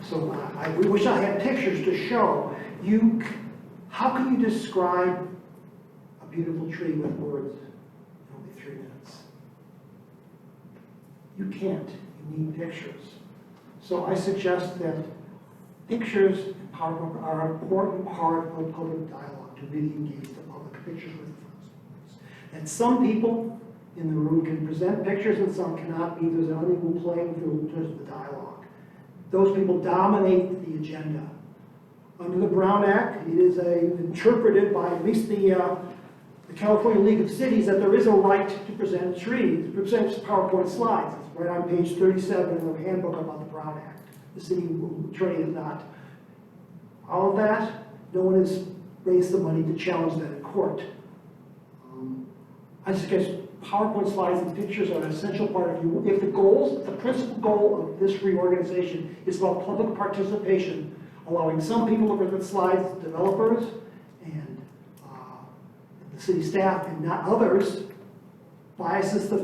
So we wish I had pictures to show you. How can you describe a beautiful tree with words in only 3 minutes? You can't. You need pictures. So I suggest that pictures and PowerPoint are an important part of public dialogue to really engage the public. Pictures with words. And some people in the room can present pictures and some cannot be. There's an unequal playing field in terms of the dialogue. Those people dominate the agenda. Under the Brown Act, it is interpreted by at least the California League of Cities that there is a right to present PowerPoint slides. It's right on page 37 of the handbook about the Brown Act. The city attorney is not. All of that, no one has raised the money to challenge that in court. I suggest PowerPoint slides and pictures are an essential part of you. If the principal goal of this reorganization is about public participation, allowing some people to present slides, developers and the city staff, and not others, biases the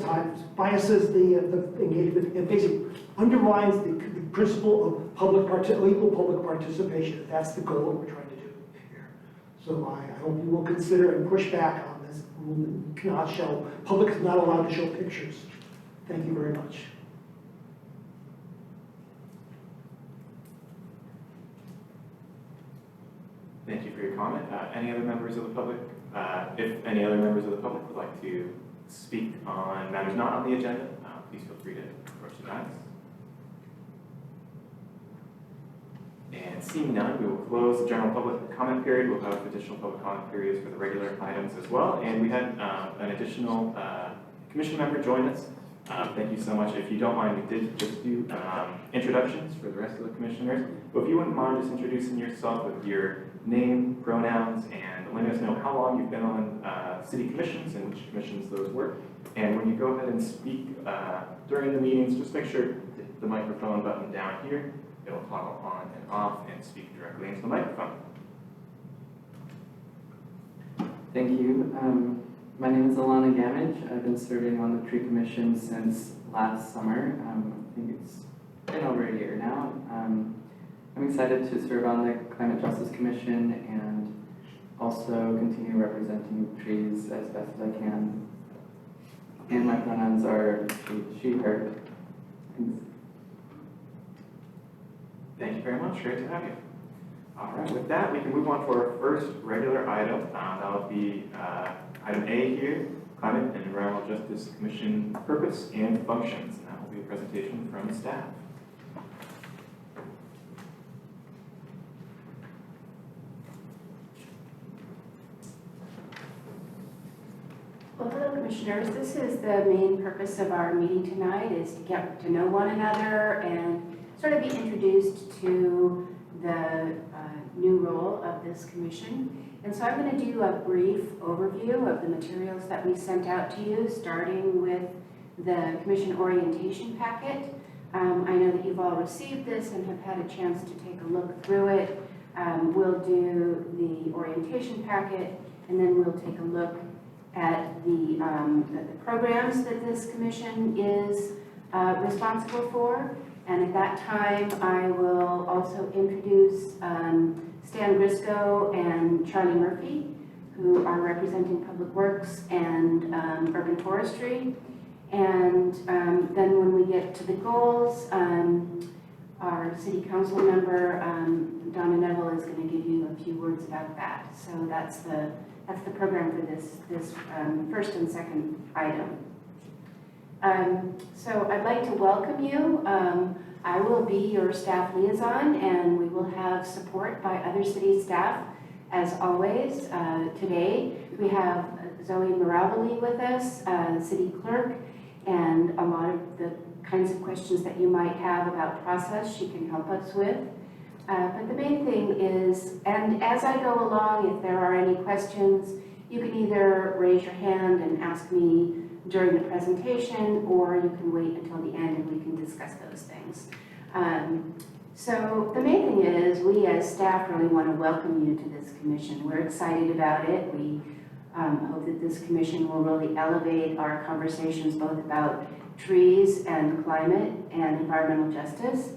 engagement, and basically undermines the principle of equal public participation. That's the goal that we're trying to do here. So I hope you will consider and push back on this rule that cannot show, public is not allowed to show pictures. Thank you very much. Thank you for your comment. Any other members of the public? If any other members of the public would like to speak on matters not on the agenda, please feel free to approach the dais. And seeing none, we will close the general public comment period. We'll have additional public comment periods for the regular items as well. And we had an additional commission member join us. Thank you so much. If you don't mind, we did just do introductions for the rest of the commissioners. But if you wouldn't mind just introducing yourself with your name, pronouns, and letting us know how long you've been on city commissions and which commissions those were. And when you go ahead and speak during the meetings, just make sure to hit the microphone button down here. It'll toggle on and off and speak directly into the microphone. Thank you. My name is Alana Gamage. I've been serving on the tree commission since last summer. I think it's been over a year now. I'm excited to serve on the Climate Justice Commission and also continue representing trees as best as I can. And my pronouns are she, her. Thanks. Thank you very much. Great to have you. All right, with that, we can move on to our first regular item. That will be item A here, Climate and Environmental Justice Commission purpose and functions. And that will be a presentation from staff. Well, hello, Commissioners. This is the main purpose of our meeting tonight, is to get to know one another and sort of be introduced to the new role of this commission. And so I'm going to do a brief overview of the materials that we sent out to you, starting with the commission orientation packet. I know that you've all received this and have had a chance to take a look through it. We'll do the orientation packet, and then we'll take a look at the programs that this commission is responsible for. And at that time, I will also introduce Stan Briscoe and Charlie Murphy, who are representing Public Works and Urban Forestry. And then when we get to the goals, our City Council member, Donna Neville, is going to give you a few words about that. So that's the program for this first and second item. So I'd like to welcome you. I will be your staff liaison, and we will have support by other city staff as always. Today we have Zoe Mirabili with us, city clerk, and a lot of the kinds of questions that you might have about process she can help us with. But the main thing is, and as I go along, if there are any questions, you can either raise your hand and ask me during the presentation, or you can wait until the end and we can discuss those things. So the main thing is, we as staff really want to welcome you to this commission. We're excited about it. We hope that this commission will really elevate our conversations both about trees and climate and environmental justice.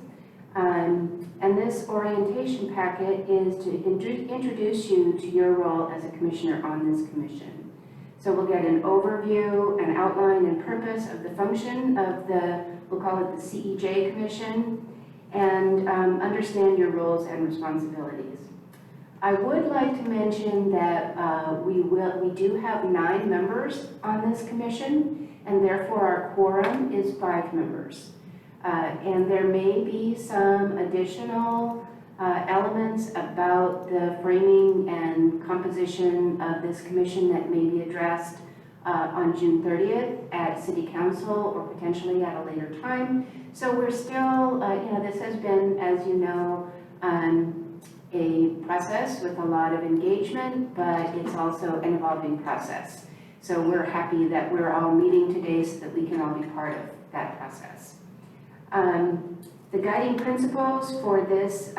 And And this orientation packet is to introduce you to your role as a commissioner on this commission. So we'll get an overview, an outline and purpose of the function of the, we'll call it the CEJ Commission, and understand your roles and responsibilities. I would like to mention that we do have 9 members on this commission, and therefore our quorum is 5 members. And there may be some additional elements about the framing and composition of this commission that may be addressed on June 30th at City Council or potentially at a later time. So we're still, this has been, as you know, a process with a lot of engagement, but it's also an evolving process. So we're happy that we're all meeting today so that we can all be part of that process. The guiding principles for this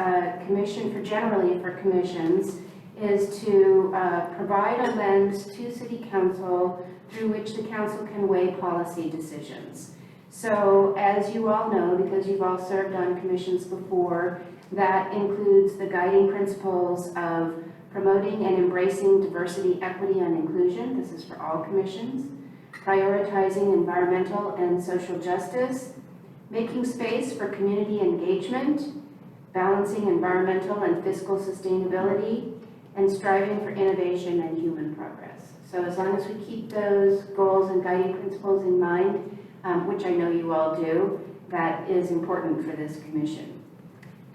commission, generally for commissions, is to provide a lens to City Council through which the council can weigh policy decisions. So as you all know, because you've all served on commissions before, that includes the guiding principles of promoting and embracing diversity, equity, and inclusion. This is for all commissions. Prioritizing environmental and social justice. Making space for community engagement. Balancing environmental and fiscal sustainability. And striving for innovation and human progress. So as long as we keep those goals and guiding principles in mind, which I know you all do, that is important for this commission.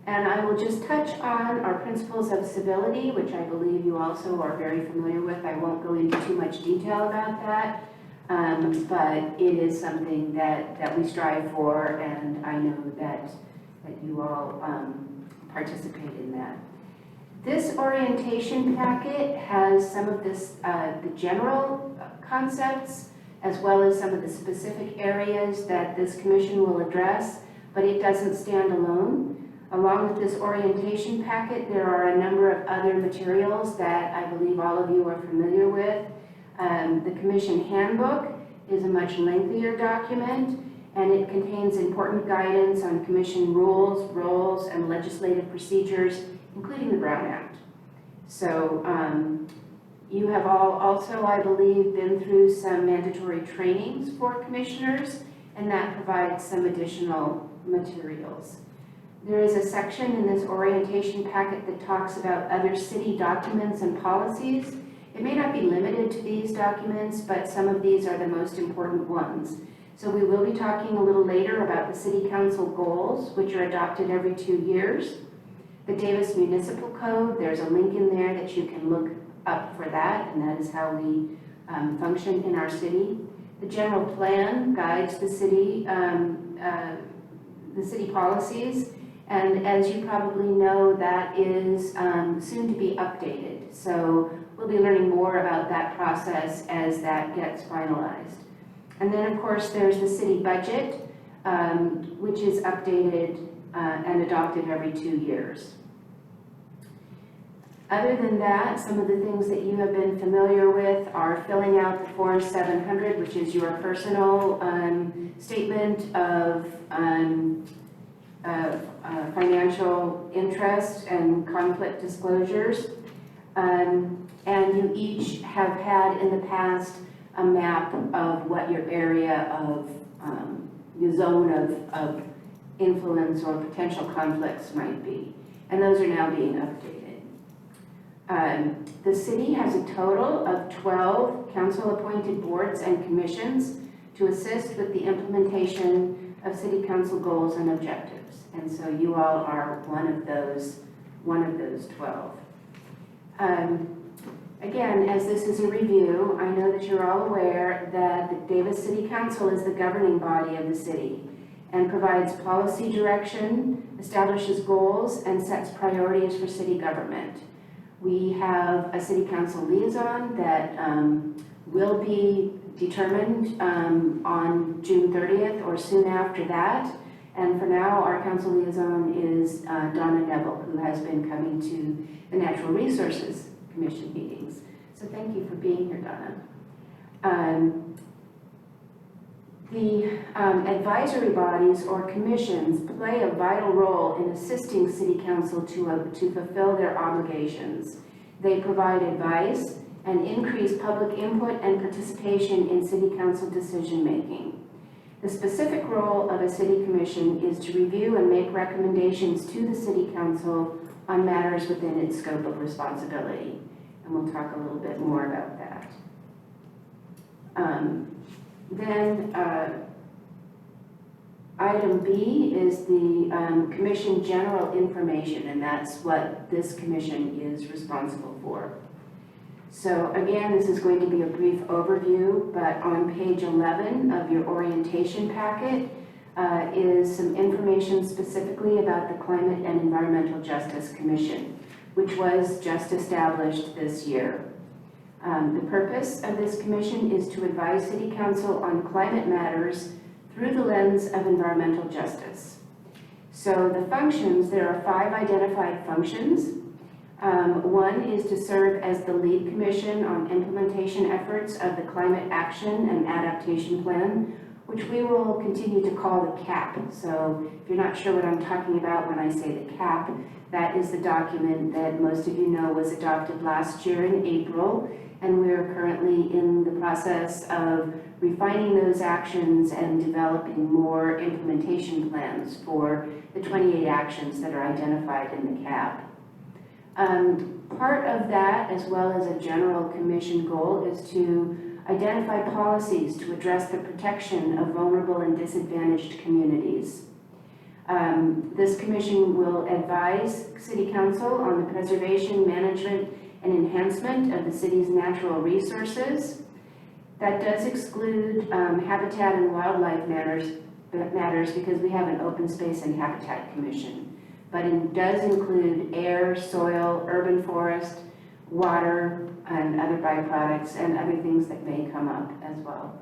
And I will just touch on our principles of civility, which I believe you also are very familiar with. I won't go into too much detail about that, but it is something that we strive for, and I know that you all participate in that. This orientation packet has some of this, the general concepts, as well as some of the specific areas that this commission will address, but it doesn't stand alone. Along with this orientation packet, there are a number of other materials that I believe all of you are familiar with. The Commission Handbook is a much lengthier document, and it contains important guidance on Commission rules, roles, and legislative procedures, including the Brown Act. So you have all also, I believe, been through some mandatory trainings for commissioners, and that provides some additional materials. There is a section in this orientation packet that talks about other city documents and policies. It may not be limited to these documents, but some of these are the most important ones. So we will be talking a little later about the City Council goals, which are adopted every 2 years. The Davis Municipal Code, there's a link in there that you can look up for that, and that is how we function in our city. The general plan guides the city policies, and as you probably know, that is soon to be updated. So we'll be learning more about that process as that gets finalized. And then, of course, there's the city budget, which is updated and adopted every 2 years. Other than that, some of the things that you have been familiar with are filling out the Form 700, which is your personal statement of financial interest and conflict disclosures. And you each have had in the past a map of what your area of, your zone of influence or potential conflicts might be. And those are now being updated. The city has a total of 12 council-appointed boards and commissions to assist with the implementation of city council goals and objectives. And so you all are one of those 12. Again, as this is a review, I know that you're all aware that the Davis City Council is the governing body of the city and provides policy direction, establishes goals, and sets priorities for city government. We have a city council liaison that will be determined on June 30th or soon after that. And for now, our council liaison is Donna Neville, who has been coming to the Natural Resources Commission meetings. So thank you for being here, Donna. The advisory bodies or commissions play a vital role in assisting City Council to fulfill their obligations. They provide advice and increase public input and participation in City Council decision-making. The specific role of a City Commission is to review and make recommendations to the City Council on matters within its scope of responsibility. And we'll talk a little bit more about that. Item B is the Commission General Information, and that's what this Commission is responsible for. So again, this is going to be a brief overview, but on page 11 of your orientation packet is some information specifically about the Climate and Environmental Justice Commission, which was just established this year. The purpose of this commission is to advise City Council on climate matters through the lens of environmental justice. So the functions, there are 5 identified functions. One is to serve as the lead commission on implementation efforts of the Climate Action and Adaptation Plan, which we will continue to call the CAP. So if you're not sure what I'm talking about when I say the CAP, that is the document that most of you know was adopted last year in April, and we're currently in the process of refining those actions and developing more implementation plans for the 28 actions that are identified in the CAP. Part of that, as well as a general commission goal, is to identify policies to address the protection of vulnerable and disadvantaged communities. This commission will advise City Council on the preservation, management, and enhancement of the city's natural resources. That does exclude habitat and wildlife matters because we have an open space and habitat commission. But it does include air, soil, urban forest, water, and other byproducts and other things that may come up as well.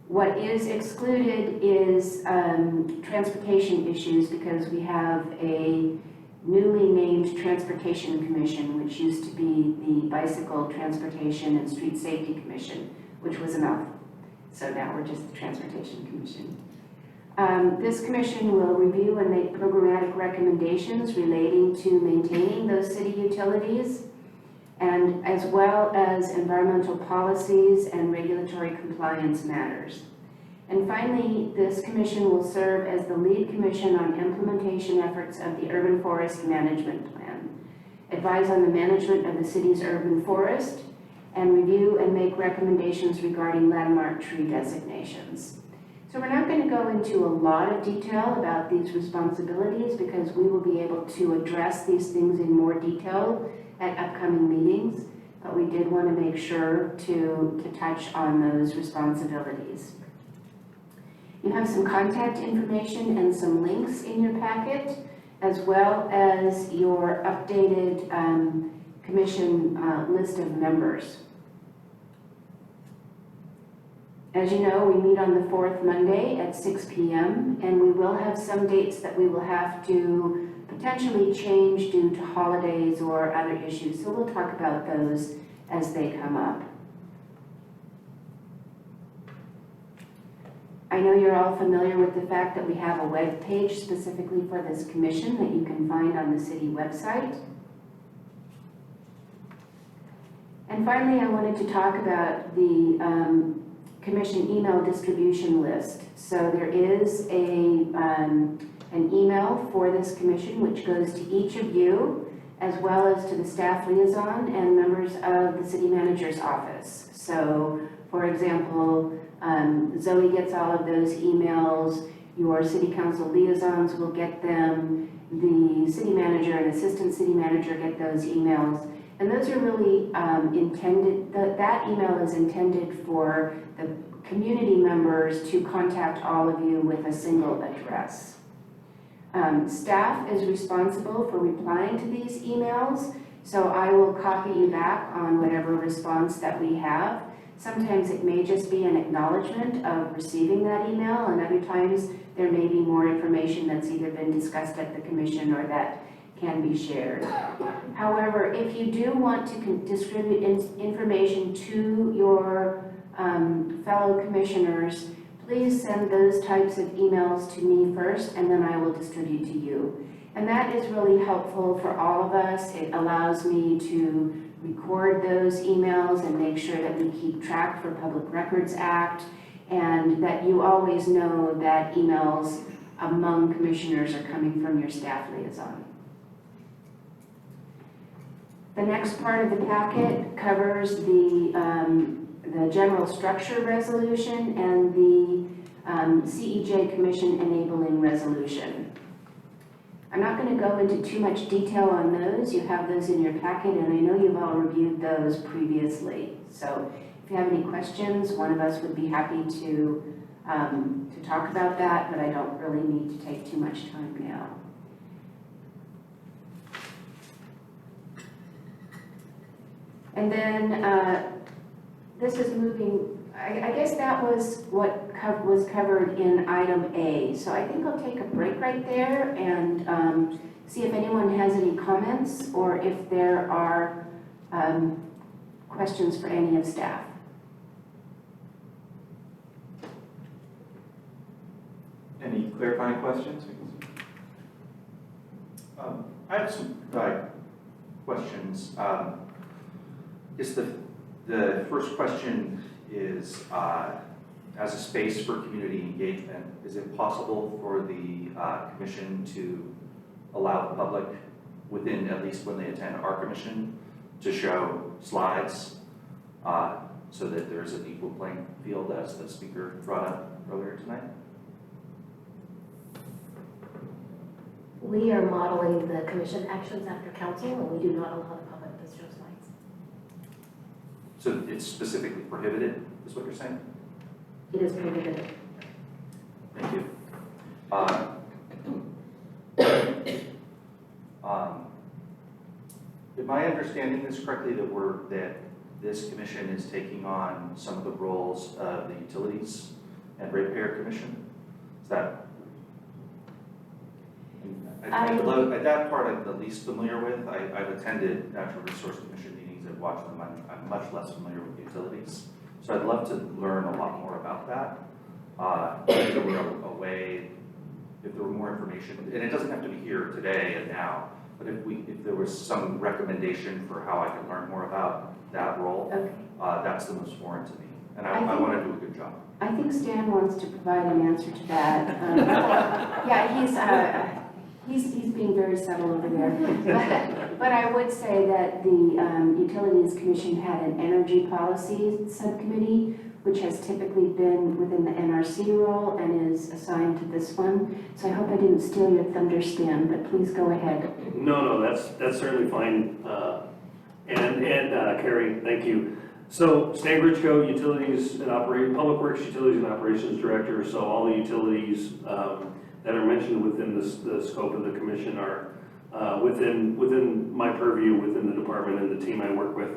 What is excluded is transportation issues because we have a newly named Transportation Commission, which used to be the Bicycle Transportation and Street Safety Commission, which was a mouthful. So now we're just the Transportation Commission. This commission will review and make programmatic recommendations relating to maintaining those city utilities, and as well as environmental policies and regulatory compliance matters. And finally, this commission will serve as the lead commission on implementation efforts of the Urban Forest Management Plan, advise on the management of the city's urban forest, and review and make recommendations regarding landmark tree designations. So we're not going to go into a lot of detail about these responsibilities because we will be able to address these things in more detail at upcoming meetings, but we did want to make sure to touch on those responsibilities. You have some contact information and some links in your packet, as well as your updated commission list of members. As you know, we meet on the 4th Monday at 6 p.m. and we will have some dates that we will have to potentially change due to holidays or other issues. So we'll talk about those as they come up. I know you're all familiar with the fact that we have a web page specifically for this commission that you can find on the city website. And finally, I wanted to talk about the commission email distribution list. So there is an email for this commission which goes to each of you, as well as to the staff liaison and members of the city manager's office. So, for example, Zoe gets all of those emails, your city council liaisons will get them, the city manager and assistant city manager get those emails. And those are really intended, that email is intended for the community members to contact all of you with a single address. Staff is responsible for replying to these emails, so I will copy you back on whatever response that we have. Sometimes it may just be an acknowledgement of receiving that email, and other times there may be more information that's either been discussed at the commission or that can be shared. However, if you do want to distribute information to your fellow commissioners, please send those types of emails to me first, and then I will distribute to you. And that is really helpful for all of us. It allows me to record those emails and make sure that we keep track for Public Records Act, and that you always know that emails among commissioners are coming from your staff liaison. The next part of the packet covers the general structure resolution and the CEJ Commission enabling resolution. I'm not going to go into too much detail on those. You have those in your packet, and I know you've all reviewed those previously. So if you have any questions, one of us would be happy to talk about that, but I don't really need to take too much time now. And then this is moving, I guess that was what was covered in item A. So I think I'll take a break right there and see if anyone has any comments or if there are questions for any of staff. Any clarifying questions? I have some questions. Is the first question is, as a space for community engagement, is it possible for the commission to allow the public, within at least when they attend our commission, to show slides so that there's an equal playing field, as the speaker brought up earlier tonight? We are modeling the commission actions after council, and we do not allow the public to show slides. So it's specifically prohibited, is what you're saying? It is prohibited. Thank you. Am I understanding this correctly, that this commission is taking on some of the roles of the Utilities and Ratepayer Commission? Is that? At that part I'm the least familiar with. I've attended Natural Resource Commission meetings and watched them. I'm much less familiar with utilities. So I'd love to learn a lot more about that. If there were a way, if there were more information, and it doesn't have to be here today and now, but if there was some recommendation for how I can learn more about that role, Okay. that's the most foreign to me. And I want to do a good job. I think Stan wants to provide an answer to that. Yeah, he's being very subtle over there. But I would say that the Utilities Commission had an energy policy subcommittee, which has typically been within the NRC role and is assigned to this one. So I hope I didn't steal your thunder, Stan, but please go ahead. No, that's certainly fine. And Carrie, thank you. So Stan Gritchko, Utilities and Public Works Utilities and Operations Director. So all the utilities that are mentioned within the scope of the commission are within my purview, within the department and the team I work with.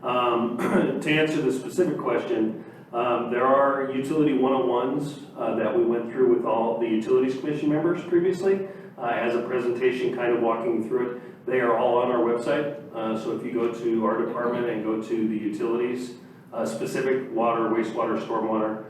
To answer the specific question, there are utility 101s that we went through with all the Utilities Commission members previously as a presentation kind of walking through it. They are all on our website. So if you go to our department and go to the utilities, specific water, wastewater, stormwater,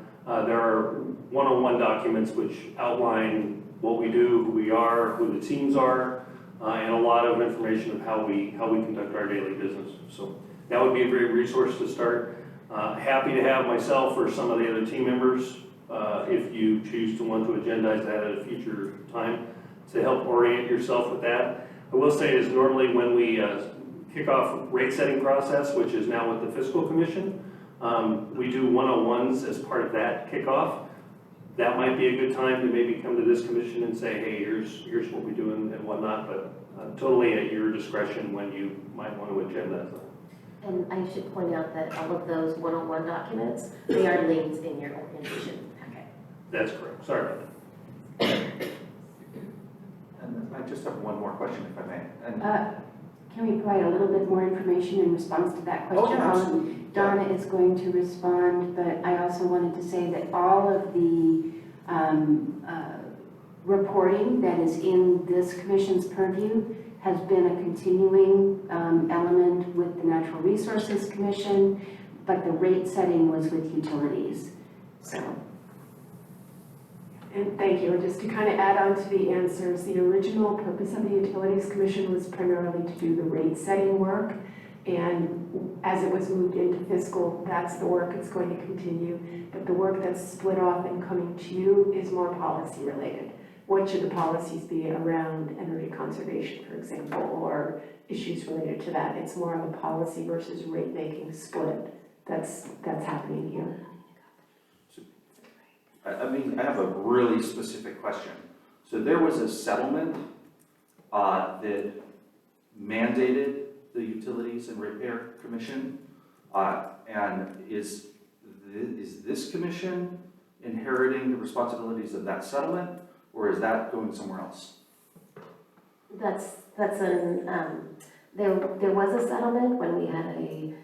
there are 101 documents which outline what we do, who we are, who the teams are, and a lot of information of how we conduct our daily business. So that would be a great resource to start. Happy to have myself or some of the other team members, if you choose to want to agendize that at a future time, to help orient yourself with that. I will say is normally when we kick off rate setting process, which is now with the Fiscal Commission, we do 101s as part of that kickoff. That might be a good time to maybe come to this commission and say, hey, here's what we do and whatnot, but totally at your discretion when you might want to agendize that. And I should point out that all of those 101 documents, they are linked in your organization packet. That's correct. Sorry about that. And I just have one more question, if I may. And Can we provide a little bit more information in response to that question? yeah, absolutely. Donna is going to respond, but I also wanted to say that all of the reporting that is in this commission's purview has been a continuing element with the Natural Resources Commission. but the rate setting was with utilities, so. And thank you, and just to kind of add on to the answers, the original purpose of the Utilities Commission was primarily to do the rate setting work. And as it was moved into fiscal, that's the work it's going to continue. But the work that's split off and coming to you is more policy related. What should the policies be around energy conservation, for example, or issues related to that? It's more of a policy versus rate making split that's happening here. I mean, I have a really specific question. So there was a settlement that mandated the Utilities and Repair Commission, and is this commission inheriting the responsibilities of that settlement, or is that going somewhere else? That's there was a settlement when we had a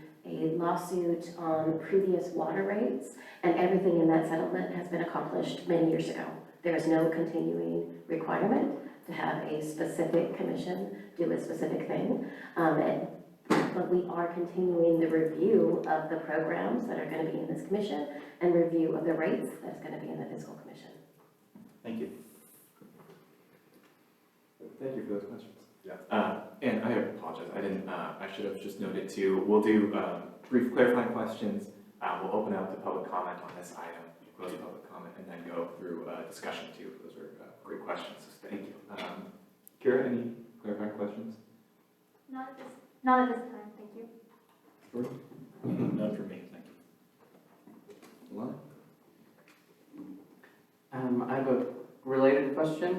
lawsuit on previous water rates, and everything in that settlement has been accomplished many years ago. There is no continuing requirement to have a specific commission do a specific thing. But we are continuing the review of the programs that are going to be in this commission and review of the rates that's going to be in the fiscal commission. Thank you. Thank you for those questions. Yeah. And I apologize, I should have just noted too, we'll do brief clarifying questions. We'll open up the public comment on this item, close the public comment, and then go through discussion too. Those are great questions, so thank you. Kira, any clarifying questions? Not at this time, thank you. None for me, thank you. Alana? I have a related question.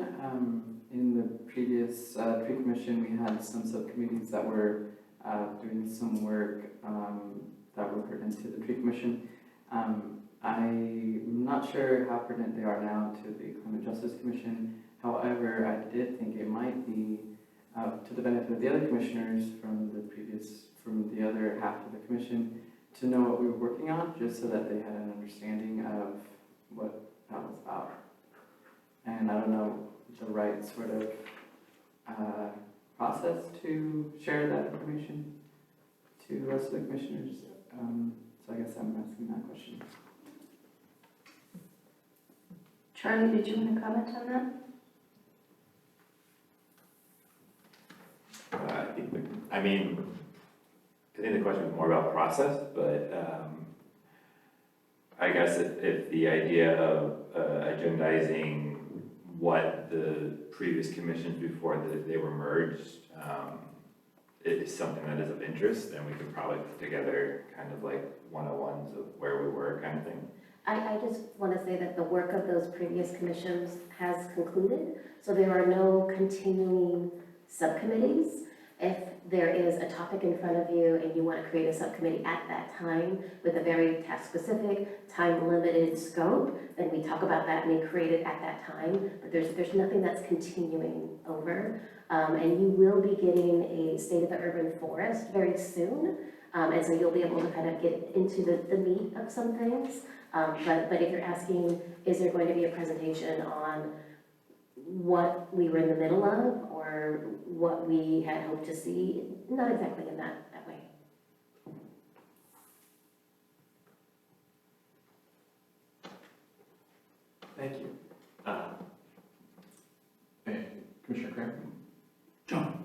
In the previous tree commission, we had some subcommittees that were doing some work that were put into the tree commission. I'm not sure how pertinent they are now to the Climate Justice Commission. However, I did think it might be to the benefit of the other commissioners from the other half of the commission to know what we were working on, just so that they had an understanding of what that was about. And I don't know the right sort of process to share that information to the rest of the commissioners. So I guess I'm asking that question. Charlie, did you want to comment on that? I think the question was more about process, but I guess if the idea of agendizing what the previous commissions before they were merged is something that is of interest, then we could probably put together kind of like 101s of where we were kind of thing. I just want to say that the work of those previous commissions has concluded, so there are no continuing subcommittees. If there is a topic in front of you and you want to create a subcommittee at that time with a very task-specific, time-limited scope, then we talk about that and we create it at that time. But there's nothing that's continuing over. And you will be getting a State of the Urban Forest very soon. And so you'll be able to kind of get into the meat of some things. But if you're asking, is there going to be a presentation on what we were in the middle of or what we had hoped to see, not exactly in that way. Thank you. And Commissioner Kramer? John,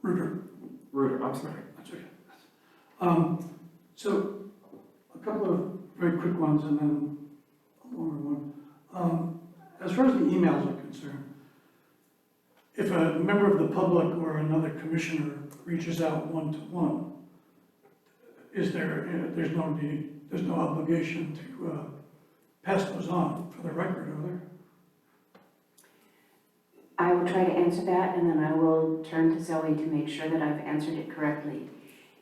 Ruder. Ruder, I'm sorry. That's okay. So a couple of very quick ones and then a longer one. As far as the emails are concerned, if a member of the public or another commissioner reaches out one-to-one, there's no obligation to pass those on for the record, are there? I will try to answer that, and then I will turn to Zoe to make sure that I've answered it correctly.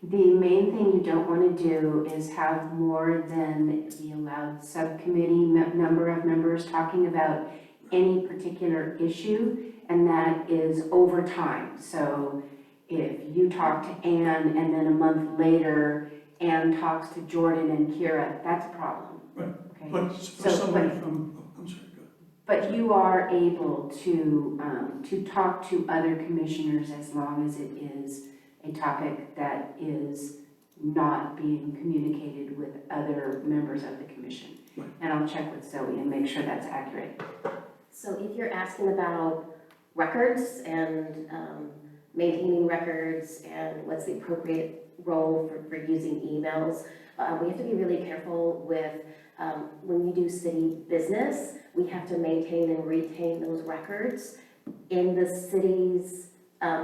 The main thing you don't want to do is have more than the allowed subcommittee number of members talking about any particular issue, and that is over time. So if you talk to Ann and then a month later Ann talks to Jordan and Kira, that's a problem. Right. Okay? But for somebody from, I'm sorry, go ahead. But you are able to talk to other commissioners as long as it is a topic that is not being communicated with other members of the commission. Right. And I'll check with Zoe and make sure that's accurate. So if you're asking about records and maintaining records and what's the appropriate role for using emails, we have to be really careful with when you do city business, we have to maintain and retain those records in the city's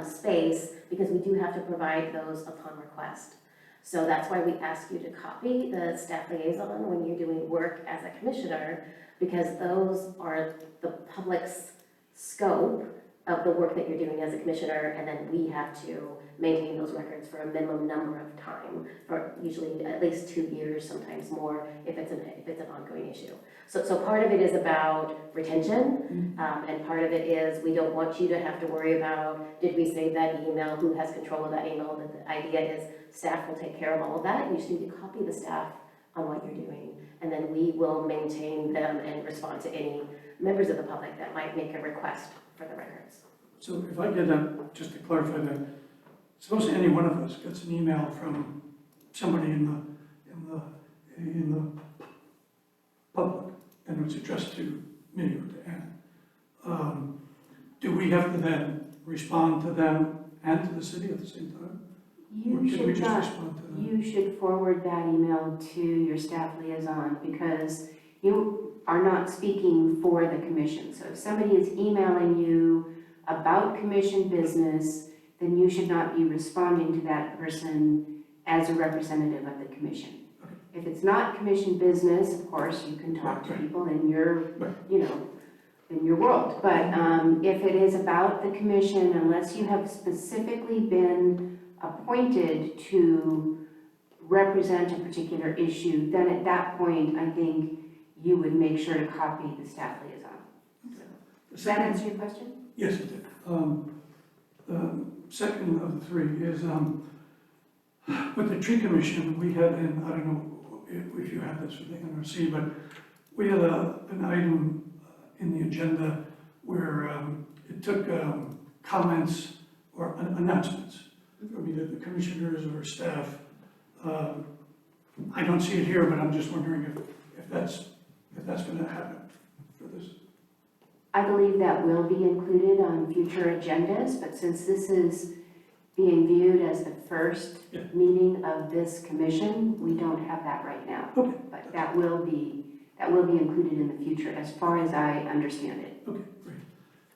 space because we do have to provide those upon request. So that's why we ask you to copy the staff liaison when you're doing work as a commissioner, because those are the public's scope of the work that you're doing as a commissioner, and then we have to maintain those records for a minimum number of time, for usually at least 2 years, sometimes more, if it's an ongoing issue. So part of it is about retention, and part of it is we don't want you to have to worry about, did we save that email, who has control of that email? The idea is staff will take care of all of that, you just need to copy the staff on what you're doing, and then we will maintain them and respond to any members of the public that might make a request for the records. So if I get just to clarify that, suppose any one of us gets an email from somebody in the public, and it's addressed to me or to Ann, do we have to then respond to them and to the city at the same time? Or You can we should just not. respond to them? You should forward that email to your staff liaison because you are not speaking for the commission. So if somebody is emailing you about commission business, then you should not be responding to that person as a representative of the commission. If it's not commission business, of course, you can talk to people in your, in your world. But if it is about the commission, unless you have specifically been appointed to represent a particular issue, then at that point, I think you would make sure to copy the staff liaison. Does that answer your question? Yes, it did. The second of the three is, with the tree commission, we had, and I don't know if you had this with the NRC, but we had an item in the agenda where it took comments or announcements from either the commissioners or staff. I don't see it here, but I'm just wondering if that's going to happen for this. I believe that will be included on future agendas, but since this is being viewed as the first meeting of this commission, we don't have that right now. Okay. But that will be included in the future as far as I understand it. Okay, great.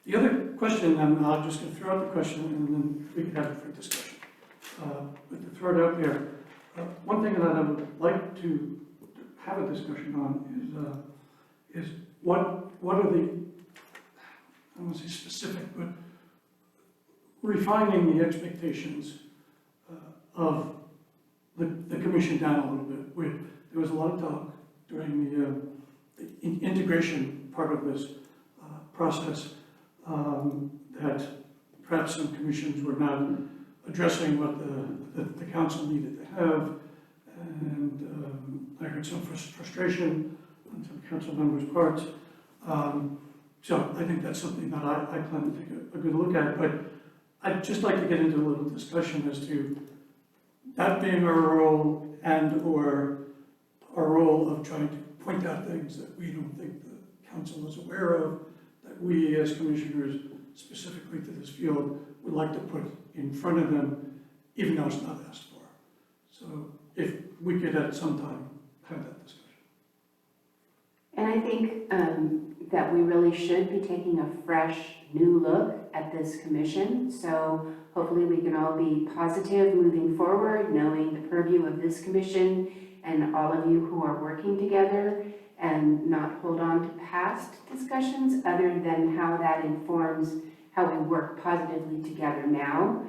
The other question, and I'm just going to throw out the question and then we can have it for discussion. But to throw it out there, one thing that I would like to have a discussion on is what are the, I don't want to say specific, but refining the expectations of the commission down a little bit. There was a lot of talk during the integration part of this process that perhaps some commissions were not addressing what the council needed to have, and I heard some frustration on some council members' parts. So I think that's something that I plan to take a good look at, but I'd just like to get into a little discussion as to that being our role and/or our role of trying to point out things that we don't think the council is aware of, that we as commissioners, specifically to this field, would like to put in front of them, even though it's not asked for. So if we could at some time have that discussion. And I think that we really should be taking a fresh, new look at this commission. So hopefully we can all be positive moving forward, knowing the purview of this commission and all of you who are working together, and not hold on to past discussions other than how that informs how we work positively together now.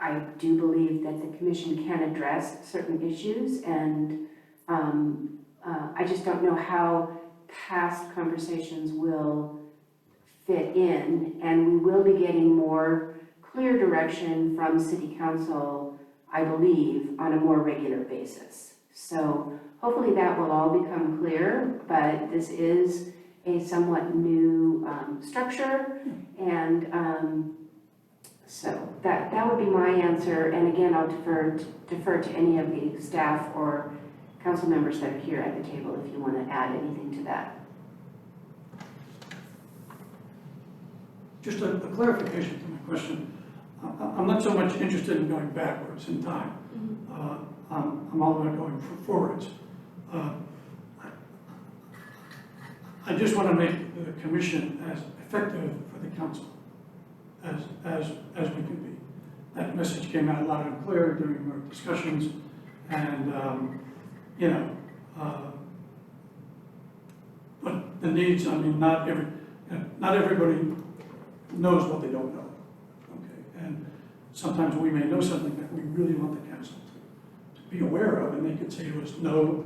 I do believe that the commission can address certain issues, and I just don't know how past conversations will fit in, and we will be getting more clear direction from City Council, I believe, on a more regular basis. So hopefully that will all become clear, but this is a somewhat new structure, and So that would be my answer, and again, I'll defer to any of the staff or council members that are here at the table if you want to add anything to that. Just a clarification to my question. I'm not so much interested in going backwards in time. I'm all about going forwards. I just want to make the commission as effective for the council as we can be. That message came out loud and clear during our discussions, and but the needs. I mean, not everybody knows what they don't know. Okay, and sometimes we may know something that we really want the council to be aware of, and they could say to us, no,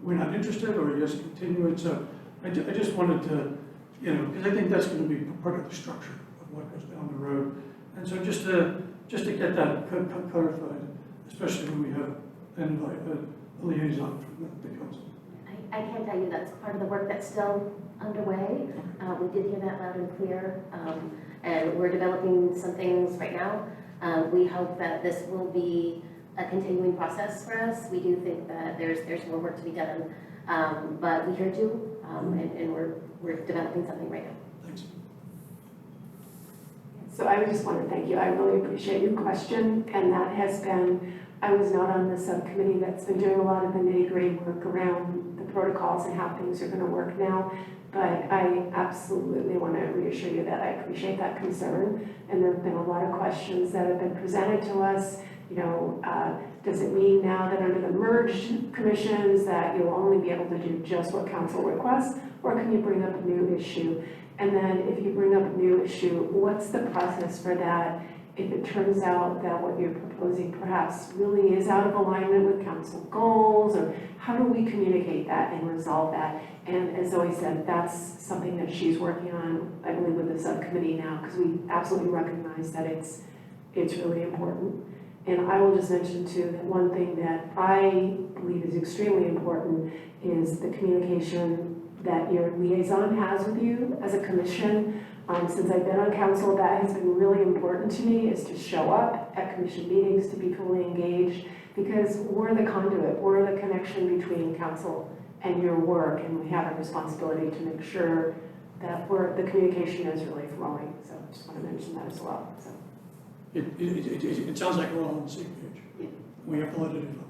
we're not interested, or yes, continue it. So I just wanted to, because I think that's going to be part of the structure of what goes down the road. And so just to get that clarified, especially when we have a liaison from the council. I can tell you that's part of the work that's still underway. We did hear that loud and clear, and we're developing some things right now. We hope that this will be a continuing process for us. We do think that there's more work to be done, but we heard you, and we're developing something right now. Thanks. So I would just want to thank you. I really appreciate your question, and that has been, I was not on the subcommittee that's been doing a lot of the nitty-gritty work around the protocols and how things are going to work now, but I absolutely want to reassure you that I appreciate that concern, and there have been a lot of questions that have been presented to us. Does it mean now that under the merged commissions that you'll only be able to do just what council requests, or can you bring up a new issue? And then if you bring up a new issue, what's the process for that? If it turns out that what you're proposing perhaps really is out of alignment with council goals, or how do we communicate that and resolve that? And as Zoe said, that's something that she's working on, I believe, with the subcommittee now, because we absolutely recognize that it's really important. And I will just mention too that one thing that I believe is extremely important is the communication that your liaison has with you as a commission. Since I've been on council, that has been really important to me, is to show up at commission meetings, to be fully engaged, because we're the conduit, we're the connection between council and your work, and we have a responsibility to make sure that the communication is really flowing. So I just want to mention that as well. So. It sounds like we're all on the same page. Yeah. We have to let it evolve.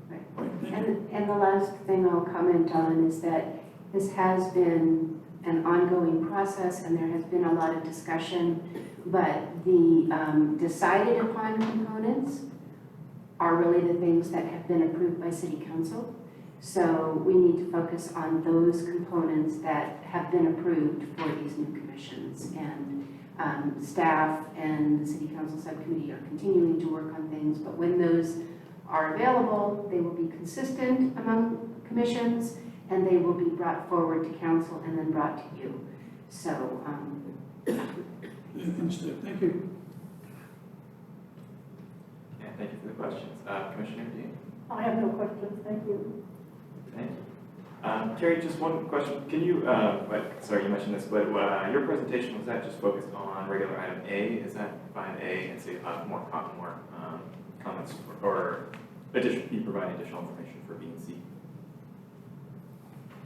Right. Thank you. And the last thing I'll comment on is that this has been an ongoing process, and there has been a lot of discussion, but the decided upon components are really the things that have been approved by City Council. So we need to focus on those components that have been approved for these new commissions. And staff and the City Council subcommittee are continuing to work on things, but when those are available, they will be consistent among commissions, and they will be brought forward to council and then brought to you. So, Understood. Thank you. Yeah, thank you for the questions. Commissioner Dean? I have no questions, thank you. Thank you. Carrie, just one question. Can you, sorry you mentioned this, but your presentation, was that just focused on regular item A? Is that fine A, and say more comments or you provide additional information for B and C?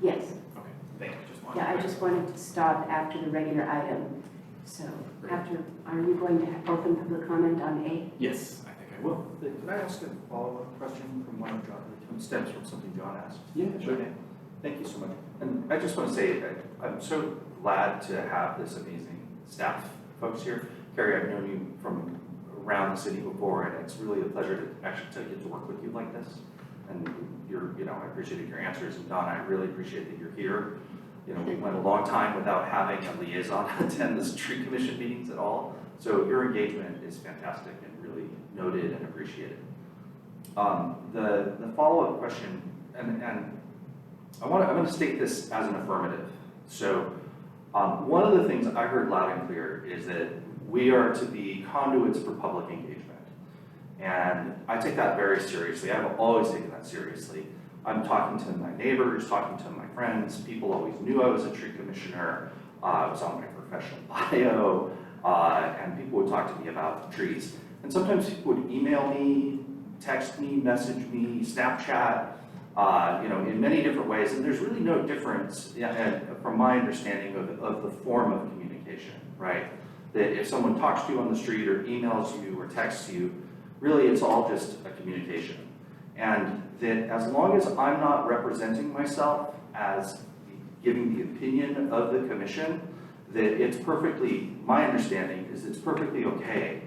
yes. Okay, thank you. Just wanted Yeah, I just wanted to stop after the regular item. So are you going to open public comment on A? Yes, I think I will. Could I ask a follow-up question from one of John, it stems from something John asked? Yeah, sure. Okay. Thank you so much. And I just want to say, I'm so glad to have this amazing staff folks here. Carrie, I've known you from around the city before, and it's really a pleasure to actually get to work with you like this. And I appreciated your answers. And Don, I really appreciate that you're here. We went a long time without having a liaison attend the tree commission meetings at all. So your engagement is fantastic and really noted and appreciated. The follow-up question, and I'm going to state this as an affirmative. So one of the things I heard loud and clear is that we are to be conduits for public engagement. And I take that very seriously. I've always taken that seriously. I'm talking to my neighbors, talking to my friends. People always knew I was a tree commissioner. I was on my professional bio. and people would talk to me about trees. And sometimes people would email me, text me, message me, Snapchat, in many different ways. And there's really no difference, from my understanding of the form of communication, right? That if someone talks to you on the street or emails you or texts you, really it's all just a communication. And that as long as I'm not representing myself as giving the opinion of the commission, that it's perfectly, my understanding is it's perfectly okay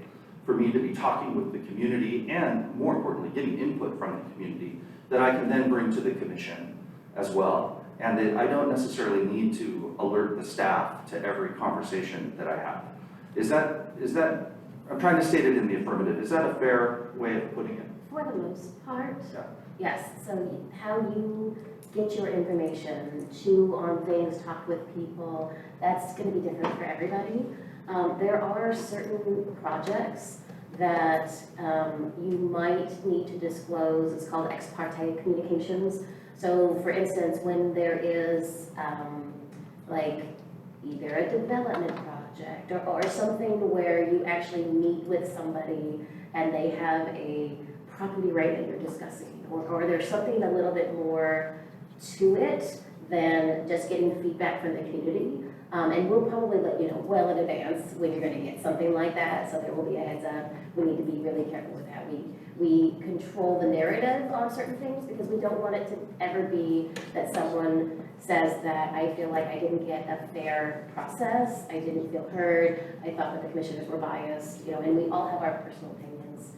for me to be talking with the community and, more importantly, getting input from the community that I can then bring to the commission as well. And that I don't necessarily need to alert the staff to every conversation that I have. Is that, I'm trying to state it in the affirmative, is that a fair way of putting it? For the most part, Yeah. yes. So how you get your information, chew on things, talk with people, that's going to be different for everybody. There are certain projects that you might need to disclose. It's called ex parte communications. So for instance, when there is like either a development project or something where you actually meet with somebody and they have a property right that you're discussing, or there's something a little bit more to it than just getting feedback from the community. And we'll probably let you know well in advance when you're going to get something like that, so there will be a heads up. We need to be really careful with that. We control the narrative on certain things because we don't want it to ever be that someone says that I feel like I didn't get a fair process, I didn't feel heard, I thought that the commissioners were biased, and we all have our personal opinions.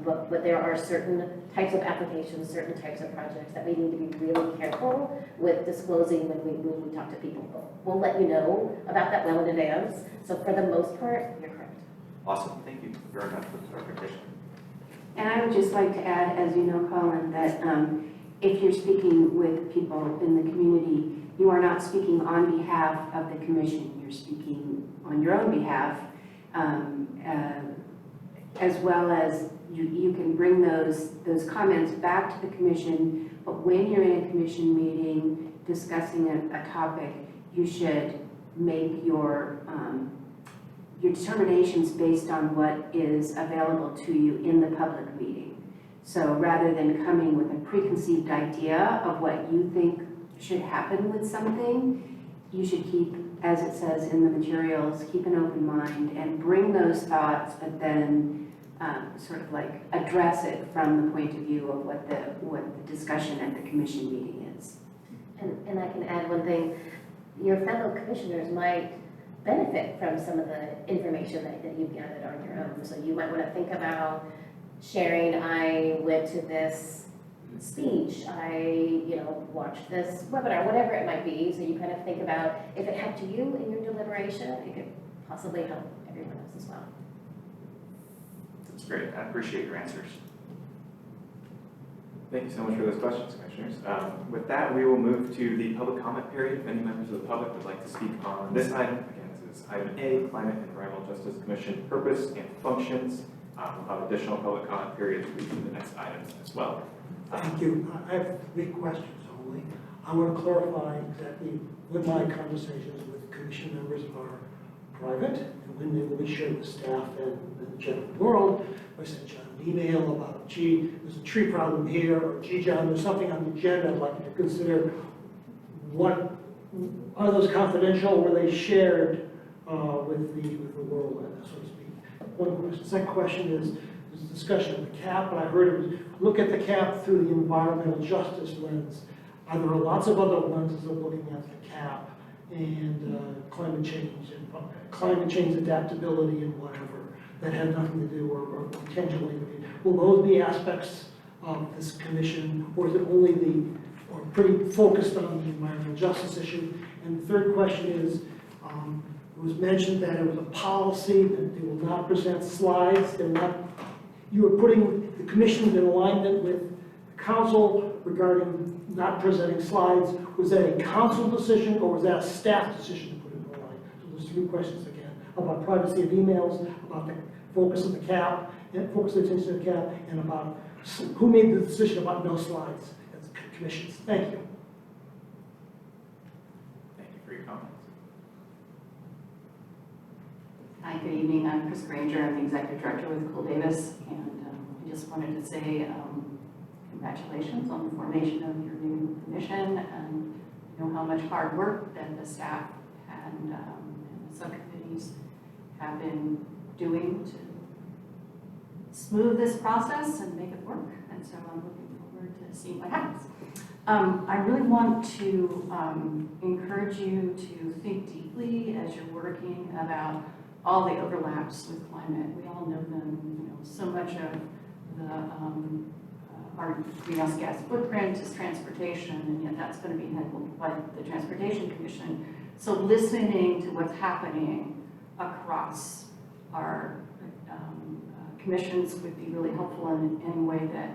But there are certain types of applications, certain types of projects that we need to be really careful with disclosing when we talk to people. We'll let you know about that well in advance. So for the most part, you're correct. Awesome, thank you very much for the clarification. And I would just like to add, as you know, Colin, that if you're speaking with people in the community, you are not speaking on behalf of the commission. You're speaking on your own behalf, as well as you can bring those comments back to the commission. But when you're in a commission meeting discussing a topic, you should make your determinations based on what is available to you in the public meeting. So rather than coming with a preconceived idea of what you think should happen with something, you should keep, as it says in the materials, keep an open mind and bring those thoughts, but then sort of like address it from the point of view of what the discussion at the commission meeting is. And I can add one thing. Your fellow commissioners might benefit from some of the information that you've gathered on your own. So you might want to think about sharing, I went to this speech, I watched this webinar, whatever it might be. So you kind of think about if it helped you in your deliberation, it could possibly help everyone else as well. That's great, I appreciate your answers. Thank you so much for those questions, Commissioners. With that, we will move to the public comment period. If any members of the public would like to speak on this item, again, this is item A, Climate and Environmental Justice Commission purpose and functions. We'll have additional public comment periods for the next items as well. Thank you. I have 3 questions only. I want to clarify exactly when my conversations with commission members are private and when they will be shared with staff and the general world. I sent John an email about, gee, there's a tree problem here, or gee, John, there's something on the agenda I'd like you to consider. What are those confidential, or were they shared with the world, so to speak? One question. Second question is, there's a discussion of the cap, but I heard it was look at the cap through the environmental justice lens. Are there lots of other lenses of looking at the cap and climate change adaptability and whatever that have nothing to do or tangibly? Will those be aspects of this commission, or is it only or pretty focused on the environmental justice issue? And the third question is, it was mentioned that it was a policy that they will not present slides. You were putting the commission in alignment with the council regarding not presenting slides. Was that a council decision, or was that a staff decision to put it in alignment? So there's 3 questions again about privacy of emails, about the focus of the cap, and focus of attention to the cap, and about who made the decision about no slides as commissions. Thank you. Thank you for your comments. Hi, good evening. I'm Chris Granger. I'm the Executive Director with Cole Davis, and I just wanted to say congratulations on the formation of your new commission, and I know how much hard work that the staff and the subcommittees have been doing to smooth this process and make it work, and so I'm looking forward to seeing what happens. I really want to encourage you to think deeply as you're working about all the overlaps with climate. We all know them, you know, so much of our greenhouse gas footprint is transportation, and yet that's going to be handled by the Transportation Commission. So listening to what's happening across our commissions would be really helpful in any way that,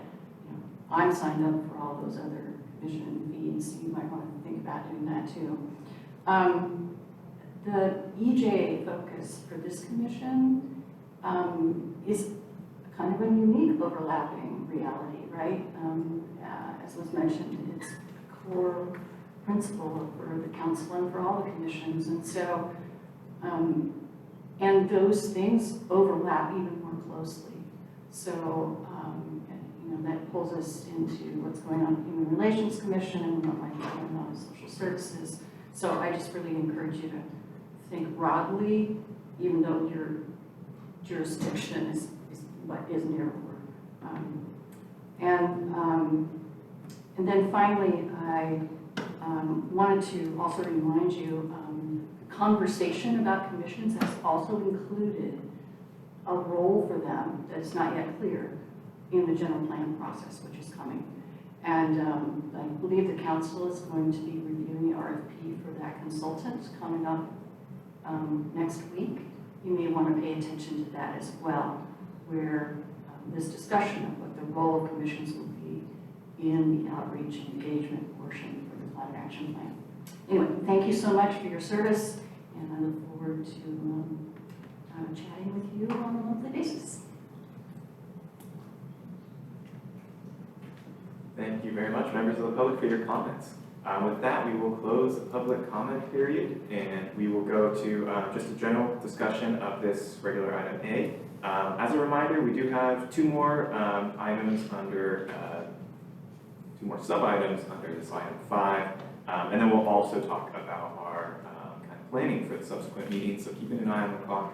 you know, I'm signed up for all those other commission feeds. You might want to think about doing that too. The EJA focus for this commission is kind of a unique overlapping reality, right? As was mentioned, it's a core principle for the council and for all the commissions. And so, and those things overlap even more closely. So, you know, that pulls us into what's going on in the Human Relations Commission and what might be going on in social services. So I just really encourage you to think broadly, even though your jurisdiction is what is narrower. And then finally, I wanted to also remind you, the conversation about commissions has also included a role for them that is not yet clear in the general plan process, which is coming. And I believe the council is going to be reviewing the RFP for that consultant coming up next week. You may want to pay attention to that as well, where this discussion of what the role of commissions will be in the outreach and engagement portion for the climate action plan. Anyway, thank you so much for your service, and I look forward to chatting with you on a monthly basis. Thank you very much, members of the public, for your comments. With that, we will close the public comment period, and we will go to just a general discussion of this regular item A. As a reminder, we do have two more items under, two more sub-items under this item 5, and then we'll also talk about our kind of planning for the subsequent meetings. So keeping an eye on the clock.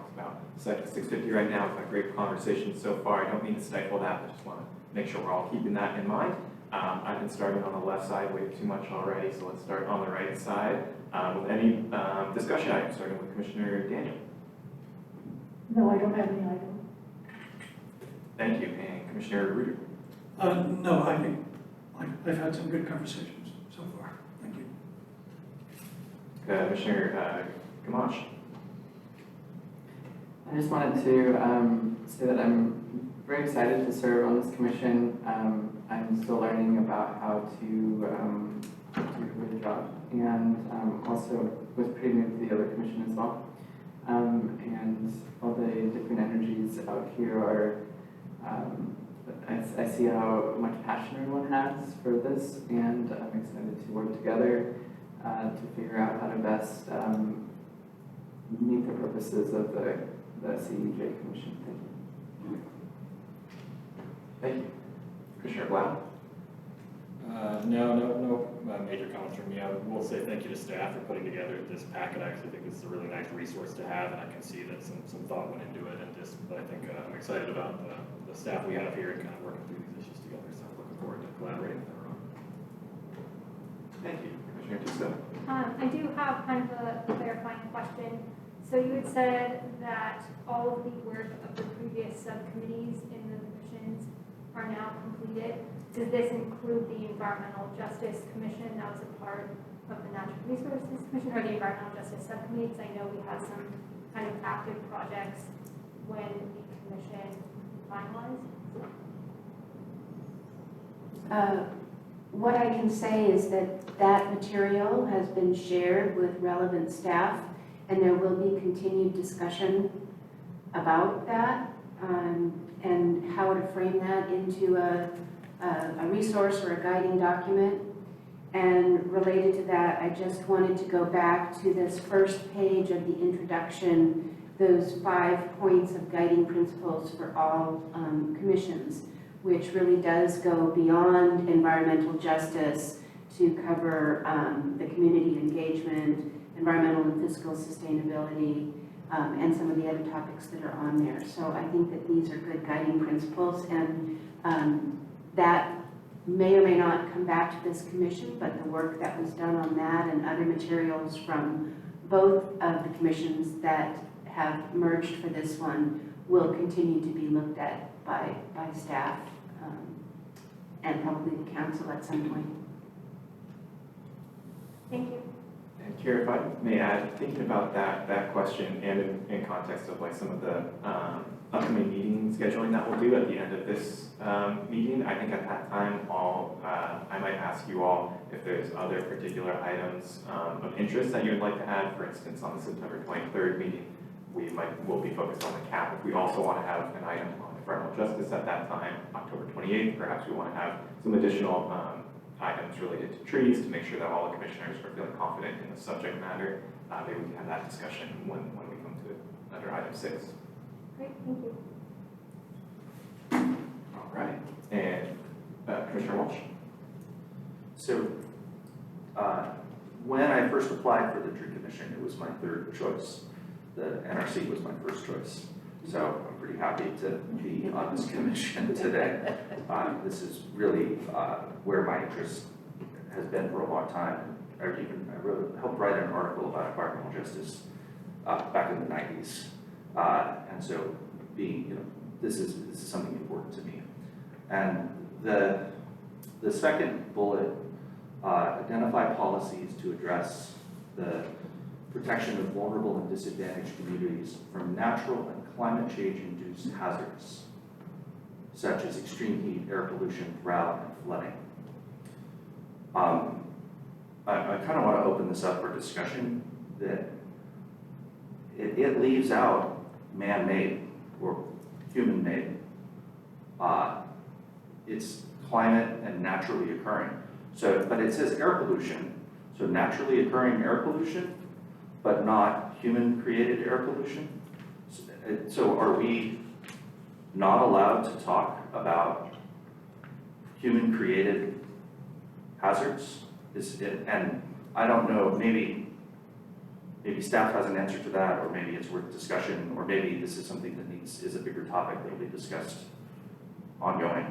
It's about 6:50 right now. We've had great conversation so far. I don't mean to stifle that, I just want to make sure we're all keeping that in mind. I've been starting on the left side way too much already, so let's start on the right side with any discussion items, starting with Commissioner Daniel. No, I don't have any item. Thank you, and Commissioner Ruder. No, I think I've had some good conversations so far. Thank you. Commissioner Gamache. I just wanted to say that I'm very excited to serve on this commission. I'm still learning about how to do the job, and also was pretty new to the other commission as well. And all the different energies out here are, I see how much passion everyone has for this, and I'm excited to work together to figure out how to best meet the purposes of the CEJ Commission. Thank you. Thank you. Commissioner Blau. No major comments from me. I will say thank you to staff for putting together this packet. I actually think this is a really nice resource to have, and I can see that some thought went into it. But I think I'm excited about the staff we have here and kind of working through these issues together. So I'm looking forward to collaborating with everyone. Thank you. Commissioner Tista. I do have kind of a clarifying question. So you had said that all of the work of the previous subcommittees in the commissions are now completed. Does this include the Environmental Justice Commission that was a part of the Natural Resources Commission, or the Environmental Justice Subcommittees? I know we had some kind of active projects when the commission finalized. What I can say is that that material has been shared with relevant staff, and there will be continued discussion about that and how to frame that into a resource or a guiding document. And related to that, I just wanted to go back to this first page of the introduction those 5 points of guiding principles for all commissions, which really does go beyond environmental justice to cover the community engagement, environmental and fiscal sustainability, and some of the other topics that are on there. So I think that these are good guiding principles, and that may or may not come back to this commission, but the work that was done on that and other materials from both of the commissions that have merged for this one will continue to be looked at by staff and probably the council at some point. Thank you. And Kira, if I may add, thinking about that question and in context of like some of the upcoming meeting scheduling that we'll do at the end of this meeting, I think at that time I might ask you all if there's other particular items of interest that you would like to add. For instance, on the September 23rd meeting, we'll be focused on the cap. If we also want to have an item on environmental justice at that time, October 28th, perhaps we want to have some additional items related to trees to make sure that all the commissioners are feeling confident in the subject matter. Maybe we can have that discussion when we come to under item 6. Great, thank you. All right, and Commissioner Walsh. So, when I first applied for the tree commission, it was my third choice. The NRC was my first choice. So I'm pretty happy to be on this commission today. This is really where my interest has been for a long time. I helped write an article about environmental justice back in the 90s. And so this is something important to me. And the second bullet, identify policies to address the protection of vulnerable and disadvantaged communities from natural and climate change-induced hazards, such as extreme heat, air pollution, drought, and flooding. I kind of want to open this up for discussion that it leaves out man-made or human-made. It's climate and naturally occurring. So, but it says air pollution, so naturally occurring air pollution, but not human-created air pollution. So are we not allowed to talk about human-created hazards? And I don't know, maybe staff has an answer to that, or maybe it's worth discussion, or maybe this is something that is a bigger topic that will be discussed ongoing.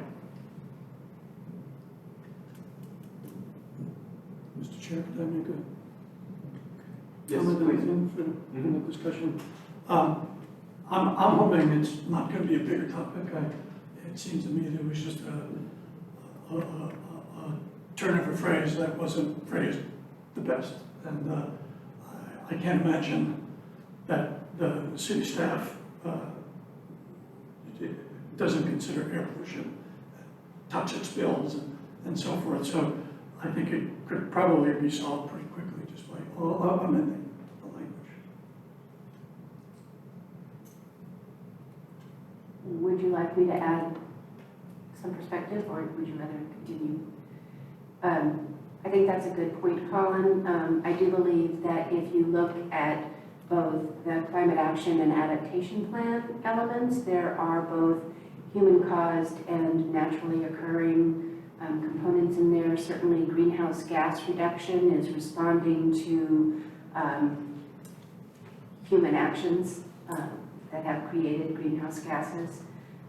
Mr. Chair, could I make a Yes, comment please. for the discussion? I'm hoping it's not going to be a bigger topic. It seems to me that it was just a turn of a phrase that wasn't phrased the best. And I can't imagine that the city staff doesn't consider air pollution, toxic spills, and so forth. So I think it could probably be solved pretty quickly just by amending the language. Would you like me to add some perspective, or would you rather continue? I think that's a good point, Colin. I do believe that if you look at both the climate action and adaptation plan elements, there are both human-caused and naturally occurring components in there. Certainly greenhouse gas reduction is responding to human actions that have created greenhouse gases.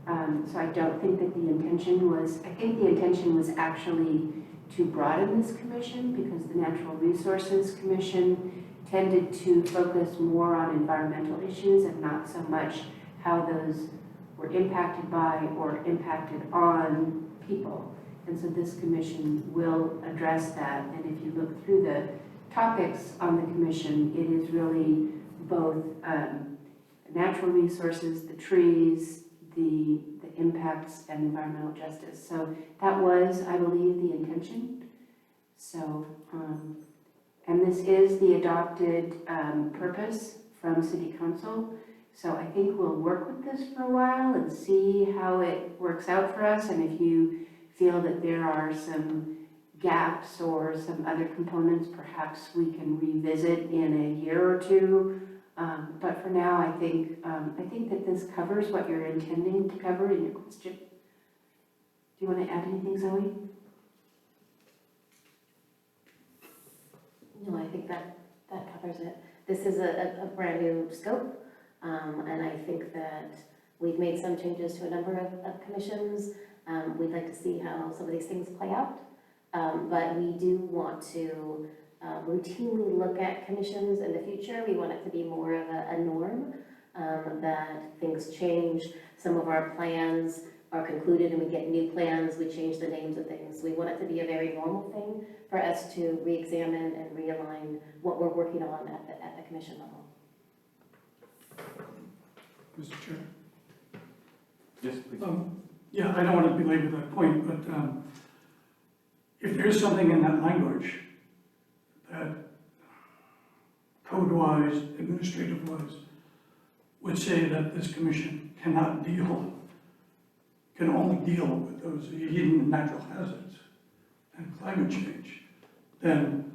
So I don't think that the intention was, I think the intention was actually to broaden this commission, because the Natural Resources Commission tended to focus more on environmental issues and not so much how those were impacted by or impacted on people. And so this commission will address that. And if you look through the topics on the commission, it is really both natural resources, the trees, the impacts, and environmental justice. So that was, I believe, the intention. So, and this is the adopted purpose from City Council. So I think we'll work with this for a while and see how it works out for us. And if you feel that there are some gaps or some other components, perhaps we can revisit in a year or two But for now, I think that this covers what you're intending to cover in your question. Do you want to add anything, Zoe? No, I think that covers it. This is a brand new scope, and I think that we've made some changes to a number of commissions. We'd like to see how some of these things play out, but we do want to routinely look at commissions in the future. We want it to be more of a norm, that things change. Some of our plans are concluded and we get new plans, we change the names of things. We want it to be a very normal thing for us to re-examine and realign what we're working on at the commission level. Mr. Chair. Yes, please. Yeah, I don't want to belabor that point, but if there is something in that language that code-wise, administrative-wise, would say that this commission can only deal with those hidden natural hazards and climate change, then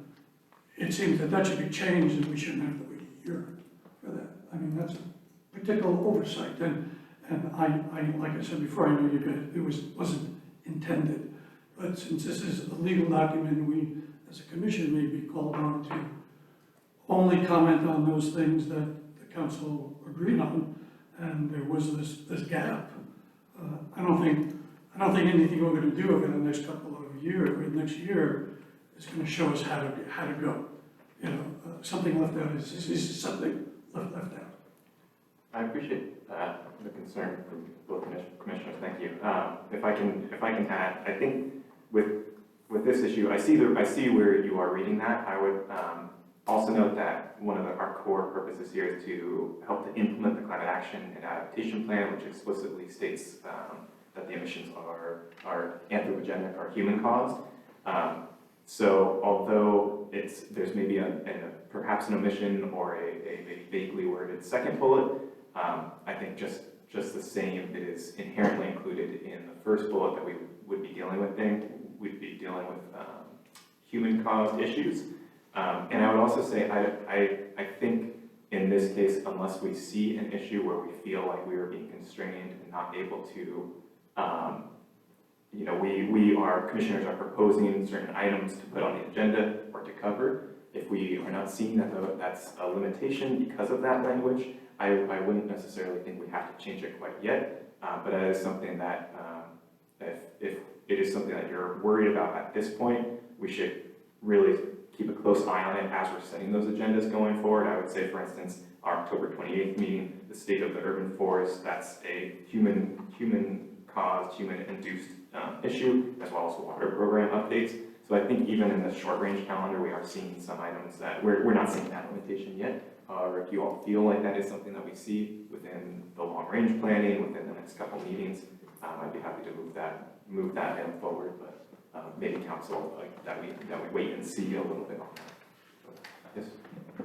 it seems that should be changed and we shouldn't have to wait a year for that. I mean, that's a particular oversight, and I like I said before, I know you guys, it wasn't intended, but since this is a legal document, we, as a commission, may be called on to only comment on those things that the council agreed on, and there was this gap. I don't think anything we're going to do over the next couple of years, or next year, is going to show us how to go. You know, something left out is something left out. I appreciate the concern from both commissioners. Thank you. If I can add, I think with this issue, I see where you are reading that. I would also note that one of our core purposes here is to help to implement the climate action and adaptation plan, which explicitly states that the emissions are anthropogenic or human caused. So although there's maybe perhaps an omission or a vaguely worded second bullet, I think just the same, it is inherently included in the first bullet that we would be dealing with human-caused issues. And I would also say, I think in this case, unless we see an issue where we feel like we are being constrained and not able to, our commissioners are proposing certain items to put on the agenda or to cover. If we are not seeing that that's a limitation because of that language, I wouldn't necessarily think we have to change it quite yet. But that is something that, if it is something that you're worried about at this point, we should really keep a close eye on it as we're setting those agendas going forward. I would say, for instance, our October 28th meeting, the state of the urban forest, that's a human-caused, human-induced issue, as well as water program updates. So I think even in the short-range calendar, we are seeing some items that we're not seeing that limitation yet. However, if you all feel like that is something that we see within the long-range planning, within the next couple meetings, I'd be happy to move that item forward. But maybe council, that we wait and see a little bit on that. Yes.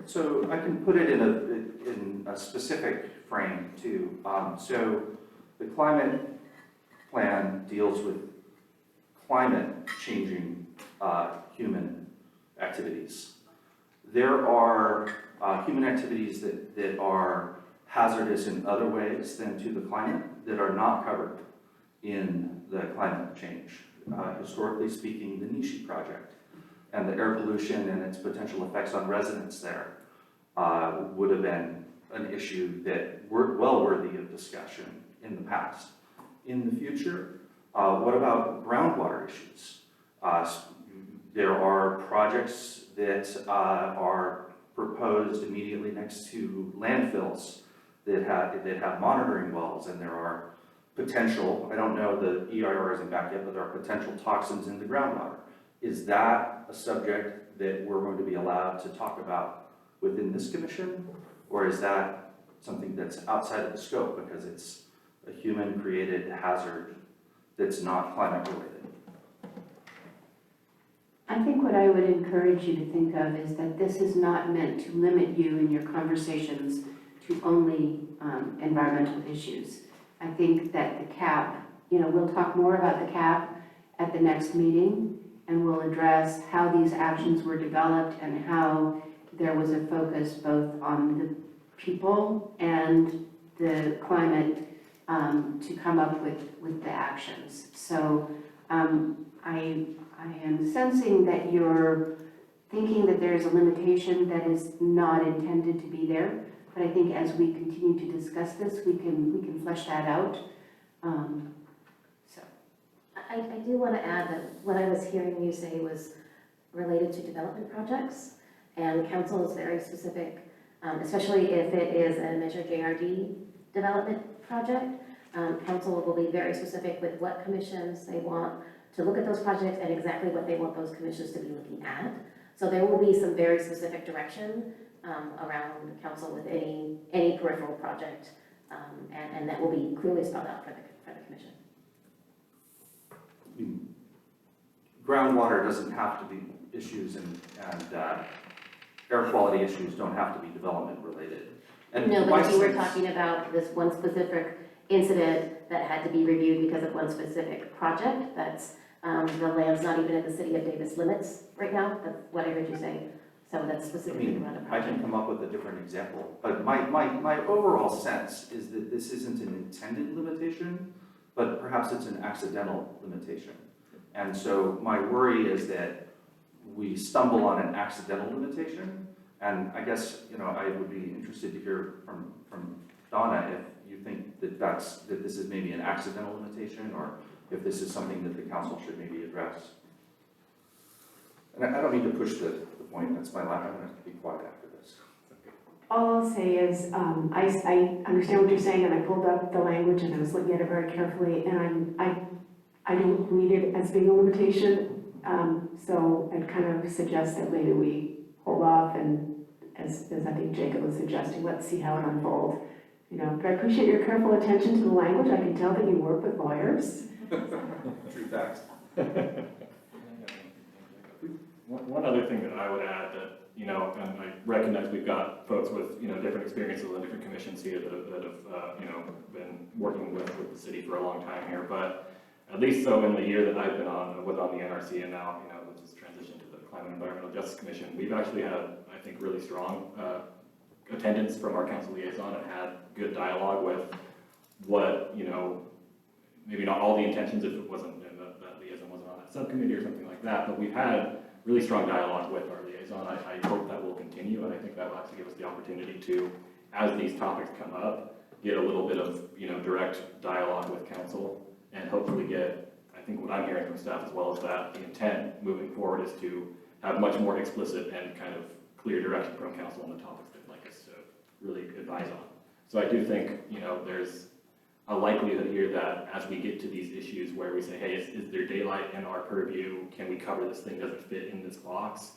So I can put it in a specific frame too. So the climate plan deals with climate changing human activities. There are human activities that are hazardous in other ways than to the climate that are not covered in the climate change. Historically speaking, the Nishi project and the air pollution and its potential effects on residents there would have been an issue that were well worthy of discussion in the past. In the future, what about groundwater issues? There are projects that are proposed immediately next to landfills that have monitoring wells, and there are potential, I don't know, the EIR isn't back yet, but there are potential toxins in the groundwater. Is that a subject that we're going to be allowed to talk about within this commission? Or is that something that's outside of the scope because it's a human-created hazard that's not climate-related? I think what I would encourage you to think of is that this is not meant to limit you in your conversations to only environmental issues. I think that the CAP, we'll talk more about the CAP at the next meeting, and we'll address how these actions were developed and how there was a focus both on the people and the climate to come up with the actions. So I am sensing that you're thinking that there's a limitation that is not intended to be there. But I think as we continue to discuss this, we can flesh that out. So. I do want to add that what I was hearing you say was related to development projects, and council is very specific, especially if it is a Measure JRD development project. Council will be very specific with what commissions they want to look at those projects and exactly what they want those commissions to be looking at. So there will be some very specific direction around council with any peripheral project, and that will be clearly spelled out for the commission. Groundwater doesn't have to be issues, and air quality issues don't have to be development related. And No, my but if you were sense- talking about this one specific incident that had to be reviewed because of one specific project, that's, the land's not even in the city of Davis limits right now, that's what I heard you say. So that's I specifically mean, around a I project. can come up with a different example, but my overall sense is that this isn't an intended limitation, but perhaps it's an accidental limitation. And so my worry is that we stumble on an accidental limitation, and I guess, I would be interested to hear from Donna if you think that that this is maybe an accidental limitation, or if this is something that the council should maybe address. And I don't need to push the point, that's my line, I'm gonna be quiet after this. All I'll say is, I understand what you're saying, and I pulled up the language and I was looking at it very carefully, and I don't read it as being a limitation. So I'd kind of suggest that maybe we hold off and, as I think Jacob was suggesting, let's see how it unfolds. But I appreciate your careful attention to the language. I can tell that you work with lawyers. True facts. One other thing that I would add that, and I recognize we've got folks with, different experiences on different commissions here that have been working with the city for a long time here, but at least so in the year that I've been was on the NRC and now, with this transition to the Climate and Environmental Justice Commission, we've actually had, I think, really strong attendance from our council liaison and had good dialogue with what, maybe not all the intentions if it wasn't, and that liaison wasn't on that subcommittee or something like that, but we've had really strong dialogue with our liaison. I hope that will continue, and I think that will actually give us the opportunity to, as these topics come up, get a little bit of, direct dialogue with council, and hopefully get, I think what I'm hearing from staff as well is that the intent moving forward is to have much more explicit and kind of clear direction from council on the topics they'd like us to really advise on. So I do think, there's a likelihood here that as we get to these issues where we say, hey, is there daylight in our purview? Can we cover this thing? Does it fit in this box?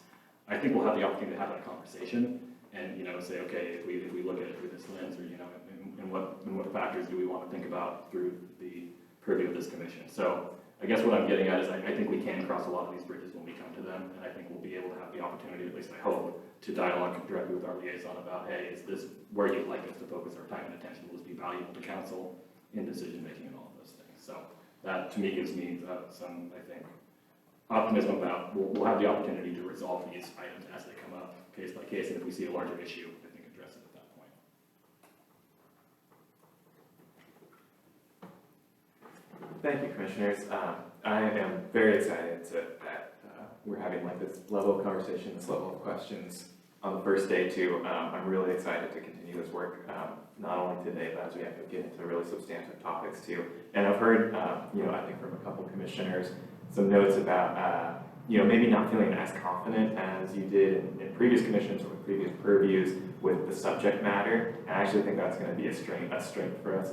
I think we'll have the opportunity to have that conversation and, say, okay, if we look at it through this lens, or, and what factors do we want to think about through the purview of this commission? So I guess what I'm getting at is I think we can cross a lot of these bridges when we come to them, and I think we'll be able to have the opportunity, at least I hope, to dialogue directly with our liaison about, hey, is this where you'd like us to focus our time and attention? Will this be valuable to council in decision making and all of those things? So that to me gives me some, I think, optimism about we'll have the opportunity to resolve these items as they come up, case by case, and if we see a larger issue, I think address it at that point. Thank you, commissioners. I am very excited that we're having this level of conversation, this level of questions on the first day too. I'm really excited to continue this work, not only today, but as we have to get into really substantive topics too. And I've heard, I think from a couple commissioners, some notes about, maybe not feeling as confident as you did in previous commissions or with previous purviews with the subject matter. And I actually think that's going to be a strength for us.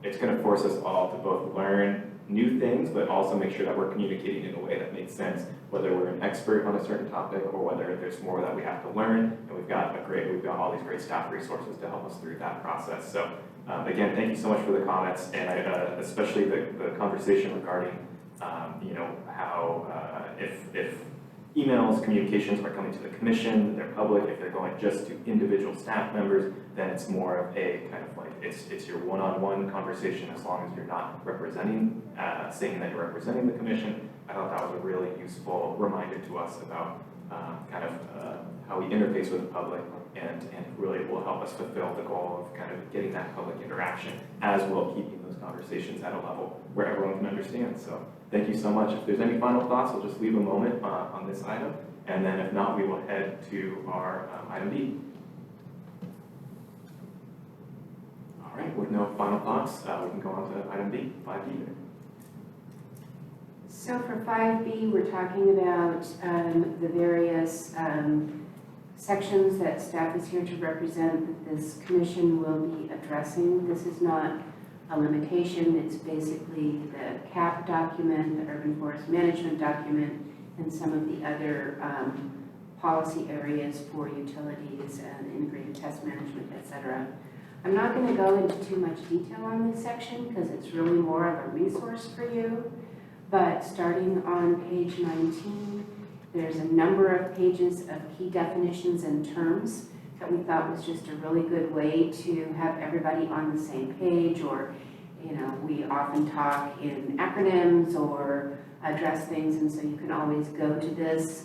It's going to force us all to both learn new things, but also make sure that we're communicating in a way that makes sense, whether we're an expert on a certain topic or whether there's more that we have to learn. And we've got all these great staff resources to help us through that process. So again, thank you so much for the comments, and especially the conversation regarding how if emails, communications are coming to the commission, they're public. If they're going just to individual staff members, then it's more of a kind of it's your one-on-one conversation as long as you're not representing, saying that you're representing the commission. I thought that was a really useful reminder to us about how we interface with the public, and really will help us fulfill the goal of kind of getting that public interaction, as well keeping those conversations at a level where everyone can understand. So thank you so much. If there's any final thoughts, we'll just leave a moment on this item, and then if not, we will head to our item B. All right, with no final thoughts, we can go on to item B, 5B. So for 5B, we're talking about the various sections that staff is here to represent that this commission will be addressing. This is not a limitation, it's basically the CAP document, the urban forest management document, and some of the other policy areas for utilities and integrated pest management, etc. I'm not going to go into too much detail on this section because it's really more of a resource for you. But starting on page 19, there's a number of pages of key definitions and terms that we thought was just a really good way to have everybody on the same page, or, you know, we often talk in acronyms or address things, and so you can always go to this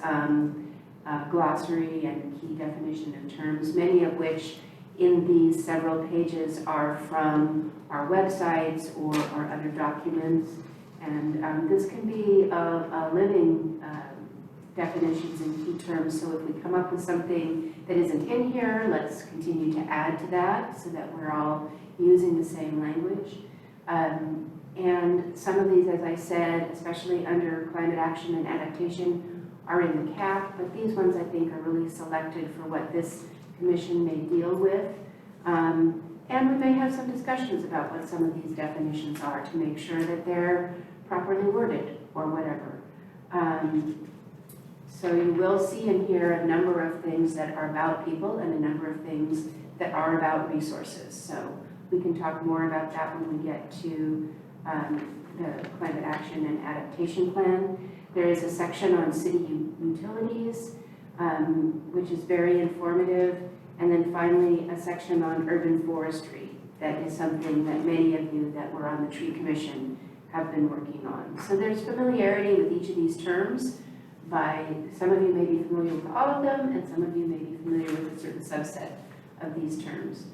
glossary and key definition of terms, many of which in these several pages are from our websites or our other documents. And this can be a living definitions and key terms, so if we come up with something that isn't in here, let's continue to add to that so that we're all using the same language. And some of these, as I said, especially under climate action and adaptation, are in the CAP, but these ones I think are really selected for what this commission may deal with. And we may have some discussions about what some of these definitions are to make sure that they're properly worded or whatever. So you will see in here a number of things that are about people and a number of things that are about resources. So we can talk more about that when we get to the climate action and adaptation plan. There is a section on city utilities, which is very informative. And then finally, a section on urban forestry. That is something that many of you that were on the tree commission have been working on. So there's familiarity with each of these terms. Some of you may be familiar with all of them, and some of you may be familiar with a certain subset of these terms.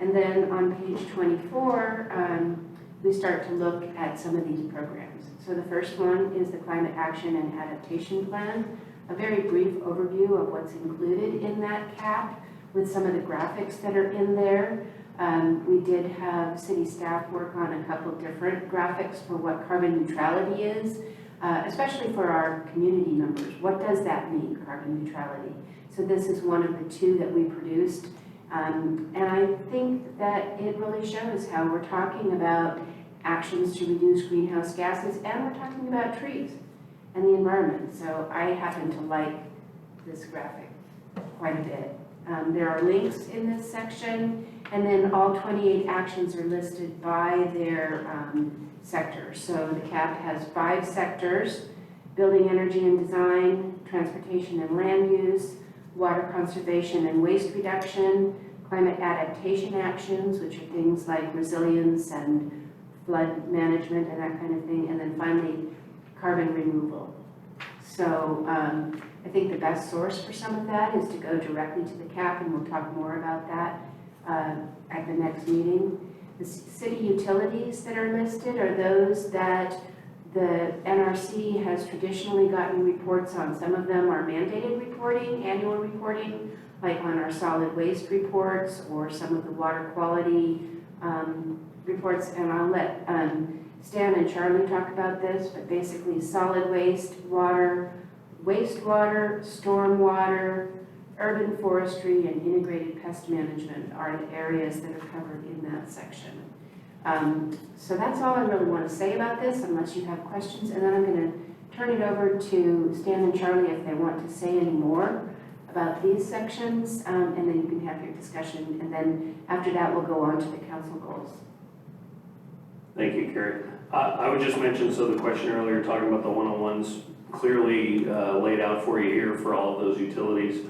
And then on page 24, we start to look at some of these programs. So the first one is the Climate Action and Adaptation Plan, a very brief overview of what's included in that CAP with some of the graphics that are in there. We did have city staff work on a couple different graphics for what carbon neutrality is, especially for our community members. What does that mean, carbon neutrality? So this is one of the two that we produced. And I think that it really shows how we're talking about actions to reduce greenhouse gases, and we're talking about trees and the environment. So I happen to like this graphic quite a bit. There are links in this section, and then all 28 actions are listed by their sector. So the CAP has 5 sectors: building, energy and design, transportation and land use, water conservation and waste reduction, climate adaptation actions, which are things like resilience and flood management and that kind of thing, and then finally carbon removal. So I think the best source for some of that is to go directly to the CAP, and we'll talk more about that at the next meeting. The city utilities that are listed are those that the NRC has traditionally gotten reports on. Some of them are mandated reporting, annual reporting, like on our solid waste reports or some of the water quality reports. And I'll let Stan and Charlie talk about this, but basically solid waste, water, wastewater, stormwater, urban forestry, and integrated pest management are the areas that are covered in that section. So that's all I really want to say about this, unless you have questions. And then I'm going to turn it over to Stan and Charlie if they want to say any more about these sections, and then you can have your discussion. And then after that, we'll go on to the council goals. Thank you, Carrie. I would just mention, so the question earlier talking about the one-on-ones clearly laid out for you here for all of those utilities.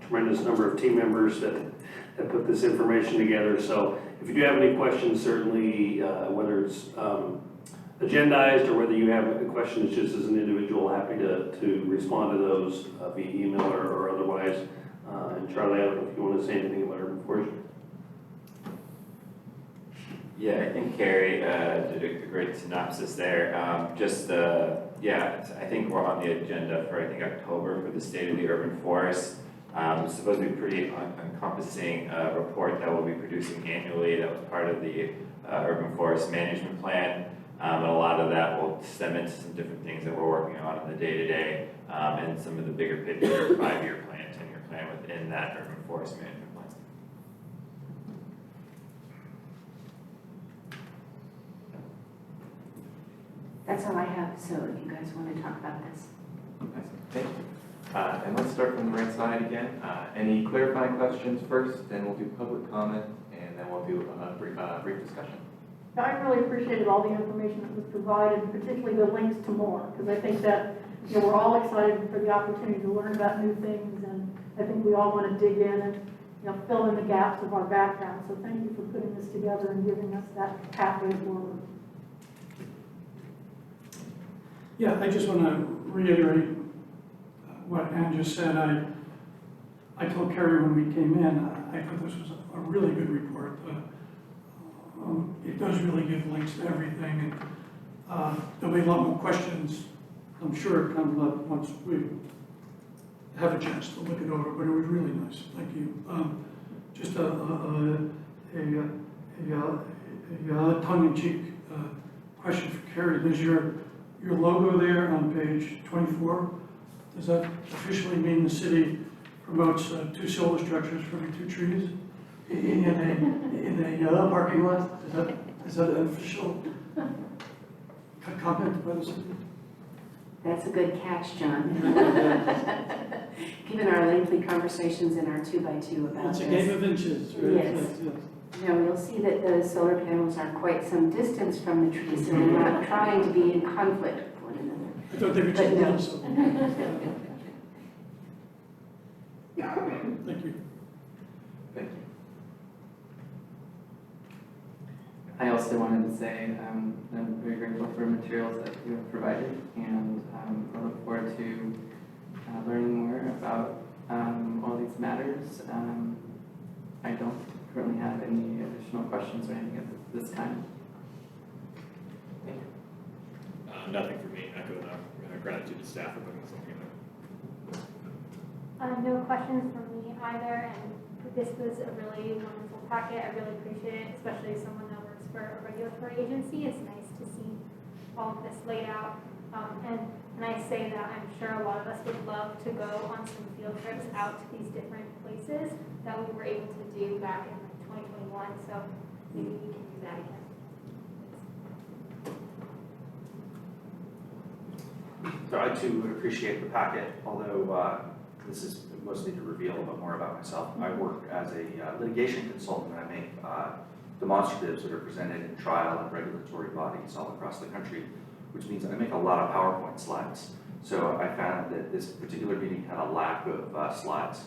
Tremendous number of team members that put this information together. So if you do have any questions, certainly whether it's agendized, or whether you have questions just as an individual, happy to respond to those via email or otherwise. And Charlie, I don't know if you want to say anything about urban forestry. Yeah, I think Carrie did a great synopsis there. I think we're on the agenda for, I think, October for the State of the Urban Forest. It's supposed to be pretty encompassing report that we'll be producing annually. That was part of the Urban Forest Management Plan. And a lot of that will stem into some different things that we're working on in the day-to-day and some of the bigger picture 5-year plan, 10-year plan within that Urban Forest Management Plan. That's all I have, so if you guys want to talk about this. Thank you. And let's start from the right side again. Any clarifying questions first, then we'll do public comment, and then we'll do a brief discussion. I really appreciated all the information that was provided, particularly the links to more, because I think that, we're all excited for the opportunity to learn about new things, and I think we all want to dig in and, fill in the gaps of our background. So thank you for putting this together and giving us that pathway forward. Yeah, I just want to reiterate what Ann just said. I told Carrie when we came in, I thought this was a really good report. It does really give links to everything, and there'll be a lot more questions, I'm sure, come up once we have a chance to look it over, but it was really nice. Thank you. Just a tongue-in-cheek question for Carrie. Does your logo there on page 24, does that officially mean the city promotes 2 solar structures for every 2 trees in a parking lot? Is that an official comment by the city? That's a good catch, John. Given our lengthy conversations in our 2x2 about It's this. a game of inches, right? Yes. You'll see that the solar panels are quite some distance from the trees, so they're not trying to be in conflict with one another. I thought they were But just no. little, so. Thank you. Thank you. I also wanted to say I'm very grateful for materials that you have provided, and I look forward to learning more about all these matters. I don't currently have any additional questions or anything at this time. Nothing for me. Echo gratitude to staff for putting something in there. No questions from me either, and this was a really wonderful packet. I really appreciate it, especially as someone that works for a regulatory agency. It's nice to see all of this laid out. And I say that I'm sure a lot of us would love to go on some field trips out to these different places that we were able to do back in 2021. So maybe we can do that again. So I too appreciate the packet, although this is mostly to reveal a bit more about myself. I work as a litigation consultant. I make demonstratives that are presented in trial and regulatory bodies all across the country, which means I make a lot of PowerPoint slides. So I found that this particular meeting had a lack of slides.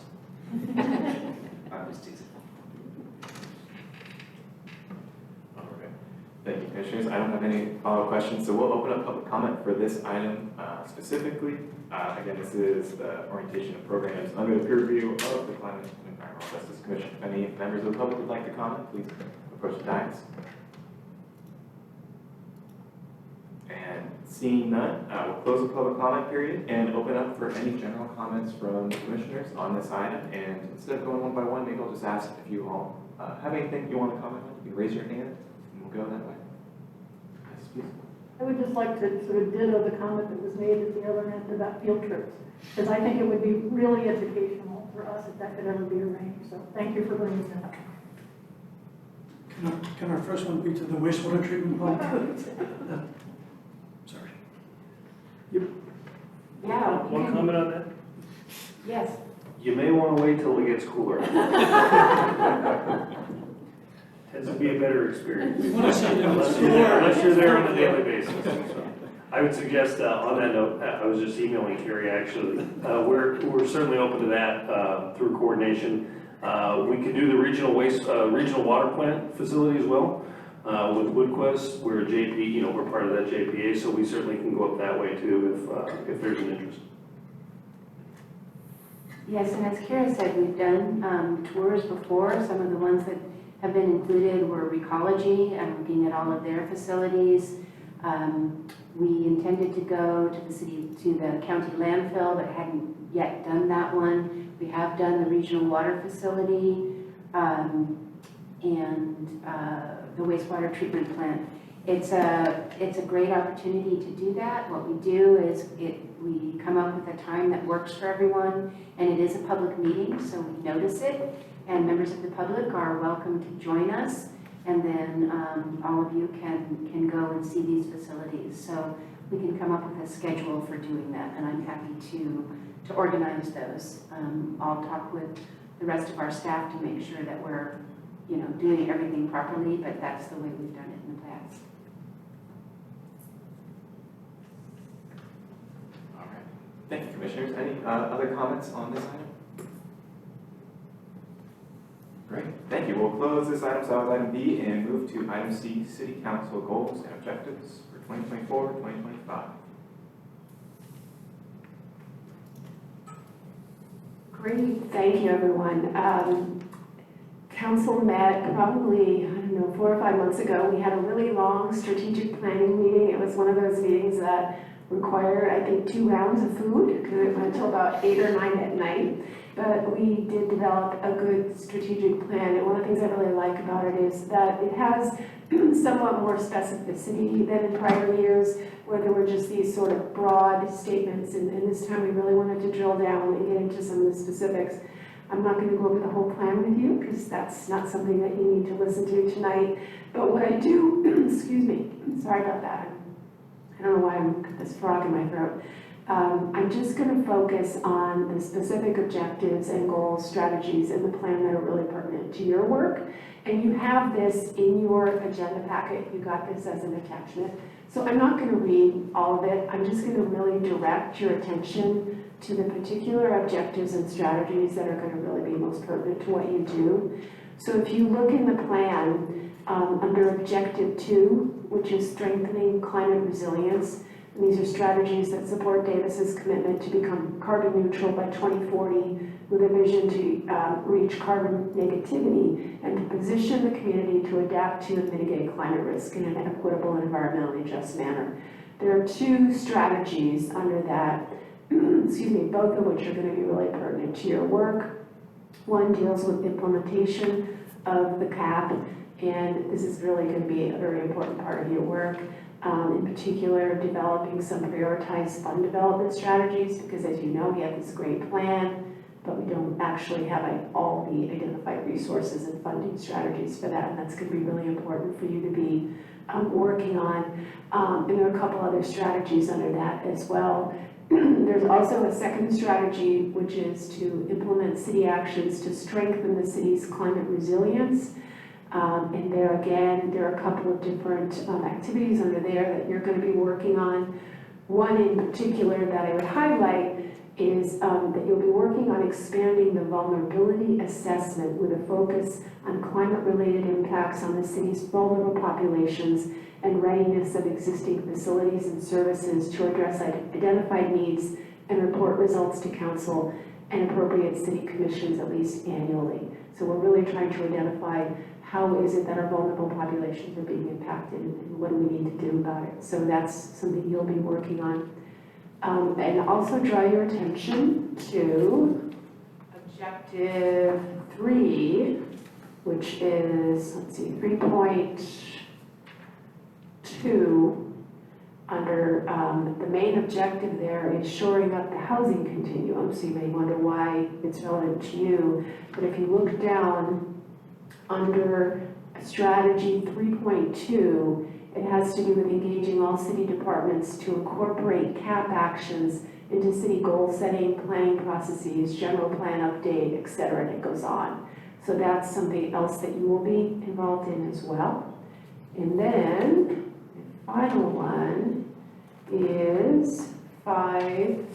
I'm just teasing. All right. Thank you, Commissioners. I don't have any follow-up questions, so we'll open up public comment for this item specifically. Again, this is the orientation of programs under the peer review of the Climate and Environmental Justice Commission. If any members of the public would like to comment, please approach the dais. And seeing none, we'll close the public comment period and open up for any general comments from the commissioners on this item. And instead of going one by one, maybe I'll just ask if you all have anything you want to comment on. You can raise your hand and we'll go that way. Yes, please. I would just like to sort of ditto the comment that was made at the other end about field trips, because I think it would be really educational for us if that could ever be arranged. So thank you for bringing that up. Can our first one be to the wastewater treatment plant? Sorry. Yeah. One comment on that? Yes. You may want to wait till it gets cooler. Tends to be a better experience. We want to see them Unless you're there on a daily basis. So I would suggest, on that note, I was just emailing Carrie actually. We're certainly open to that through coordination. We could do the regional water plant facility as well. with Woodquest. We're a JP, we're part of that JPA, so we certainly can go up that way too if there's an interest. Yes, and as Kara said, we've done tours before. Some of the ones that have been included were Recology and looking at all of their facilities. We intended to go to the county landfill, but hadn't yet done that one. We have done the regional water facility and the wastewater treatment plant. It's a great opportunity to do that. What we do is we come up with a time that works for everyone, and it is a public meeting, so we notice it, and members of the public are welcome to join us, and then all of you can go and see these facilities. So we can come up with a schedule for doing that, and I'm happy to organize those. I'll talk with the rest of our staff to make sure that we're doing everything properly, but that's the way we've done it in the past. All right. Thank you, Commissioners. Any other comments on this item? Great. Thank you. We'll close this item, so item B, and move to item C, City Council goals and objectives for 2024-2025. Great, thank you, everyone. Council met probably, 4 or 5 months ago. We had a really long strategic planning meeting. It was one of those meetings that required, I think, 2 rounds of food because it went until about 8 or 9 at night. But we did develop a good strategic plan. And one of the things I really like about it is that it has somewhat more specificity than in prior years where there were just these sort of broad statements. And this time we really wanted to drill down and get into some of the specifics. I'm not going to go over the whole plan with you because that's not something that you need to listen to tonight. But what I do, excuse me, sorry about that. I don't know why I've got this frog in my throat. I'm just going to focus on the specific objectives and goals, strategies in the plan that are really pertinent to your work. And you have this in your agenda packet. You got this as an attachment. So I'm not going to read all of it. I'm just going to really direct your attention to the particular objectives and strategies that are going to really be most pertinent to what you do. So if you look in the plan, under Objective 2, which is strengthening climate resilience, and these are strategies that support Davis's commitment to become carbon neutral by 2040 with a vision to reach carbon negativity and to position the community to adapt to and mitigate climate risk in an equitable and environmentally just manner. There are 2 strategies under that, excuse me, both of which are going to be really pertinent to your work. One deals with implementation of the CAP, and this is really going to be a very important part of your work. In particular, developing some prioritized fund development strategies, because as you know, we have this great plan, but we don't actually have all the identified resources and funding strategies for that, and that's going to be really important for you to be working on. And there are a couple other strategies under that as well. There's also a second strategy, which is to implement city actions to strengthen the city's climate resilience. And there again, there are a couple of different activities under there that you're going to be working on. One in particular that I would highlight is that you'll be working on expanding the vulnerability assessment with a focus on climate-related impacts on the city's vulnerable populations and readiness of existing facilities and services to address identified needs and report results to council and appropriate city commissions at least annually. So we're really trying to identify how is it that our vulnerable populations are being impacted and what do we need to do about it. So that's something you'll be working on. And also draw your attention to Objective 3, which is, 3.2. Under the main objective there is shoring up the housing continuum. So you may wonder why it's relevant to you. But if you look down under strategy 3.2, it has to do with engaging all city departments to incorporate CAP actions into city goal setting, planning processes, general plan update, etc., and it goes on. So that's something else that you will be involved in as well. And then the final one is Objective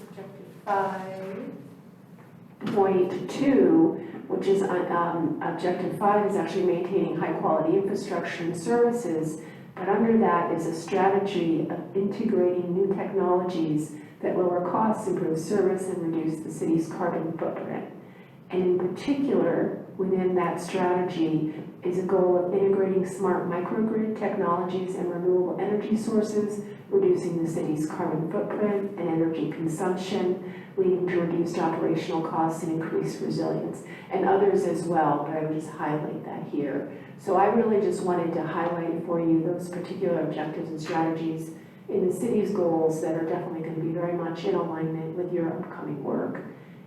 5.2, which is, objective 5 is actually maintaining high-quality infrastructure and services. But under that is a strategy of integrating new technologies that lower costs, improve service, and reduce the city's carbon footprint. And in particular, within that strategy is a goal of integrating smart microgrid technologies and renewable energy sources, reducing the city's carbon footprint and energy consumption, leading to reduced operational costs and increased resilience, and others as well, but I would just highlight that here. So I really just wanted to highlight for you those particular objectives and strategies in the city's goals that are definitely going to be very much in alignment with your upcoming work.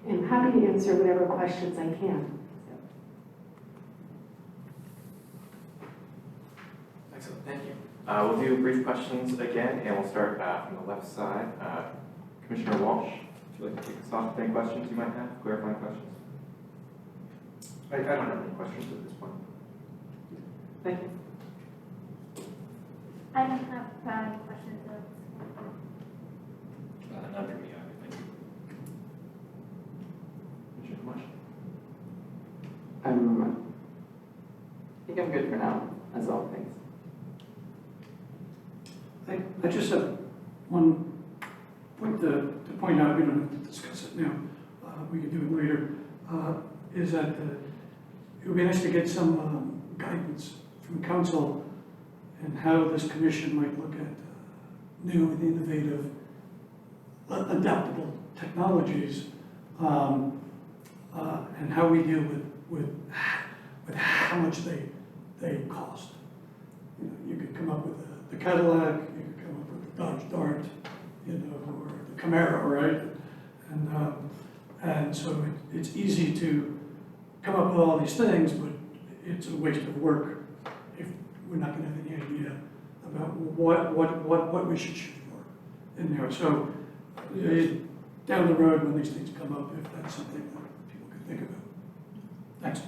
And I'm happy to answer whatever questions I can. Excellent, thank you. We'll do brief questions again, and we'll start from the left side. Commissioner Walsh, would you like to kick us off with any questions you might have, clarifying questions? I don't have any questions at this point. Thank you. I don't have questions of. None for me, either. Thank you. Commissioner Marsh? I think I'm good for now, as well, thanks. I just have one point to point out, we don't have to discuss it now, we can do it later, is that it would be nice to get some guidance from council and how this commission might look at new and innovative, adaptable technologies, and how we deal with how much they cost. You know, you could come up with the Cadillac, you could come up with the Dodge Dart, you know, or the Camaro, right? And so it's easy to come up with all these things, but it's a waste of work if we're not going to have any idea about what we should shoot for in there. So down the road, when these things come up, if that's something that people can think about. Thanks.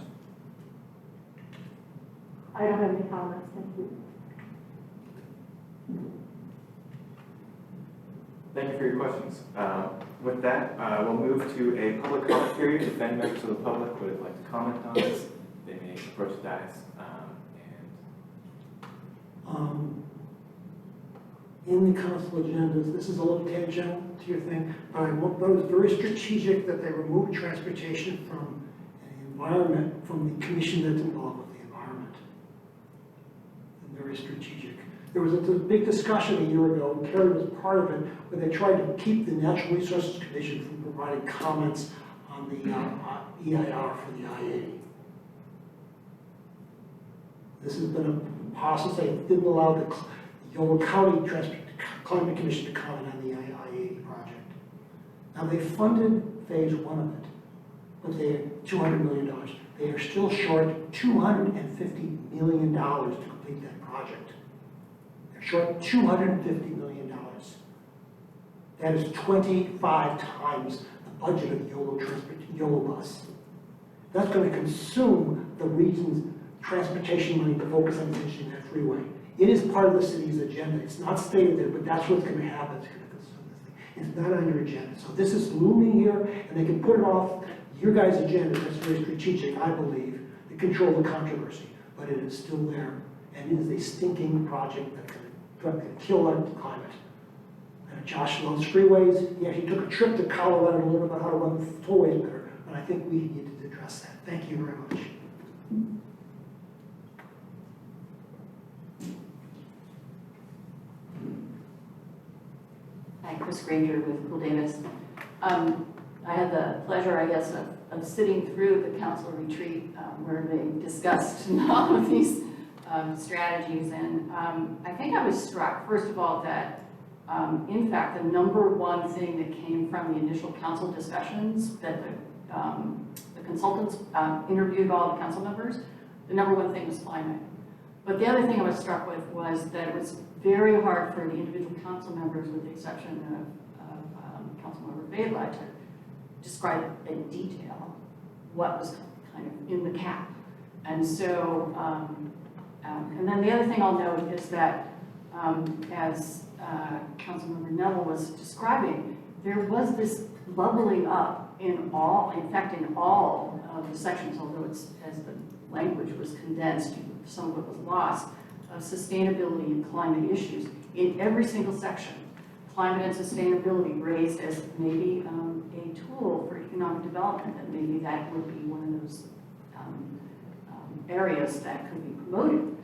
I don't have any comments, thank you. Thank you for your questions. With that, we'll move to a public comment period. If any members of the public would like to comment on this, they may approach the dais. In the council agendas, this is a little tangential to your thing, but I thought it was very strategic that they removed transportation from the environment, from the commission that's involved with the environment. And very strategic. There was a big discussion a year ago, and Kerry was part of it, where they tried to keep the Natural Resources Commission from providing comments on the EIR for the I-80. This has been a process. They didn't allow the Yolo County Climate Commission to comment on the I-80 project. Now they funded phase 1 of it, but they're $200 million. They are still short $250 million to complete that project. They're short $250 million. That is 25 times the budget of Yolo Bus. That's going to consume the region's transportation money to focus on finishing that freeway. It is part of the city's agenda. It's not stated there, but that's what's going to happen. It's going to consume this thing. It's not on your agenda. So this is looming here, and they can put it off your guys' agenda. That's very strategic, I believe, to control the controversy. But it is still there, and it is a stinking project that's going to kill our climate. And Josh loves freeways. He actually took a trip to Colorado to learn about how to run tollways better, and I think we need to address that. Thank you very much. Hi, Chris Granger with Cool Davis. I had the pleasure, I guess, of sitting through the council retreat where they discussed all of these strategies. And I think I was struck, first of all, that in fact, the number one thing that came from the initial council discussions that the consultants interviewed all the council members, the number one thing was climate. But the other thing I was struck with was that it was very hard for the individual council members, with the exception of Councilmember Vaidla, to describe in detail what was kind of in the cap. And so, and then the other thing I'll note is that as Councilmember Neville was describing, there was this bubbling up in all of the sections, although it's, as the language was condensed, some of it was lost, of sustainability and climate issues in every single section. Climate and sustainability raised as maybe a tool for economic development, and maybe that would be one of those areas that could be promoted,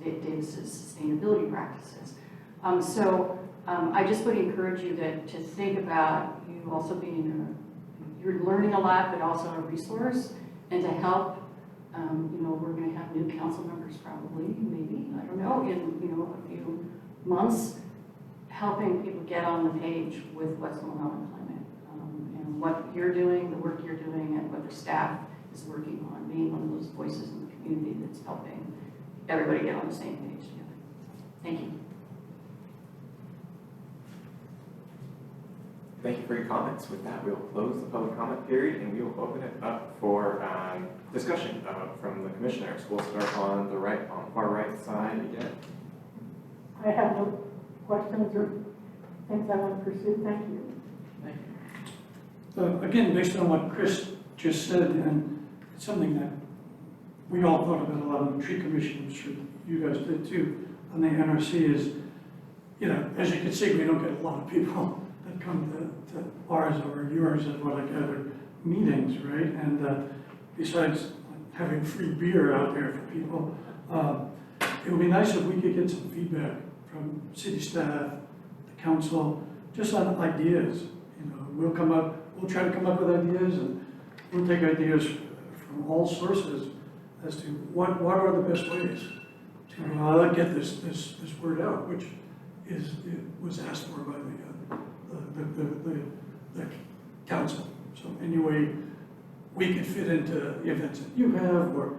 Davis's sustainability practices. I just would encourage you to think about you also being you're learning a lot, but also a resource, and to help. We're going to have new council members probably, maybe, I don't know, in a few months, helping people get on the page with what's going on in climate, and what you're doing, the work you're doing, and what the staff is working on, being one of those voices in the community that's helping everybody get on the same page together. Thank you. Thank you for your comments. With that, we'll close the public comment period and we will open it up for discussion from the commissioners. We'll start on the far right side again. I have no questions or things I want to pursue. Thank you. Again, based on what Chris just said, and it's something that we all thought about a lot on the tree commission, I'm sure you guys did too, on the NRC is, as you can see, we don't get a lot of people that come to ours or yours and what I gather meetings, right? And besides having free beer out there for people, it would be nice if we could get some feedback from city staff, the council, just on ideas. We'll try to come up with ideas, and we'll take ideas from all sources as to what are the best ways to get this word out, which was asked for by the council. So any way we could fit into events that you have, or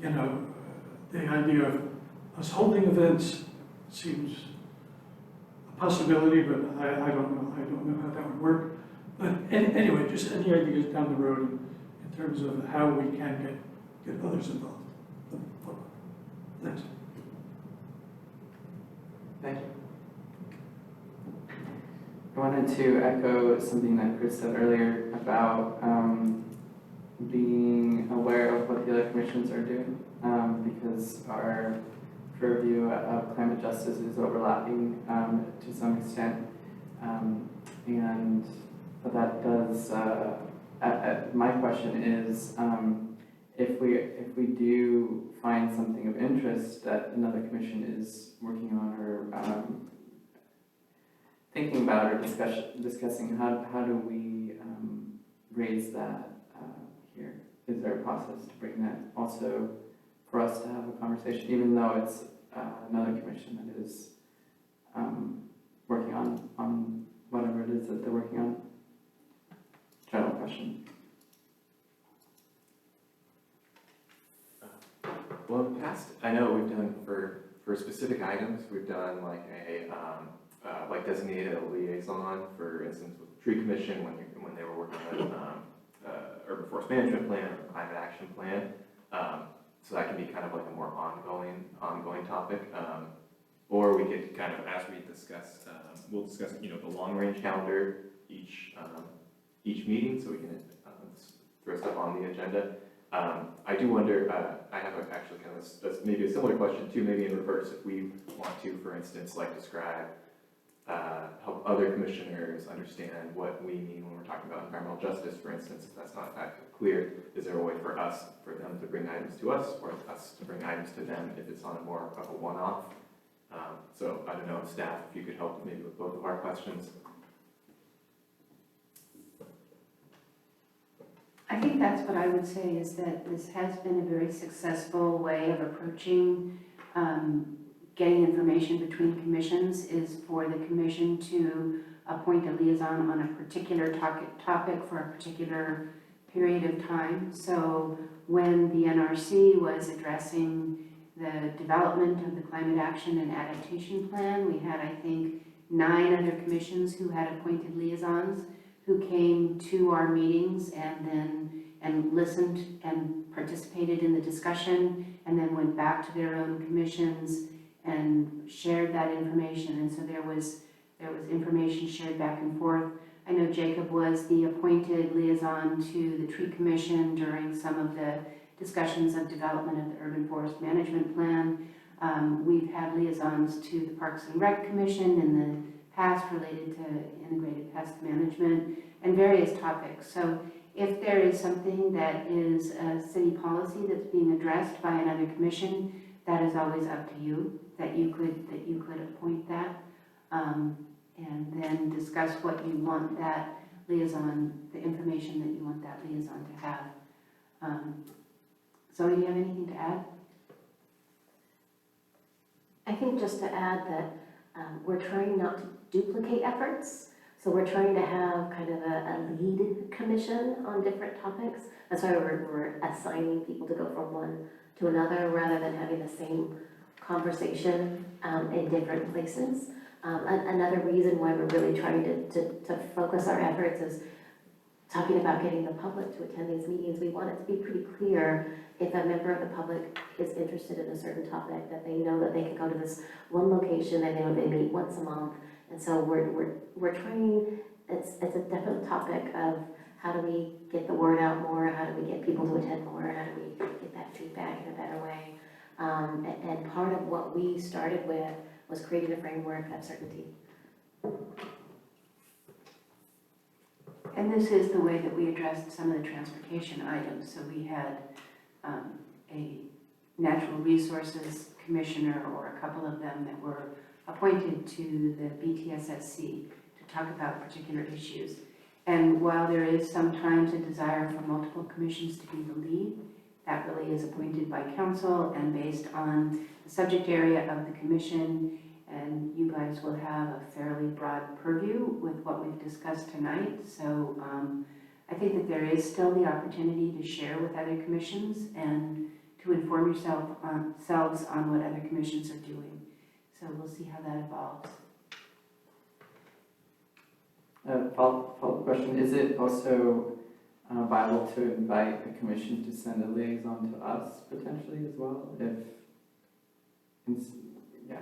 the idea of us holding events seems a possibility, but I don't know how that would work. But anyway, just any ideas down the road in terms of how we can get others involved. Thanks. Thank you. I wanted to echo something that Chris said earlier about being aware of what the other commissions are doing, because our purview of climate justice is overlapping to some extent, and that does. My question is, if we do find something of interest that another commission is working on or thinking about or discussing, how do we raise that here? Is there a process to bring that also for us to have a conversation, even though it's another commission that is working on whatever it is that they're working on? General question. Well, in the past, I know we've done for specific items, we've done like a designated a liaison, for instance, with the tree commission when they were working on the urban forest management plan or the climate action plan. So that can be kind of like a more ongoing topic. Or we could kind of, as we discuss, we'll discuss the long range calendar each meeting, so we can throw stuff on the agenda. I do wonder, I have actually kind of that's maybe a similar question too, maybe in reverse, if we want to, for instance, like describe, help other commissioners understand what we mean when we're talking about environmental justice, for instance, if that's not that clear, is there a way for them to bring items to us, or us to bring items to them if it's on a more of a one-off? So I don't know, staff, if you could help maybe with both of our questions. I think that's what I would say, is that this has been a very successful way of approaching getting information between commissions, is for the commission to appoint a liaison on a particular topic for a particular period of time. So when the NRC was addressing the development of the Climate Action and Adaptation Plan, we had, I think, 9 other commissions who had appointed liaisons who came to our meetings and listened and participated in the discussion, and then went back to their own commissions and shared that information. And so there was information shared back and forth I know Jacob was the appointed liaison to the tree commission during some of the discussions of development of the urban forest management plan. We've had liaisons to the Parks and Rec Commission in the past related to integrated pest management and various topics. So if there is something that is a city policy that's being addressed by another commission, that is always up to you, that you could appoint that. And then discuss what you want that liaison, the information that you want that liaison to have. Zoe, do you have anything to add? I think just to add that we're trying not to duplicate efforts. So we're trying to have kind of a lead commission on different topics. That's why we're assigning people to go from one to another rather than having the same conversation in different places. Another reason why we're really trying to focus our efforts is talking about getting the public to attend these meetings. We want it to be pretty clear if a member of the public is interested in a certain topic, that they know that they can go to this one location and they know they meet once a month. And so we're trying, it's a definite topic of how do we get the word out more, how do we get people to attend more, how do we get that feedback in a better way. And part of what we started with was creating a framework of certainty. And this is the way that we addressed some of the transportation items. So we had a natural resources commissioner, or a couple of them, that were appointed to the BTSSC to talk about particular issues. And while there is sometimes a desire for multiple commissions to be the lead, that really is appointed by council and based on the subject area of the commission. And you guys will have a fairly broad purview with what we've discussed tonight. So I think that there is still the opportunity to share with other commissions and to inform yourselves on what other commissions are doing. So we'll see how that evolves. Follow-up question, is it also viable to invite a commission to send a liaison to us potentially as well? Yeah.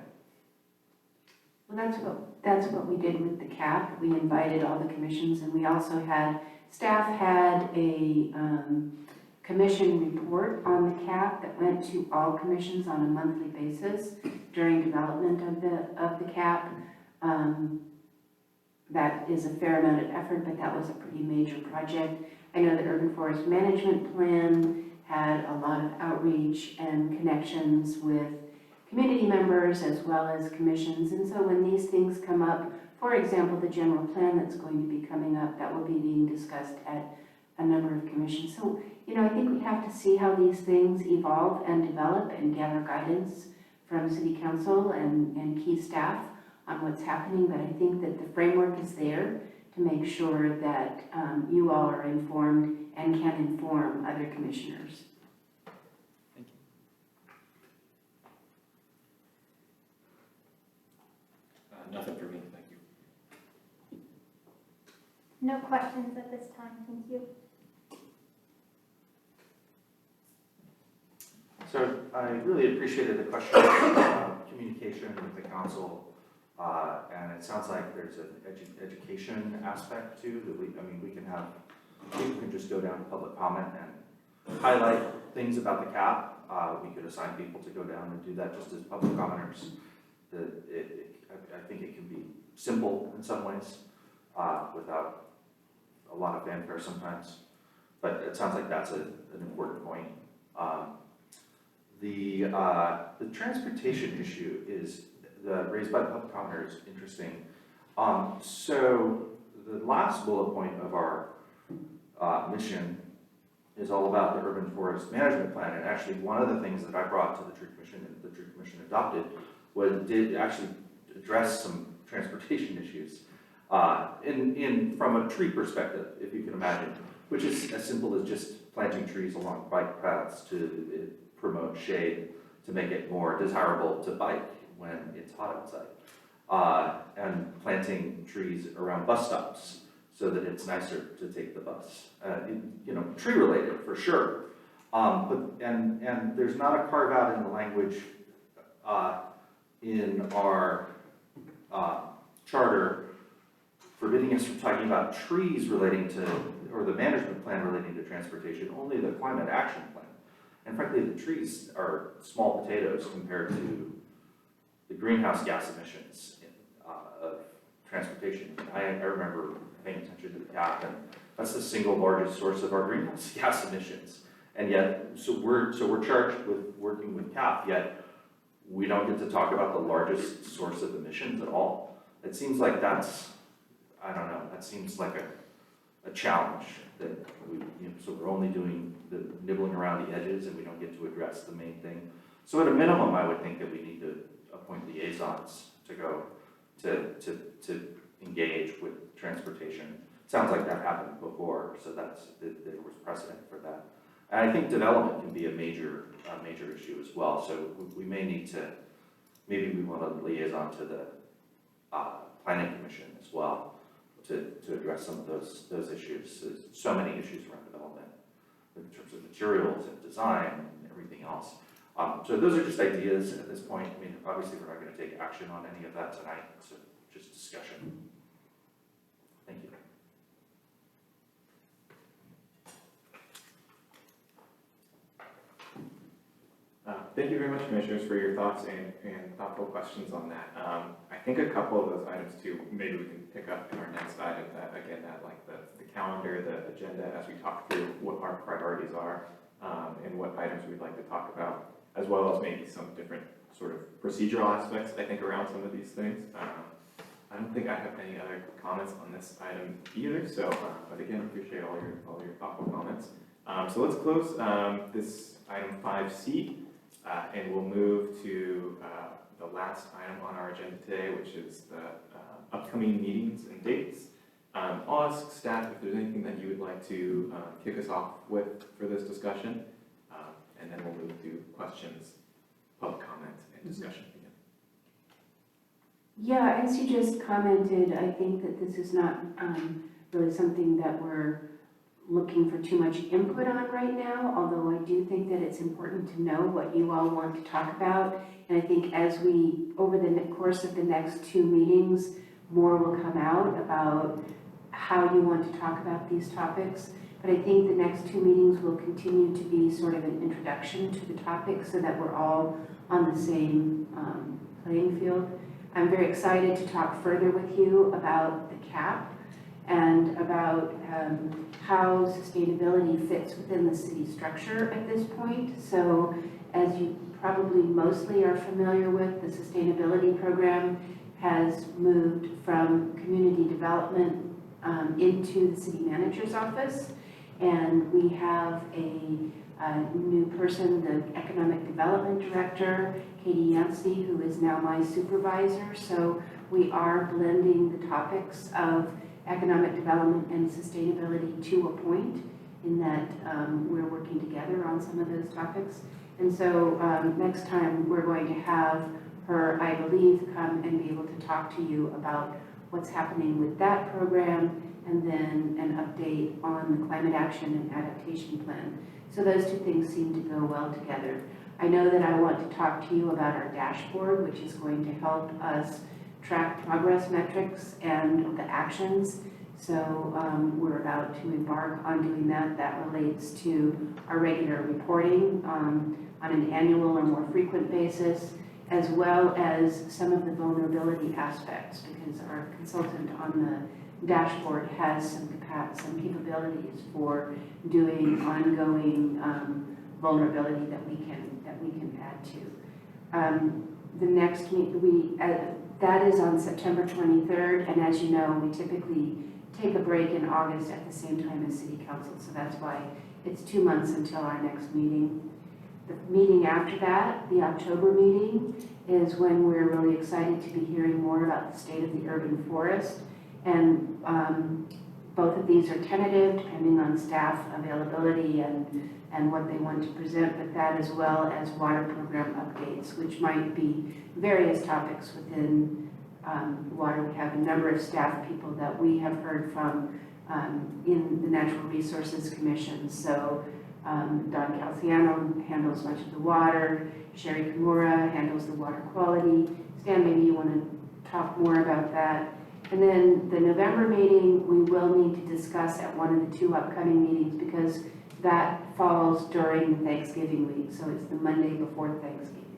Well, that's what we did with the CAP. We invited all the commissions, and we also had, staff had a commission report on the CAP that went to all commissions on a monthly basis during development of the CAP. That is a fair amount of effort, but that was a pretty major project. I know the Urban Forest Management Plan had a lot of outreach and connections with community members as well as commissions. And so when these things come up, for example, the general plan that's going to be coming up, that will be being discussed at a number of commissions. So, I think we have to see how these things evolve and develop and gather guidance from City Council and key staff on what's happening. But I think that the framework is there to make sure that you all are informed and can inform other commissioners. Nothing for me, thank you. No questions at this time, thank you. So I really appreciated the question about communication with the council, and it sounds like there's an education aspect too, that we can have, people can just go down to public comment and highlight things about the CAP. We could assign people to go down and do that just as public commenters. I think it can be simple in some ways, without a lot of fanfare sometimes, but it sounds like that's an important point. The transportation issue is raised by the public commenter is interesting. So the last bullet point of our mission is all about the urban forest management plan. And actually, one of the things that I brought to the Tree Commission and the Tree Commission adopted did actually address some transportation issues from a tree perspective, if you can imagine, which is as simple as just planting trees along bike paths to promote shade, to make it more desirable to bike when it's hot outside, and planting trees around bus stops so that it's nicer to take the bus. Tree related for sure. But there's not a carve out in the language in our charter forbidding us from talking about trees relating to, or the management plan relating to transportation, only the climate action plan. And frankly, the trees are small potatoes compared to the greenhouse gas emissions of transportation. I remember paying attention to the CAP, and that's the single largest source of our greenhouse gas emissions. And yet, so we're charged with working with CAP, yet we don't get to talk about the largest source of emissions at all. It seems like that's, I don't know, that seems like a challenge that we, so we're only doing the nibbling around the edges and we don't get to address the main thing. So at a minimum, I would think that we need to appoint liaisons to go to engage with transportation. Sounds like that happened before, so there was precedent for that. And I think development can be a major issue as well. So we may need to, maybe we want a liaison to the planning commission as well to address some of those issues. There's so many issues around development in terms of materials and design and everything else. So those are just ideas at this point. I mean, obviously we're not going to take action on any of that tonight, so just discussion. Thank you. Thank you very much, Commissioners, for your thoughts and thoughtful questions on that. I think a couple of those items too, maybe we can pick up in our next item, that again, that like the calendar, the agenda, as we talk through what our priorities are and what items we'd like to talk about, as well as maybe some different sort of procedural aspects, I think, around some of these things. I don't think I have any other comments on this item either, so, but again, appreciate all your thoughtful comments. So let's close this item 5C. And we'll move to the last item on our agenda today, which is the upcoming meetings and dates. I'll ask staff if there's anything that you would like to kick us off with for this discussion, and then we'll move to questions, public comment, and discussion again. Yeah, as you just commented, I think that this is not really something that we're looking for too much input on right now, although I do think that it's important to know what you all want to talk about. And I think as we, over the course of the next 2 meetings, more will come out about how you want to talk about these topics. But I think the next 2 meetings will continue to be sort of an introduction to the topic so that we're all on the same playing field. I'm very excited to talk further with you about the CAP and about how sustainability fits within the city structure at this point. So as you probably mostly are familiar with, the sustainability program has moved from community development into the city manager's office. And we have a new person, the economic development director, Katie Yancey, who is now my supervisor. So we are blending the topics of economic development and sustainability to a point in that we're working together on some of those topics. And so next time we're going to have her, I believe, come and be able to talk to you about what's happening with that program and then an update on the climate action and adaptation plan. So those 2 things seem to go well together. I know that I want to talk to you about our dashboard, which is going to help us track progress metrics and the actions. So we're about to embark on doing that. That relates to our regular reporting on an annual or more frequent basis, as well as some of the vulnerability aspects, because our consultant on the dashboard has some capabilities for doing ongoing vulnerability that we can add to. The next meeting, that is on September 23rd, and as you know, we typically take a break in August at the same time as City Council, so that's why it's 2 months until our next meeting. The meeting after that, the October meeting, is when we're really excited to be hearing more about the state of the urban forest, and both of these are tentative, depending on staff availability and what they want to present, but that as well as water program updates, which might be various topics within water. We have a number of staff people that we have heard from in the Natural Resources Commission. So Don Calciano handles much of the water, Sherry Kimura handles the water quality. Stan, maybe you want to talk more about that. And then the November meeting, we will need to discuss at one of the 2 upcoming meetings because that falls during the Thanksgiving week, so it's the Monday before Thanksgiving.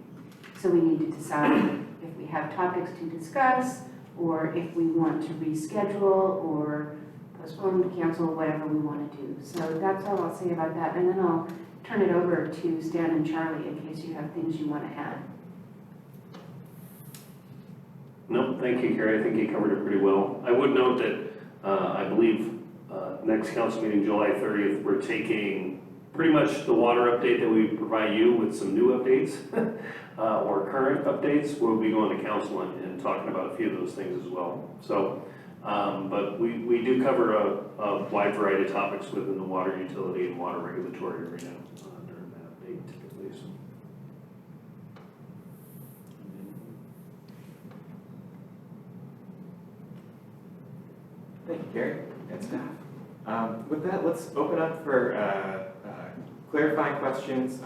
So we need to decide if we have topics to discuss, or if we want to reschedule, or postpone, cancel, whatever we want to do. So that's all I'll say about that, and then I'll turn it over to Stan and Charlie in case you have things you want to add. No, thank you, Carrie. I think you covered it pretty well. I would note that I believe next council meeting, July 30th, we're taking pretty much the water update that we provide you with some new updates or current updates. We'll be going to council and talking about a few of those things as well. So, but we do cover a wide variety of topics within the water utility and water regulatory arena during that update typically. So. Thank you, Gary and staff. With that, let's open up for clarifying questions.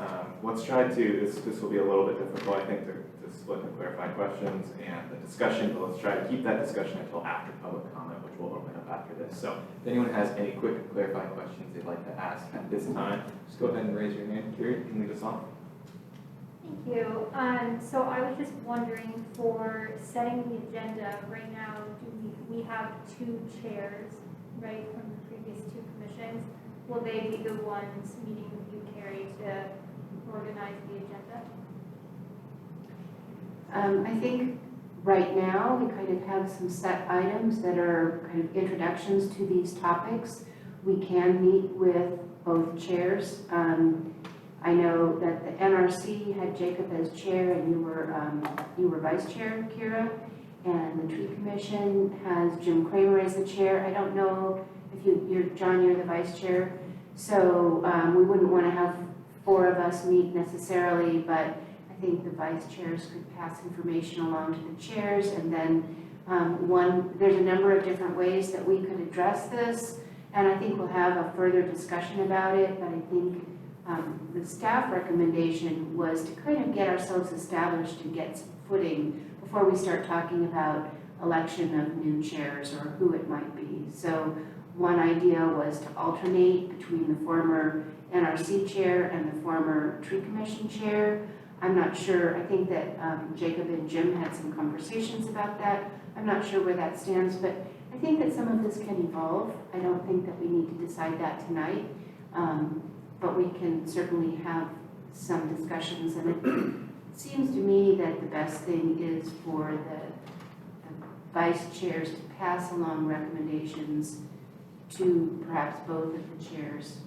Let's try to, this will be a little bit difficult, I think, to split the clarifying questions and the discussion, but let's try to keep that discussion until after public comment, which will open up after this. So if anyone has any quick clarifying questions they'd like to ask at this time, just go ahead and raise your hand. Gary, you can lead us off. Thank you. So I was just wondering, for setting the agenda, right now, we have 2 chairs, right, from the previous 2 commissions. Will they be the ones meeting with you, Carrie, to organize the agenda? I think right now we kind of have some set items that are kind of introductions to these topics. We can meet with both chairs. I know that the NRC had Jacob as chair and you were vice chair, Kira. And the Tree Commission has Jim Kramer as the chair. I don't know if John, you're the vice chair. So we wouldn't want to have 4 of us meet necessarily, but I think the vice chairs could pass information along to the chairs. And then there's a number of different ways that we could address this. And I think we'll have a further discussion about it. But I think the staff recommendation was to kind of get ourselves established and get some footing before we start talking about election of new chairs or who it might be. So one idea was to alternate between the former NRC chair and the former Tree Commission chair. I'm not sure, I think that Jacob and Jim had some conversations about that. I'm not sure where that stands, but I think that some of this can evolve. I don't think that we need to decide that tonight, but we can certainly have some discussions. And it seems to me that the best thing is for the vice chairs to pass along recommendations to perhaps both of the chairs.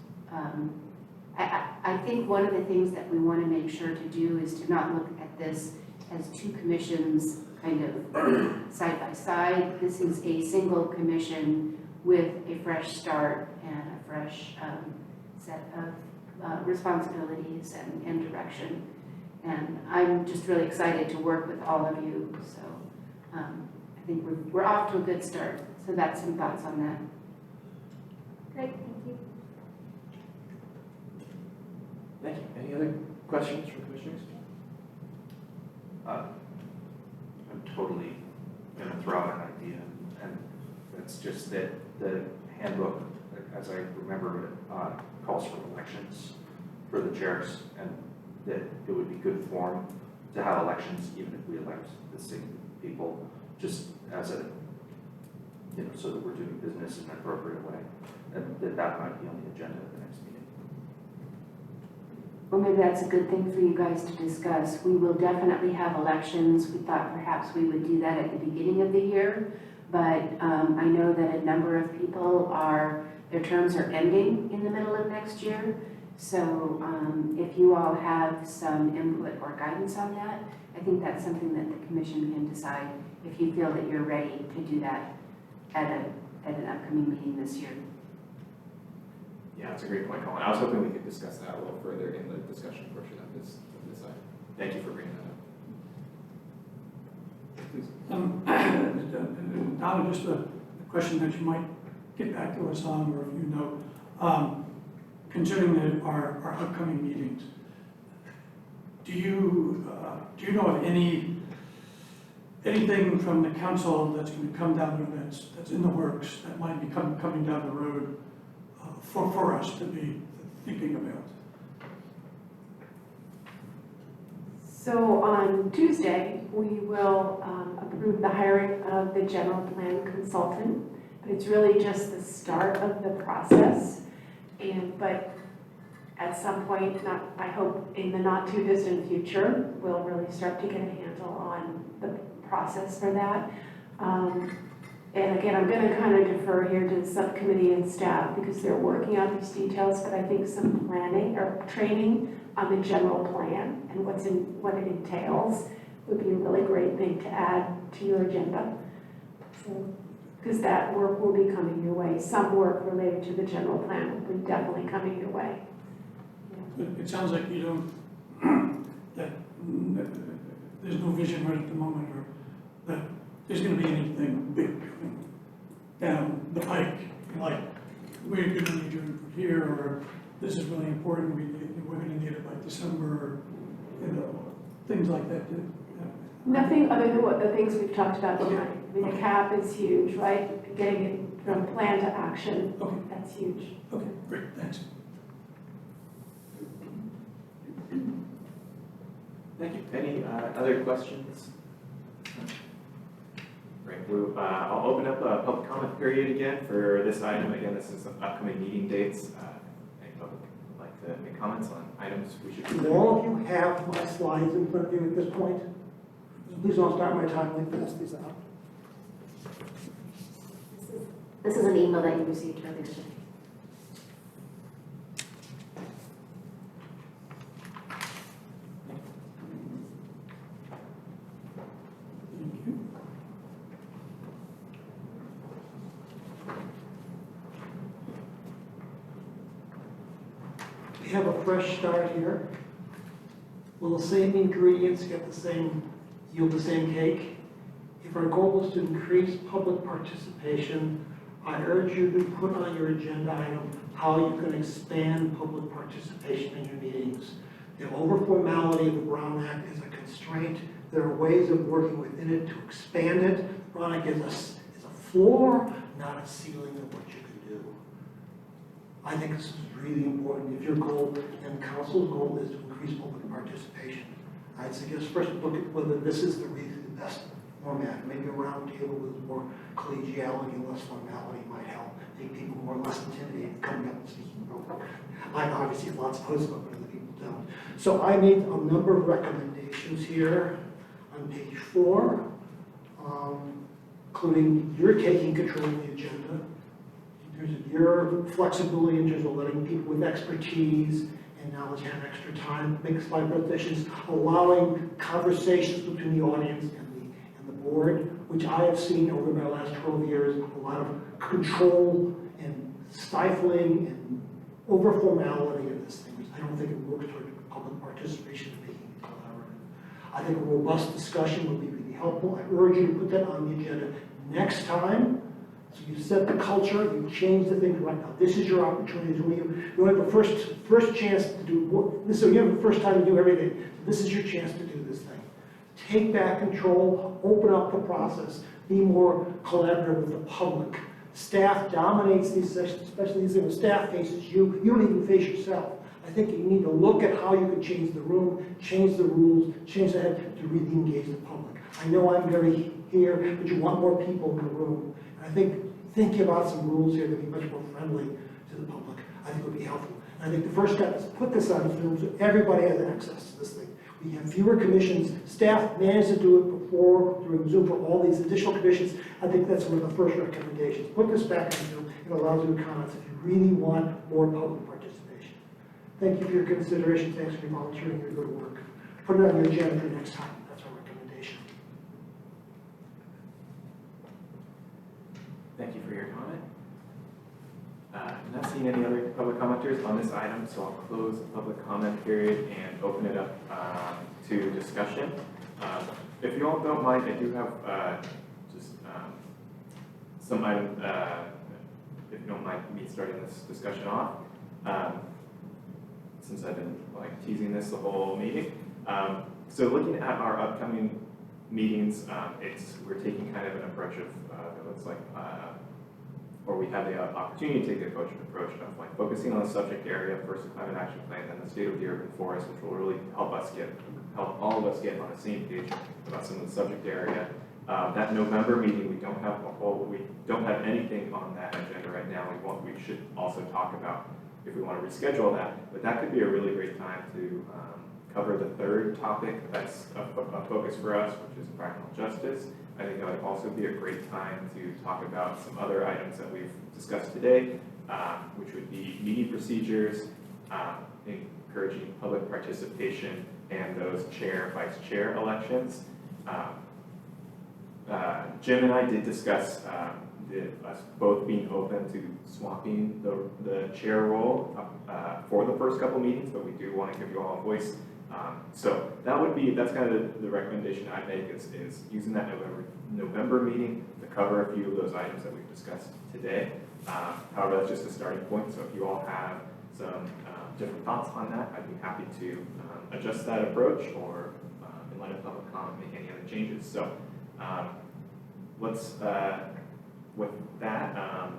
I think one of the things that we want to make sure to do is to not look at this as 2 commissions kind of side by side. This is a single commission with a fresh start and a fresh set of responsibilities and direction. And I'm just really excited to work with all of you. So I think we're off to a good start. So that's some thoughts on that. Great, thank you. Thank you. Any other questions from commissioners? I'm totally going to throw out an idea, and that's just that the handbook, as I remember it, calls for elections for the chairs, and that it would be good form to have elections even if we elect the same people, just as a, so that we're doing business in an appropriate way, and that might be on the agenda at the next meeting. Well, maybe that's a good thing for you guys to discuss. We will definitely have elections. We thought perhaps we would do that at the beginning of the year, but I know that a number of people their terms are ending in the middle of next year. So if you all have some input or guidance on that, I think that's something that the commission can decide if you feel that you're ready to do that at an upcoming meeting this year. Yeah, that's a great point, Colin. I was hoping we could discuss that a little further in the discussion portion of this item. Thank you for bringing that up. Please. Donna, just a question that you might get back to us on, or if you know, considering our upcoming meetings, do you know of any anything from the council that's going to come down, that's in the works, that might be coming down the road for us to be thinking about. So on Tuesday, we will approve the hiring of the general plan consultant, but it's really just the start of the process. But at some point, I hope in the not too distant future, we'll really start to get a handle on the process for that. And again, I'm going to kind of defer here to the subcommittee and staff because they're working out these details, but I think some planning or training on the general plan and what it entails would be a really great thing to add to your agenda. So, because that work will be coming your way. Some work related to the general plan will be definitely coming your way. It sounds like you don't, that there's no vision right at the moment, or that there's going to be anything big coming down the pike, like we're going to need your input here, or this is really important, we're going to need it by December, or, things like that. Nothing other than what the things we've talked about tonight. I mean, the cap is huge, right? Getting it from plan to action, that's huge. Okay, great, thanks. Thank you. Any other questions? Great. I'll open up a public comment period again for this item. Again, this is upcoming meeting dates. Any public would like to make comments on items we should Do consider? all of you have my slides in front of you at this point? Please don't start my time like pass these out. This is an email that you received earlier today. Thank you. We have a fresh start here. Will the same ingredients get yield the same cake? If our goal is to increase public participation, I urge you to put on your agenda item how you can expand public participation in your meetings. The over-formality of the Brown Act is a constraint. There are ways of working within it to expand it. The Brown Act is a floor, not a ceiling of what you can do. I think this is really important. If your goal and council's goal is to increase public participation, I'd suggest first look at whether this is really the best format. Maybe a round table with more collegiality and less formality might help. Make people more or less intimidated coming up and speaking. I obviously have lots of posts about it, other people don't. So I made a number of recommendations here on page 4, including you're taking control of the agenda. There's your flexibility in terms of letting people with expertise and knowledge have extra time, make slide presentations, allowing conversations between the audience and the board, which I have seen over my last 12 years, a lot of control and stifling and over-formality in this thing. I don't think it works toward public participation and making it collaborative. I think a robust discussion would be really helpful. I urge you to put that on the agenda next time. So you set the culture, you change the things right now. This is your opportunity. You have a first chance to do this. So you have the first time to do everything. So this is your chance to do this thing. Take back control, open up the process, be more collaborative with the public. Staff dominates these sessions, especially these when staff faces you. You don't even face yourself. I think you need to look at how you can change the room, change the rules, change the head to really engage the public. I know I'm very here, but you want more people in the room. And I think thinking about some rules here that be much more friendly to the public, I think would be helpful. And I think the first step is put this on Zoom so everybody has access to this thing. We have fewer commissions. Staff managed to do it before during Zoom for all these additional commissions. I think that's one of the first recommendations. Put this back on Zoom. It allows you to comment if you really want more public participation. Thank you for your consideration. Thanks for volunteering your good work. Put it on your agenda for next time. That's our recommendation. Thank you for your comment. I'm not seeing any other public commenters on this item, so I'll close the public comment period and open it up to discussion. If you all don't mind, I do have just some items, if you don't mind me starting this discussion off, since I've been teasing this the whole meeting. So looking at our upcoming meetings, we're taking kind of an approach of, it looks like, or we have the opportunity to take the approach of like focusing on the subject area, first the climate action plan, then the state of the urban forest, which will really help all of us get on the same page about some of the subject area. That November meeting, we don't have anything on that agenda right now. We should also talk about if we want to reschedule that, but that could be a really great time to cover the third topic that's a focus for us, which is environmental justice. I think that would also be a great time to talk about some other items that we've discussed today, which would be meeting procedures, encouraging public participation, and those chair, vice chair elections. Jim and I did discuss us both being open to swapping the chair role for the first couple meetings, but we do want to give you all a voice. So that's kind of the recommendation I make is using that November meeting to cover a few of those items that we've discussed today. However, that's just a starting point. So if you all have some different thoughts on that, I'd be happy to adjust that approach or in light of public comment, make any other changes. So with that,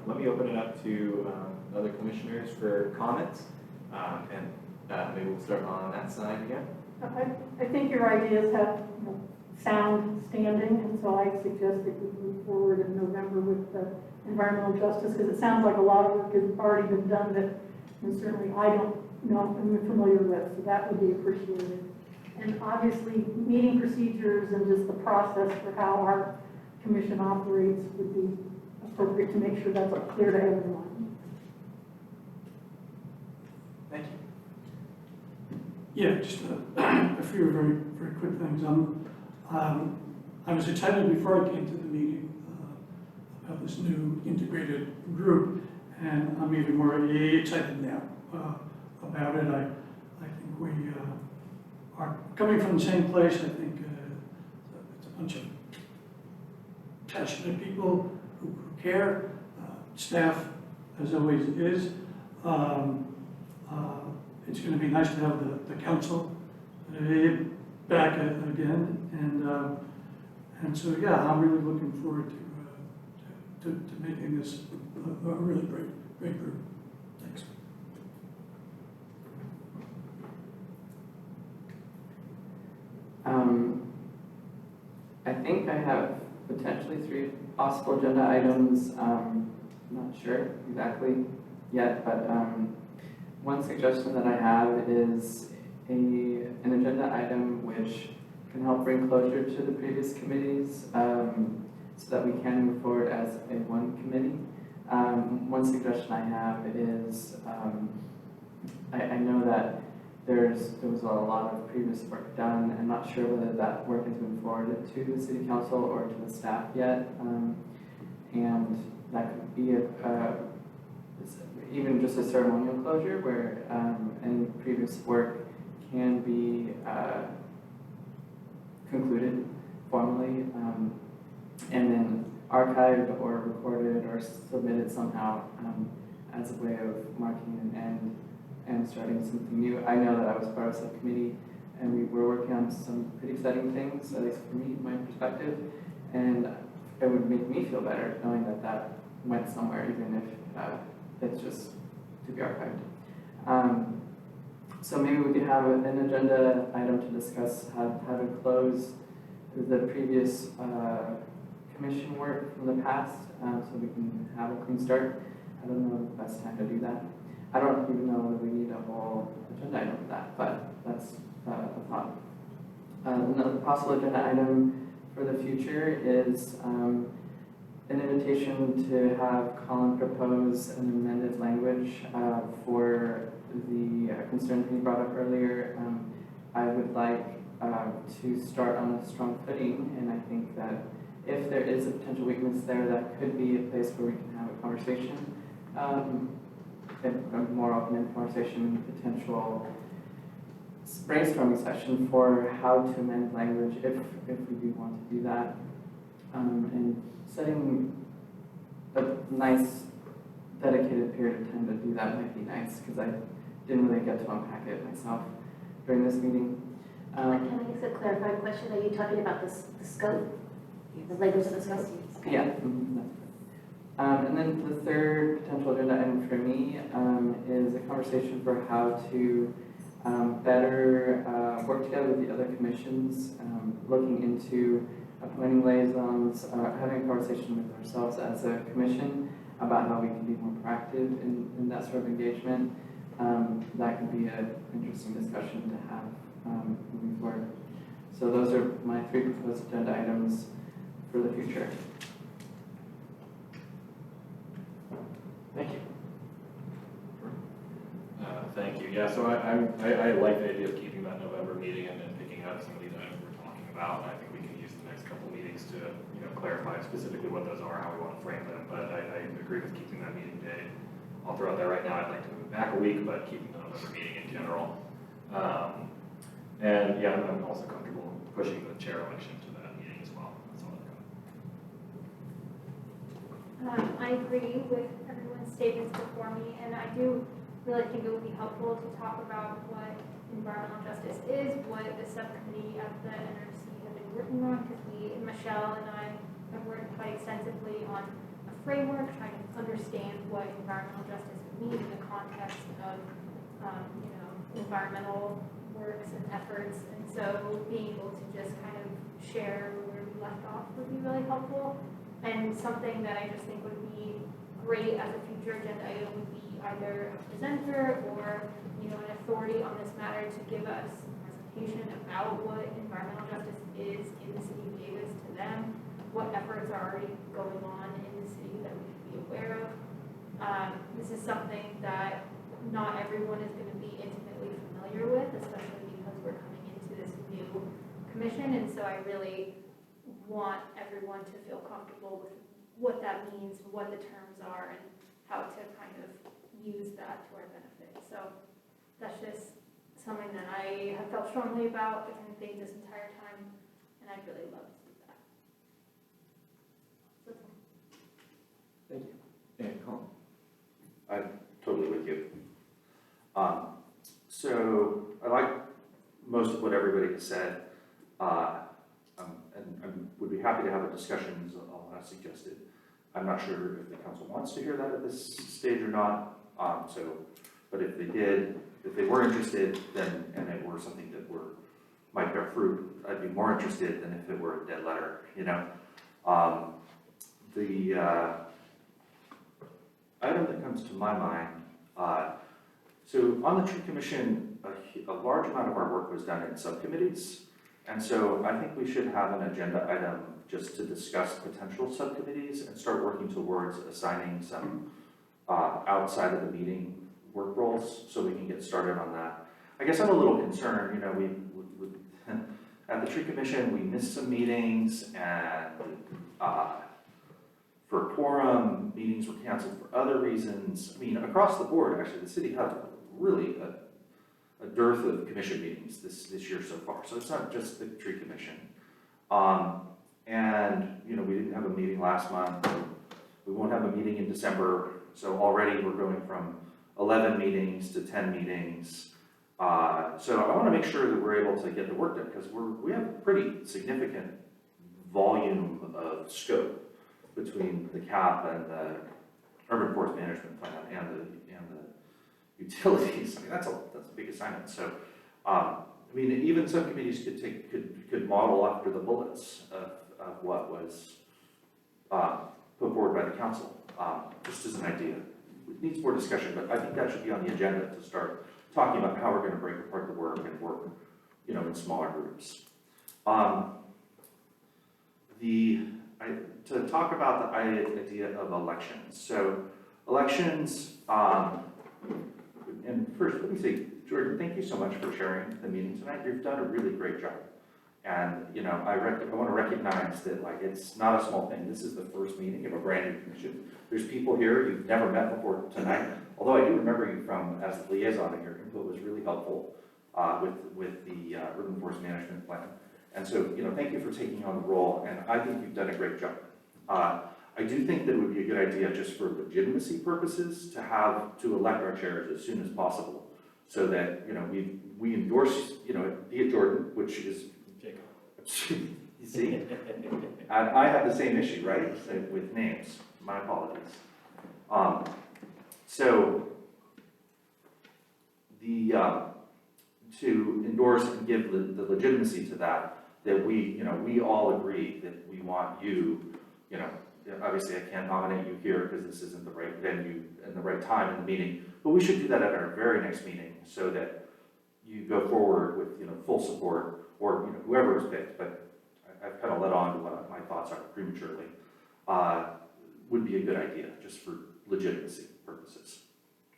let me open it up to other commissioners for comments. And maybe we'll start on that side again. I think your ideas have sound standing, and so I suggest that we move forward in November with the environmental justice, because it sounds like a lot of work has already been done that certainly I don't know, I'm familiar with, so that would be appreciated. And obviously, meeting procedures and just the process for how our commission operates would be appropriate to make sure that's clear to everyone. Thank you. Yeah, just a few very, very quick things. I was excited before I came to the meeting about this new integrated group, and I'm even more excited now about it. I think we are coming from the same place. I think it's a bunch of passionate people who care. Staff, as always, is. It's going to be nice to have the council back again, and so yeah, I'm really looking forward to making this a really great group. Thanks. I think I have potentially 3 possible agenda items. Not sure exactly yet, but one suggestion that I have is an agenda item which can help bring closure to the previous committees so that we can move forward as one committee. One suggestion I have is I know that there was a lot of previous work done. I'm not sure whether that work has been forwarded to the city council or to the staff yet, and that could be even just a ceremonial closure where any previous work can be concluded formally and then archived or recorded or submitted somehow as a way of marking an end and starting something new. I know that I was part of subcommittee and we were working on some pretty exciting things, at least for me, my perspective, and it would make me feel better knowing that that went somewhere, even if it's just to be archived. So maybe we could have an agenda item to discuss how to close the previous commission work from the past, so we can have a clean start. I don't know the best time to do that. I don't even know that we need a whole agenda item for that, but that's a thought. Another possible agenda item for the future is an invitation to have Colin propose an amended language for the concerns he brought up earlier. I would like to start on a strong footing, and I think that if there is a potential weakness there, that could be a place where we can have a conversation, a more open-ended conversation, potential brainstorming session for how to amend language if we do want to do that, and setting a nice dedicated period of time to do that might be nice, because I didn't really get to unpack it myself during this meeting. Can I ask a clarifying question? Are you talking about the scope, the language of the scope? Okay. Yeah. And then the third potential agenda item for me is a conversation for how to better work together with the other commissions, looking into appointing liaisons, having a conversation with ourselves as a commission about how we can be more proactive in that sort of engagement. That could be an interesting discussion to have moving forward. So those are my 3 proposed agenda items for the future. Thank you. Thank you. Yeah, so I like the idea of keeping that November meeting and then picking up some of these items we're talking about. And I think we can use the next couple meetings to, clarify specifically what those are, how we want to frame them. But I agree with keeping that meeting day. I'll throw out there right now. I'd like to move it back a week, but keeping the November meeting in general. And yeah, I'm also comfortable pushing the chair election to that meeting as well. That's all I've got. I agree with everyone's statements before me, and I do really think it would be helpful to talk about what environmental justice is, what the subcommittee of the NRC have been working on, because Michelle and I have worked quite extensively on a framework, trying to understand what environmental justice would mean in the context of, environmental works and efforts. And so being able to just kind of share where we left off would be really helpful. And something that I just think would be great as a future agenda item would be either a presenter or, an authority on this matter to give us a presentation about what environmental justice is in the city of Davis to them, what efforts are already going on in the city that we should be aware of. This is something that not everyone is going to be intimately familiar with, especially because we're coming into this new commission, and so I really want everyone to feel comfortable with what that means, what the terms are, and how to kind of use that to our benefit. So that's just something that I have felt strongly about, I think, this entire time, and I'd really love to do that. Thank you. And Colin. I'm totally with you. So I like most of what everybody has said, and would be happy to have a discussion as Alana suggested. I'm not sure if the council wants to hear that at this stage or not. But if they were interested, then, and it were something that might bear fruit, I'd be more interested than if it were a dead letter, The item that comes to my mind, so on the tree commission, a large amount of our work was done in subcommittees. And so I think we should have an agenda item just to discuss potential subcommittees and start working towards assigning some outside of the meeting work roles so we can get started on that. I guess I'm a little concerned, we at the tree commission, we missed some meetings, and for quorum, meetings were canceled for other reasons. I mean, across the board, actually, the city had really a dearth of commission meetings this year so far. So it's not just the tree commission. And, we didn't have a meeting last month. We won't have a meeting in December. So already we're going from 11 meetings to 10 meetings. So I want to make sure that we're able to get the work done, because we have a pretty significant volume of scope between the CAP and the Urban Forest Management Plan and the utilities. I mean, that's a big assignment. So, even some committees could model after the bullets of what was put forward by the council, just as an idea. It needs more discussion, but I think that should be on the agenda to start talking about how we're going to break apart the work and work, in smaller groups. To talk about the idea of elections. So elections, and first let me say, Jordan, thank you so much for sharing the meeting tonight. You've done a really great job. And, I want to recognize that, it's not a small thing. This is the first meeting of a brand new commission. There's people here you've never met before tonight, although I do remember you as the liaison, and your input was really helpful with the Urban Forest Management Plan. And so, thank you for taking on the role, and I think you've done a great job. I do think that it would be a good idea, just for legitimacy purposes, to elect our chairs as soon as possible, so that, you know, we endorse, you know, Dia Jordan, which is, Jacob. you see? And I have the same issue, right, with names, my apologies. So, to endorse and give the legitimacy to that we, you know, we all agree that we want you, you know, obviously I can't nominate you here because this isn't the right venue and the right time in the meeting, but we should do that at our very next meeting so that you go forward with, you know, full support, or, you know, whoever is picked, but I've kind of led on to what my thoughts are prematurely, would be a good idea, just for legitimacy purposes.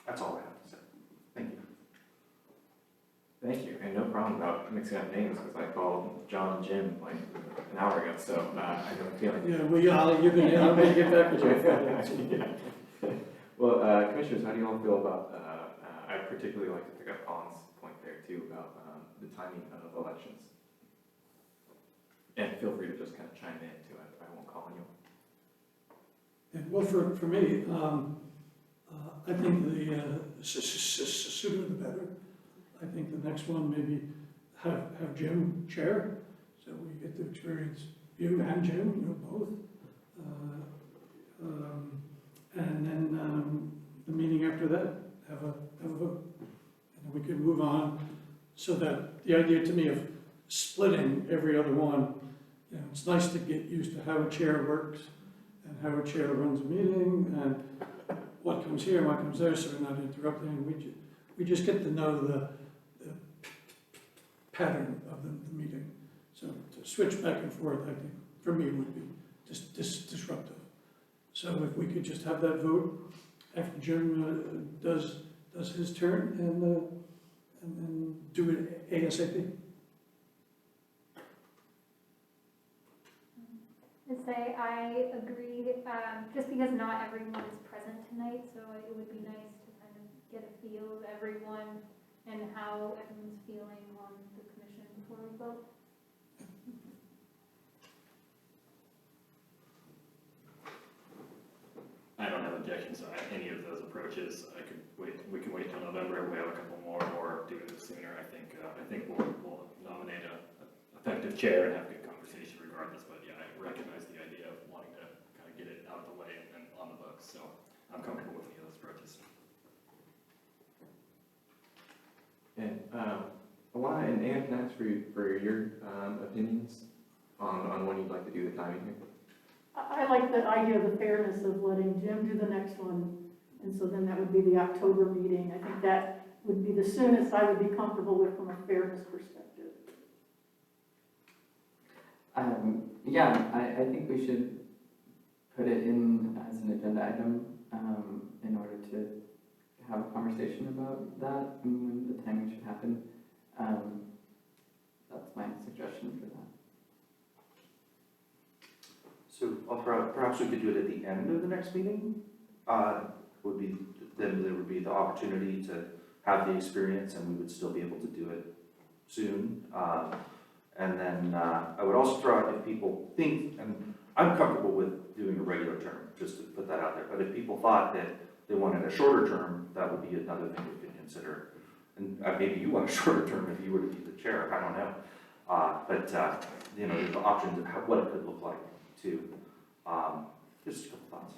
That's all I have to say. Thank you. Thank you, and no problem about mixing up names, because I called John and Jim like an hour ago, so I have a feeling. Yeah, I'm gonna get back to you. Well, commissioners, how do you all feel about, I particularly like to pick up Colin's point there too, about the timing of elections. And feel free to just kind of chime in too, I won't call on you. Yeah, well, for me, I think the sooner the better. I think the next one, maybe have Jim chair, so we get to experience you and Jim, you know, both. And then the meeting after that, have a vote. And we can move on, so that the idea to me of splitting every other one, you know, it's nice to get used to how a chair works and how a chair runs a meeting and what comes here, what comes there, so we're not interrupting. We just get to know the pattern of the meeting. So to switch back and forth, I think, for me, would be just disruptive. So if we could just have that vote after Jim does his turn, and then do it ASAP. To say I agree, just because not everyone is present tonight, so it would be nice to kind of get a feel of everyone and how everyone's feeling on the commission before we vote. I don't have objections to any of those approaches. I could wait. We can wait till November. We have a couple more, or do it sooner. I think we'll nominate a effective chair and have a good conversation regardless. But yeah, I recognize the idea of wanting to kind of get it out of the way and on the books. So I'm comfortable with any of those approaches. And Alana and Ann, can I ask for your opinions on when you'd like to do the timing here? I like the idea of the fairness of letting Jim do the next one, and so then that would be the October meeting. I think that would be the soonest I would be comfortable with from a fairness perspective. Yeah, I think we should put it in as an agenda item in order to have a conversation about that and when the timing should happen. That's my suggestion for that. So perhaps we could do it at the end of the next meeting. Then there would be the opportunity to have the experience, and we would still be able to do it soon. And then I would also throw out, if people think, and I'm comfortable with doing a regular term, just to put that out there. But if people thought that they wanted a shorter term, that would be another thing we could consider. And maybe you want a shorter term if you were to be the chair. I don't know. But you know, there's the options of what it could look like too. Just a couple thoughts.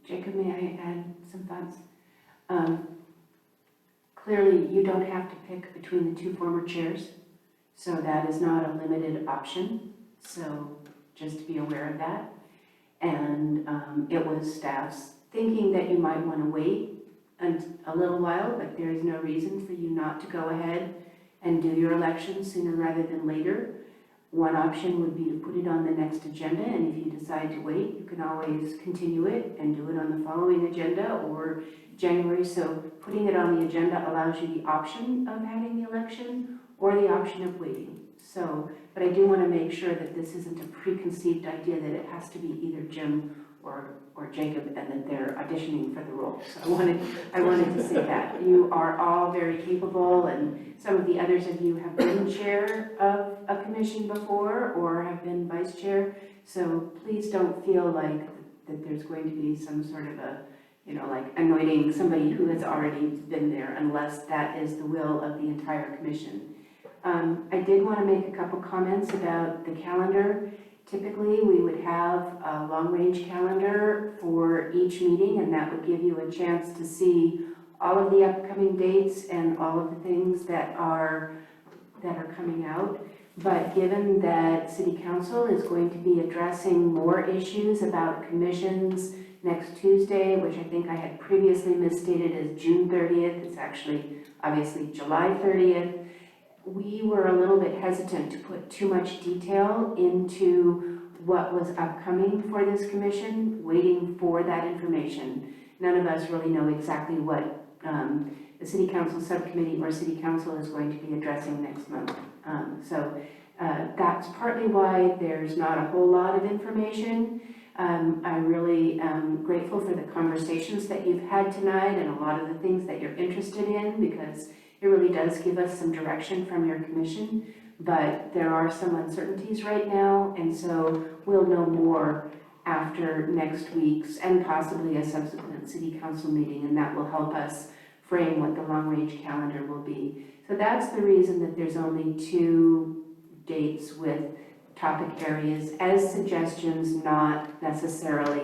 Jacob, may I add some thoughts? Clearly, you don't have to pick between the two former chairs, so that is not a limited option. So just be aware of that. And it was staff's thinking that you might want to wait a little while, but there is no reason for you not to go ahead and do your election sooner rather than later. One option would be to put it on the next agenda, and if you decide to wait, you can always continue it and do it on the following agenda or January. So putting it on the agenda allows you the option of having the election or the option of waiting. So, but I do want to make sure that this isn't a preconceived idea that it has to be either Jim or Jacob and that they're auditioning for the role. So I wanted to say that. You are all very capable, and some of the others of you have been chair of a commission before or have been vice chair. So please don't feel like that there's going to be some sort of a, like anointing somebody who has already been there unless that is the will of the entire commission. I did want to make a couple comments about the calendar. Typically, we would have a long-range calendar for each meeting, and that would give you a chance to see all of the upcoming dates and all of the things that are coming out. But given that City Council is going to be addressing more issues about commissions next Tuesday, which I think I had previously misstated as June 30th, it's actually obviously July 30th, we were a little bit hesitant to put too much detail into what was upcoming for this commission, waiting for that information. None of us really know exactly what the City Council subcommittee or City Council is going to be addressing next month. So that's partly why there's not a whole lot of information. I really am grateful for the conversations that you've had tonight and a lot of the things that you're interested in, because it really does give us some direction from your commission. But there are some uncertainties right now, and so we'll know more after next week's and possibly a subsequent City Council meeting, and that will help us frame what the long-range calendar will be. So that's the reason that there's only 2 dates with topic areas as suggestions, not necessarily,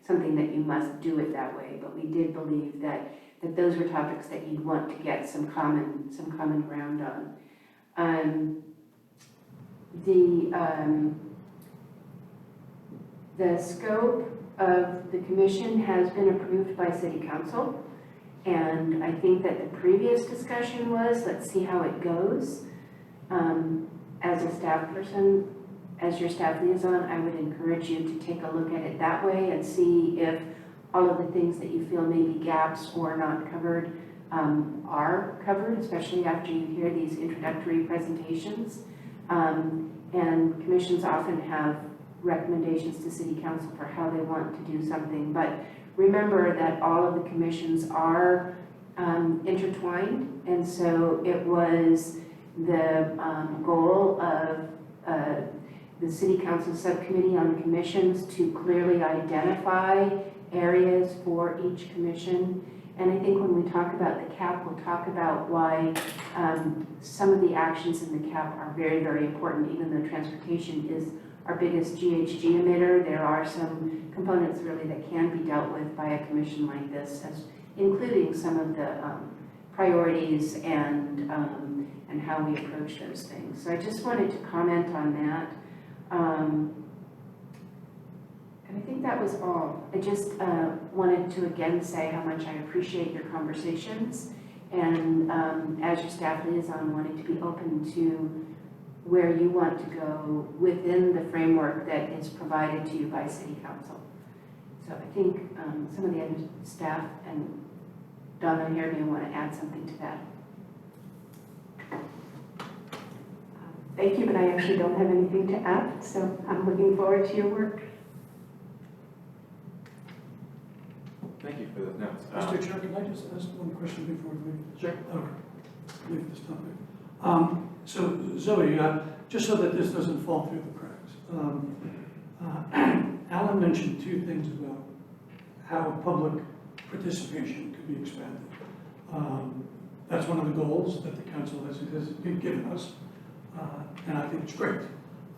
something that you must do it that way. But we did believe that those were topics that you'd want to get some common ground on. The scope of the commission has been approved by City Council. And I think that the previous discussion was, let's see how it goes. As a staff person, as your staff liaison, I would encourage you to take a look at it that way and see if all of the things that you feel may be gaps or not covered are covered, especially after you hear these introductory presentations. And commissions often have recommendations to City Council for how they want to do something. But remember that all of the commissions are intertwined, and so it was the goal of the City Council Subcommittee on Commissions to clearly identify areas for each commission. And I think when we talk about the CAP, we'll talk about why some of the actions in the CAP are very, very important. Even though transportation is our biggest GHG emitter, there are some components really that can be dealt with by a commission like this, including some of the priorities and how we approach those things. So I just wanted to comment on that. And I think that was all. I just wanted to again say how much I appreciate your conversations, and as your staff liaison, wanting to be open to where you want to go within the framework that is provided to you by City Council. So I think some of the other staff and Donna here may want to add something to that. Thank you, but I actually don't have anything to add, so I'm looking forward to your work. Thank you for those notes. Mr. Chair, can I just ask one question before we leave? Sure. Leave this topic. So Zoe, just so that this doesn't fall through the cracks, Alan mentioned 2 things about how public participation could be expanded. That's one of the goals that the council has been given us, and I think it's great.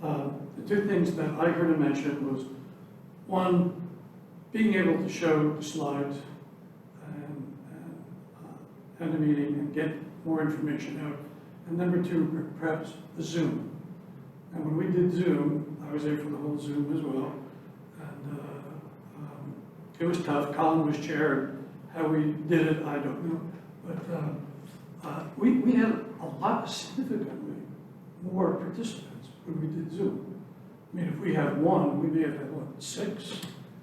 The 2 things that I heard him mention was, 1, being able to show the slides and the meeting and get more information out. And number 2, perhaps the Zoom. And when we did Zoom, I was there for the whole Zoom as well. And it was tough. Colin was chair. How we did it, I don't know. But we had a lot, significantly more participants when we did Zoom. I mean, if we had 1, we may have had, 6,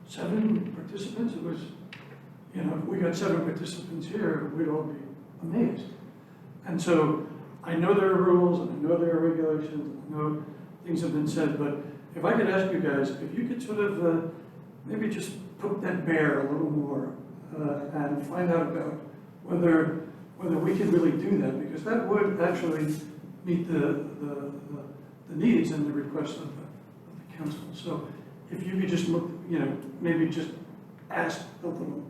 7 participants. It was, if we got 7 participants here, we'd all be amazed. And so I know there are rules, and I know there are regulations, and I know things have been said, but if I could ask you guys, if you could sort of maybe just poke that bear a little more and find out about whether we can really do that, because that would actually meet the needs and the requests of the council. So if you could just look, maybe just ask a little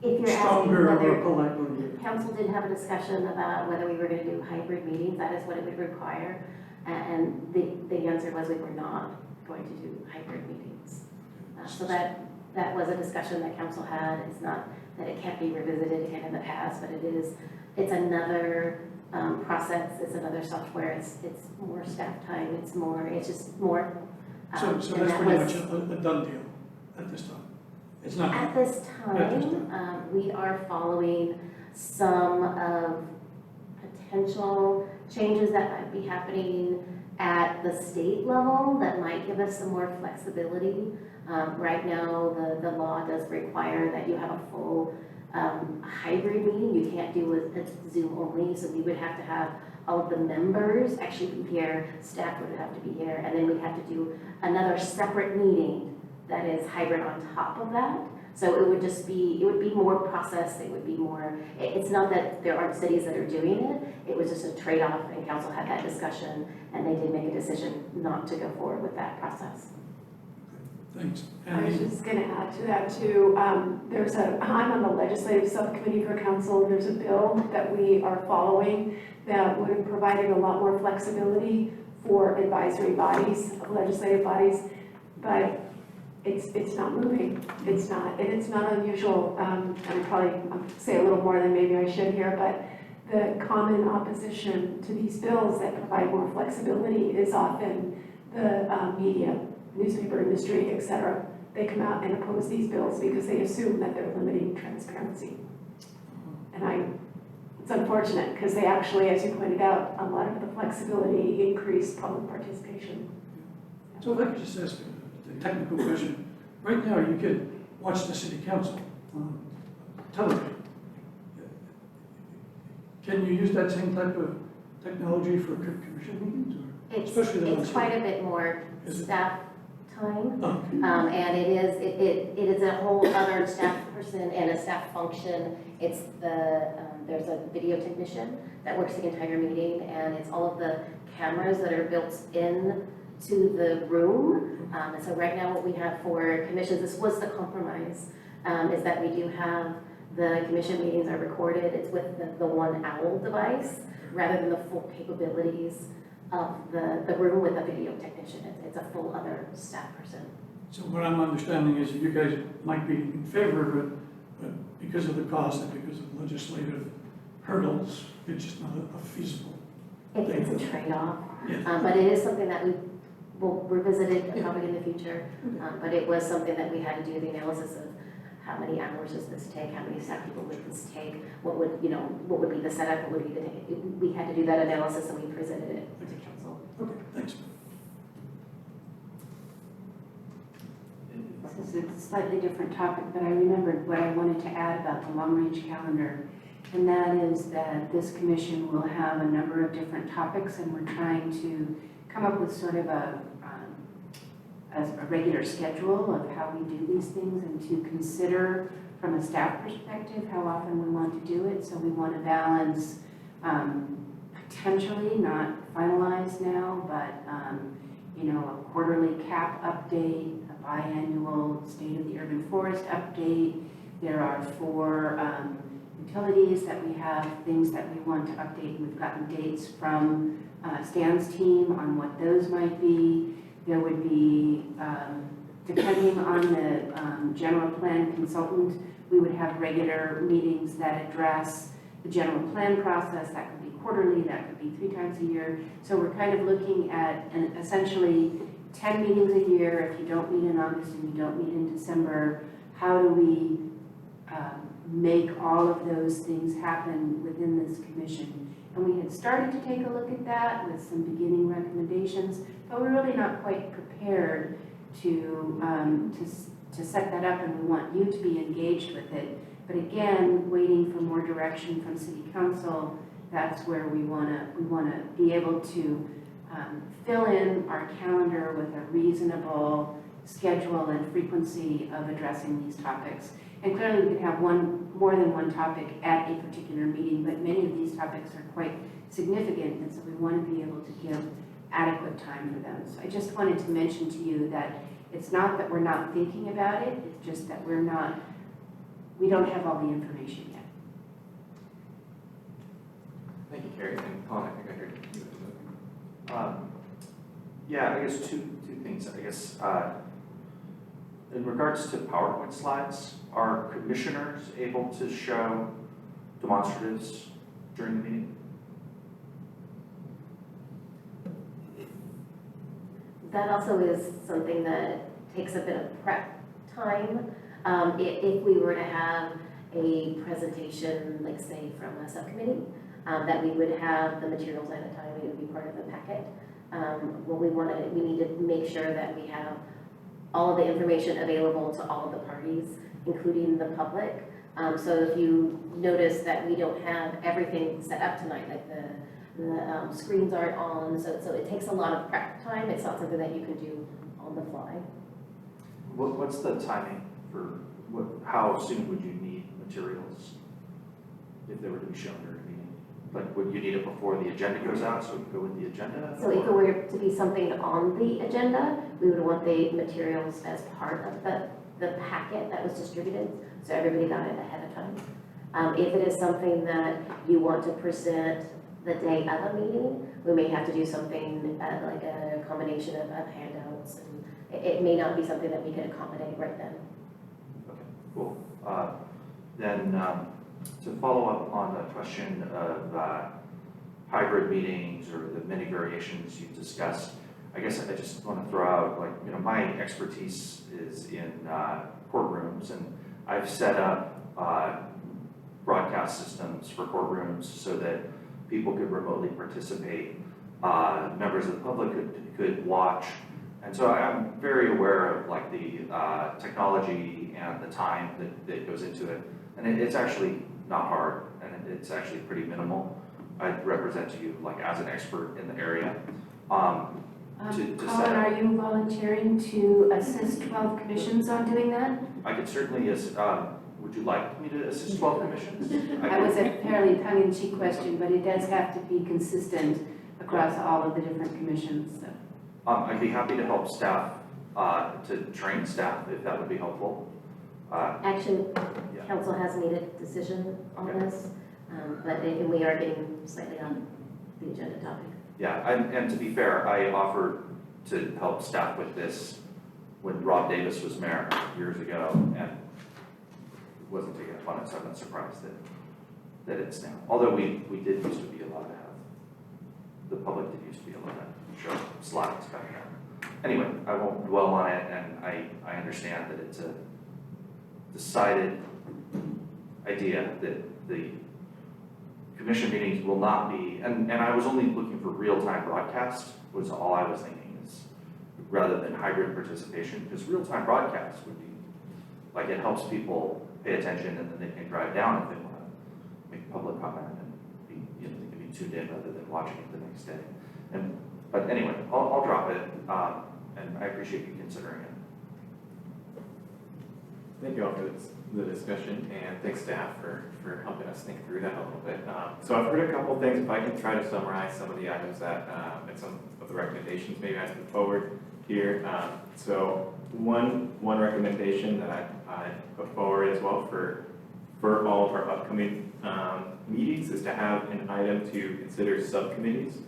If you're asking stronger or whether politely. council did have a discussion about whether we were going to do hybrid meetings, that is what it would require. And the answer was we were not going to do hybrid meetings. So that was a discussion that council had. It's not that it can't be revisited again in the past, but it's another process, it's another software, it's more staff time, it's just more. So and that's that pretty was- much a done deal at this time. It's not. At this At this time, we are following some of potential changes that might be happening at the state level that might give us some more flexibility. Right now, the law does require that you have a full hybrid meeting. You can't do a Zoom only, so we would have to have all of the members actually be here, staff would have to be here, and then we'd have to do another separate meeting that is hybrid on top of that. So it would be more process, it would be more, it's not that there aren't cities that are doing it, it was just a trade-off, and council had that discussion, and they did make a decision not to go forward with that process. Thanks. I was just gonna add to that too, I'm on the legislative subcommittee for council, there's a bill that we are following that would have provided a lot more flexibility for advisory bodies, legislative bodies, but it's not moving, it's not, and it's not unusual, I'll say a little more than maybe I should here, but the common opposition to these bills that provide more flexibility is often the media, newspaper industry, et cetera. They come out and oppose these bills because they assume that they're limiting transparency. And it's unfortunate because they actually, as you pointed out, a lot of the flexibility increased public participation. So if I could just ask a technical question. Right now, you could watch the city council on television. Can you use that same type of technology for commission meetings? Or especially the It's ones quite here? a bit more Is it? staff time. Okay. And it is a whole other staff person and a staff function. It's there's a video technician that works the entire meeting, and it's all of the cameras that are built in to the room. And so right now what we have for commissions, this was the compromise, is that we do have the commission meetings are recorded. It's with the one owl device rather than the full capabilities of the room with a video technician. It's a full other staff person. So what I'm understanding is you guys might be in favor of it, but because of the cost and because of legislative hurdles, it's just not a feasible. It's a trade-off, Yes. but it is something that we will revisit it probably in the future. But it was something that we had to do the analysis of how many hours does this take, how many staff people would this take, what would be the setup, what would be the, we had to do that analysis and we presented it to council. Okay, thanks. This is a slightly different topic, but I remembered what I wanted to add about the long-range calendar. And that is that this commission will have a number of different topics, and we're trying to come up with sort of a regular schedule of how we do these things, and to consider from a staff perspective how often we want to do it. So we want to balance potentially, not finalized now, but a quarterly CAP update, a biannual State of the Urban Forest update. There are 4 utilities that we have, things that we want to update. We've gotten dates from Stan's team on what those might be. There would be, depending on the general plan consultant, we would have regular meetings that address the general plan process. That could be quarterly, that could be 3 times a year. So we're kind of looking at essentially 10 meetings a year. If you don't meet in August and you don't meet in December, how do we make all of those things happen within this commission? And we had started to take a look at that with some beginning recommendations, but we're really not quite prepared to set that up, and we want you to be engaged with it. But again, waiting for more direction from City Council, that's where we want to be able to fill in our calendar with a reasonable schedule and frequency of addressing these topics. And clearly we could have more than one topic at a particular meeting, but many of these topics are quite significant, and so we want to be able to give adequate time for them. So I just wanted to mention to you that It's not that we're not thinking about it, it's just that we don't have all the information yet. Thank you, Carrie, and Colin, I think I heard you. Yeah, I guess two things. I guess in regards to PowerPoint slides, are commissioners able to show demonstratives during the meeting? That also is something that takes a bit of prep time. If we were to have a presentation, like say from a subcommittee, that we would have the materials at a time, it would be part of the packet. What we need to make sure that we have all of the information available to all of the parties, including the public. So if you notice that we don't have everything set up tonight, like the screens aren't on, so it takes a lot of prep time. It's not something that you can do on the fly. What's the timing for how soon would you need materials if they were to be shown during a meeting? Like, would you need it before the agenda goes out, so it would go with the agenda? So if it were to be something on the agenda, we would want the materials as part of the packet that was distributed, so everybody got it ahead of time. If it is something that you want to present the day of a meeting, we may have to do something like a combination of handouts, and it may not be something that we could accommodate right then. Okay, cool. Then to follow up on the question of hybrid meetings or the many variations you discussed, I guess I just want to throw out, like, you know, my expertise is in courtrooms, and I've set up broadcast systems for courtrooms so that people could remotely participate, members of the public could watch. And so I'm very aware of like the technology and the time that goes into it. And it's actually not hard, and it's actually pretty minimal. I represent to you like as an expert in the area. Colin, are you volunteering to assist 12 commissions on doing that? I could certainly, would you like me to assist 12 commissions? That was a fairly tongue-in-cheek question, but it does have to be consistent across all of the different commissions, so. I'd be happy to help staff, to train staff if that would be helpful. Actually, Yeah. council has made a decision on Okay. this, but we are getting slightly on the agenda topic. Yeah, and to be fair, I offered to help staff with this when Rob Davis was mayor years ago, and wasn't taken upon it, so I'm not surprised that it's now. Although we did used to be allowed to have, the public did used to be allowed to show slides back then. Anyway, I won't dwell on it, and I understand that it's a decided idea that the commission meetings will not be, and I was only looking for real-time broadcast, was all I was thinking, is rather than hybrid participation, because real-time broadcast would be, like, it helps people pay attention, and then they can drive down if they want to make public comment and be, you know, they can be tuned in rather than watching it the next day. But anyway, I'll drop it, and I appreciate you considering it. Thank you all for the discussion, and thanks staff for helping us think through that a little bit. So I've heard a couple of things. If I can try to summarize some of the items that, and some of the recommendations maybe I put forward here. So one recommendation that I put forward as well for all of our upcoming meetings is to have an item to consider subcommittees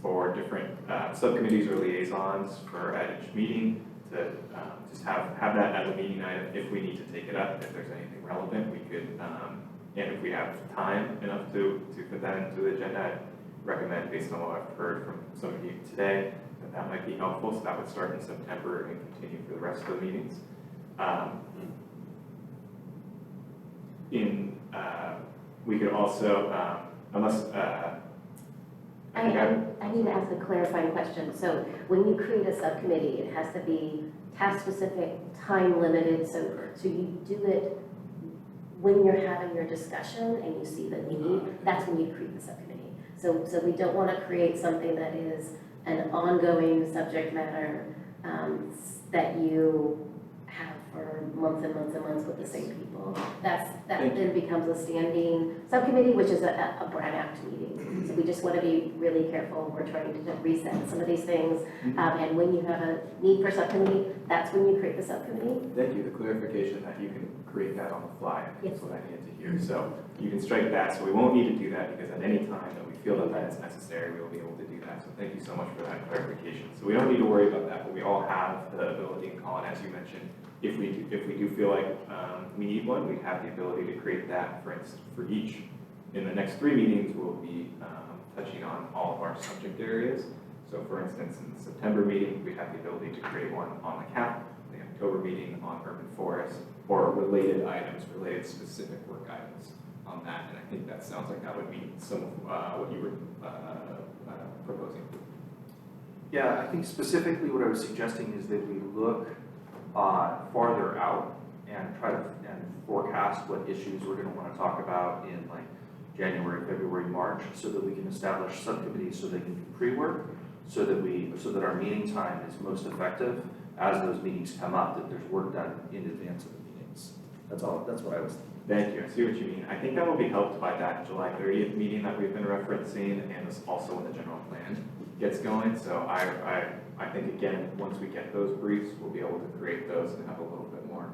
for different subcommittees or liaisons for at each meeting, to just have that as a meeting item if we need to take it up, if there's anything relevant, we could, and if we have time enough to put that into the agenda, I'd recommend, based on what I've heard from some of you today, that might be helpful. So that would start in September and continue for the rest of the meetings. We could also, unless, I need to ask a clarifying question. So when you create a subcommittee, it has to be task-specific, time-limited, so you do it when you're having your discussion and you see the need, that's when you create the subcommittee. So we don't want to create something that is an ongoing subject matter that you have for months and months and months with the same people. That then becomes a standing subcommittee, which is a Brad Act meeting. So we just want to be really careful. We're trying to reset some of these things. And when you have a need for subcommittee, that's when you create the subcommittee. Thank you, the clarification that you can create that on the fly, I think is what I needed to hear. So you can strike that, so we won't need to do that, because at any time that we feel that that is necessary, we will be able to do that. So thank you so much for that clarification. So we don't need to worry about that, but we all have the ability, and Colin, as you mentioned, if we do feel like we need one, we have the ability to create that, for instance, for each. In the next 3 meetings, we'll be touching on all of our subject areas. So for instance, in the September meeting, we have the ability to create one on the CAP, the October meeting on urban forest, or related items, related specific work items on that. And I think that sounds like that would meet some of what you were proposing. Yeah, I think specifically what I was suggesting is that we look farther out and try to forecast what issues we're going to want to talk about in like January, February, March, so that we can establish subcommittees so they can do pre-work, so that our meeting time is most effective as those meetings come up, that there's work done in advance of the meetings. That's all. That's what I was thinking. Thank you. I see what you mean. I think that will be helped by that July 30th meeting that we've been referencing, and also when the general plan gets going. So I think, again, once we get those briefs, we'll be able to create those and have a little bit more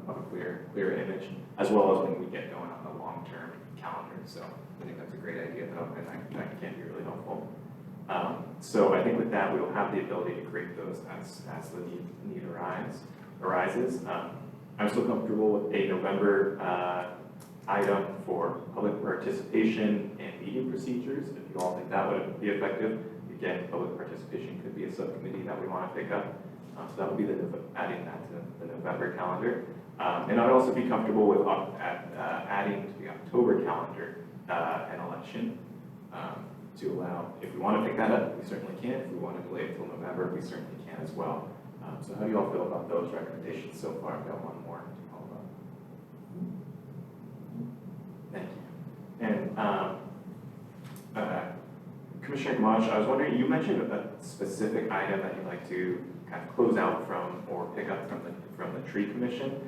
of a clear image, as well as when we get going on the long-term calendar. So I think that's a great idea, though, and that can be really helpful. So I think with that, we will have the ability to create those as the need arises. I'm still comfortable with a November item for public participation and meeting procedures. If you all think that would be effective, again, public participation could be a subcommittee that we want to pick up. So that would be adding that to the November calendar. And I'd also be comfortable with adding to the October calendar an election to allow, if we want to pick that up, we certainly can. If we want to delay it until November, we certainly can as well. So how do you all feel about those recommendations so far? I've got one more to follow up. Thank you. And Commissioner Gamache, I was wondering, you mentioned a specific item that you'd like to kind of close out from or pick up from the tree commission.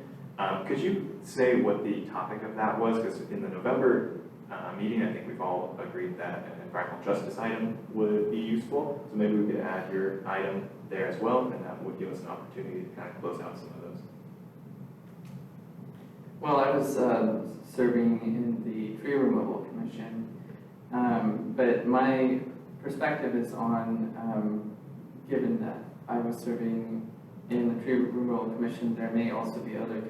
Could you say what the topic of that was? Because in the November meeting, I think we've all agreed that an environmental justice item would be useful. So maybe we could add your item there as well, and that would give us an opportunity to kind of close out some of those. Well, I was serving in the tree removal commission, but my perspective is on, given that I was serving in the tree removal commission, there may also be other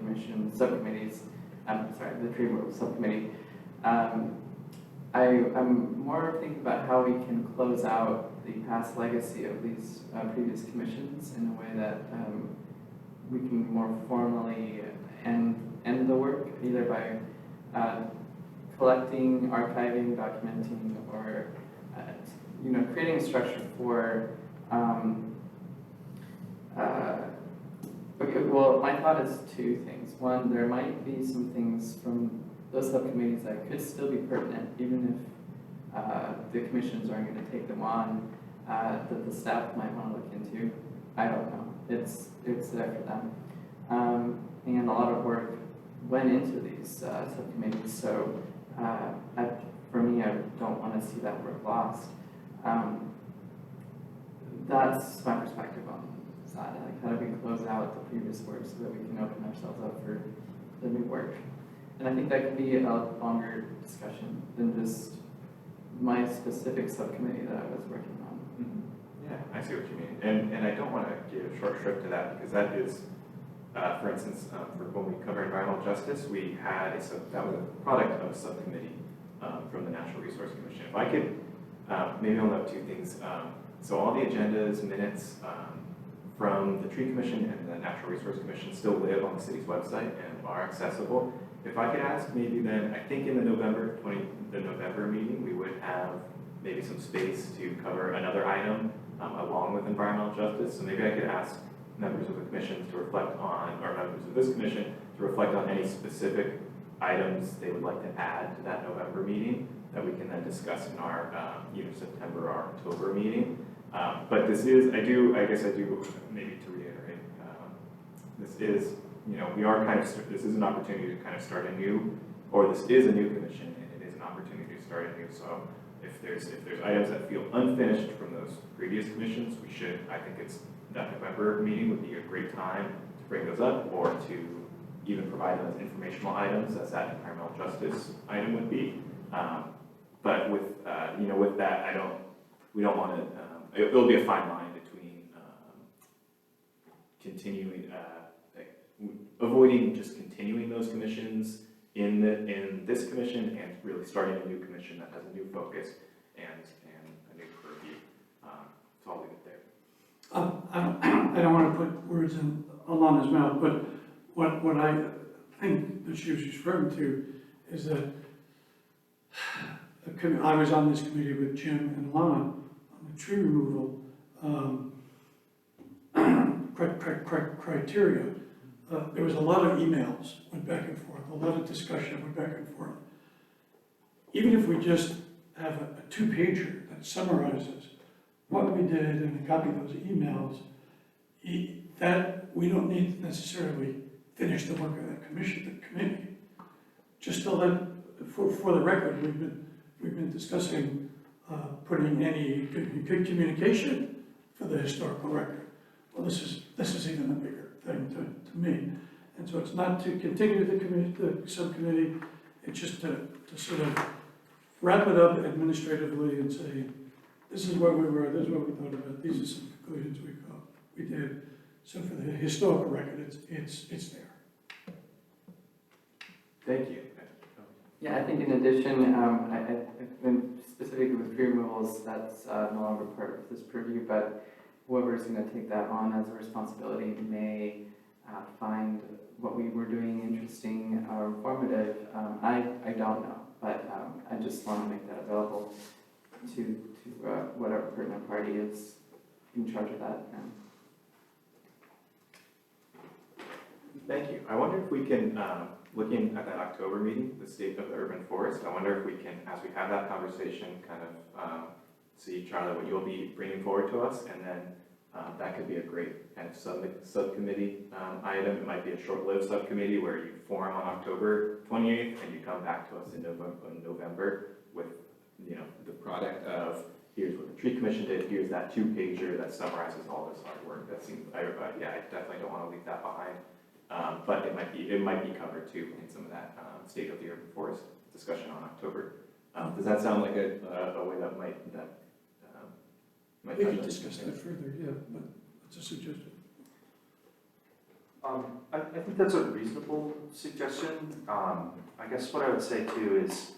subcommittees, the tree removal subcommittee. I'm more thinking about how we can close out the past legacy of these previous commissions in a way that we can more formally end the work, either by collecting, archiving, documenting, or creating a structure for. Okay, well, my thought is 2 things. One, there might be some things from those subcommittees that could still be pertinent, even if the commissions aren't going to take them on, that the staff might want to look into. I don't know. It's there for them. And a lot of work went into these subcommittees, so for me, I don't want to see that work lost. That's my perspective on that. Like, how do we close out the previous work so that we can open ourselves up for the new work? And I think that could be a longer discussion than just my specific subcommittee that I was working on. Mm-hmm. Yeah, I see what you mean. And I don't want to give short shrift to that, because that is, for instance, for when we cover environmental justice, we had that was a product of a subcommittee from the Natural Resource Commission. If I could, maybe I'll note 2 things. So all the agendas, minutes from the Tree Commission and the Natural Resource Commission still live on the city's website and are accessible. If I could ask, maybe then, I think in the November meeting, we would have maybe some space to cover another item along with environmental justice. So maybe I could ask members of the commission to reflect on, or members of this commission to reflect on any specific items they would like to add to that November meeting that we can then discuss in our September or October meeting. But this is, I guess I do, maybe to reiterate, this is, we are this is an opportunity to kind of start this is a new commission, and it is an opportunity to start anew. So if there's items that feel unfinished from those previous commissions, we should, I think that November meeting would be a great time to bring those up, or to even provide them as informational items, as that environmental justice item would be. But with, with that, we don't want to, it'll be a fine line between continuing, avoiding just continuing those commissions in this commission, and really starting a new commission that has a new focus and a new purview. So I'll leave it there. I don't want to put words in Alana's mouth, but what I think that she was referring to is that I was on this committee with Jim and Alana on the tree removal criteria. There was a lot of emails went back and forth, a lot of discussion went back and forth. Even if we just have a two-pager that summarizes what we did and a copy of those emails, that we don't need to necessarily finish the work of that committee. Just to let, for the record, we've been discussing putting any good communication for the historical record. Well, this is even a bigger thing to me. And so it's not to continue the subcommittee, it's just to sort of wrap it up administratively and say, this is where we were, this is what we thought about, these are some conclusions we did. So for the historical record, it's there. Thank you. Yeah, I think in addition, specifically with tree removals, that's no longer part of this purview, but whoever is going to take that on as a responsibility may find what we were doing interesting or informative. I don't know, but I just want to make that available to whatever pertinent party is in charge of that. Thank you. I wonder if we can, looking at that October meeting, the state of the urban forest, I wonder if we can, as we have that conversation, kind of see, Charlie, what you'll be bringing forward to us, and then that could be a great kind of subcommittee item. It might be a short-lived subcommittee where you form on October 28th and you come back to us in November with, the product of, here's what the tree commission did, here's that two-pager that summarizes all this hard work. That seems, I definitely don't want to leave that behind. But it might be covered too in some of that state of the urban forest discussion on October. Does that sound like a way that might We could discuss that further, yeah, but it's a suggestion. I think that's a reasonable suggestion. I guess what I would say too is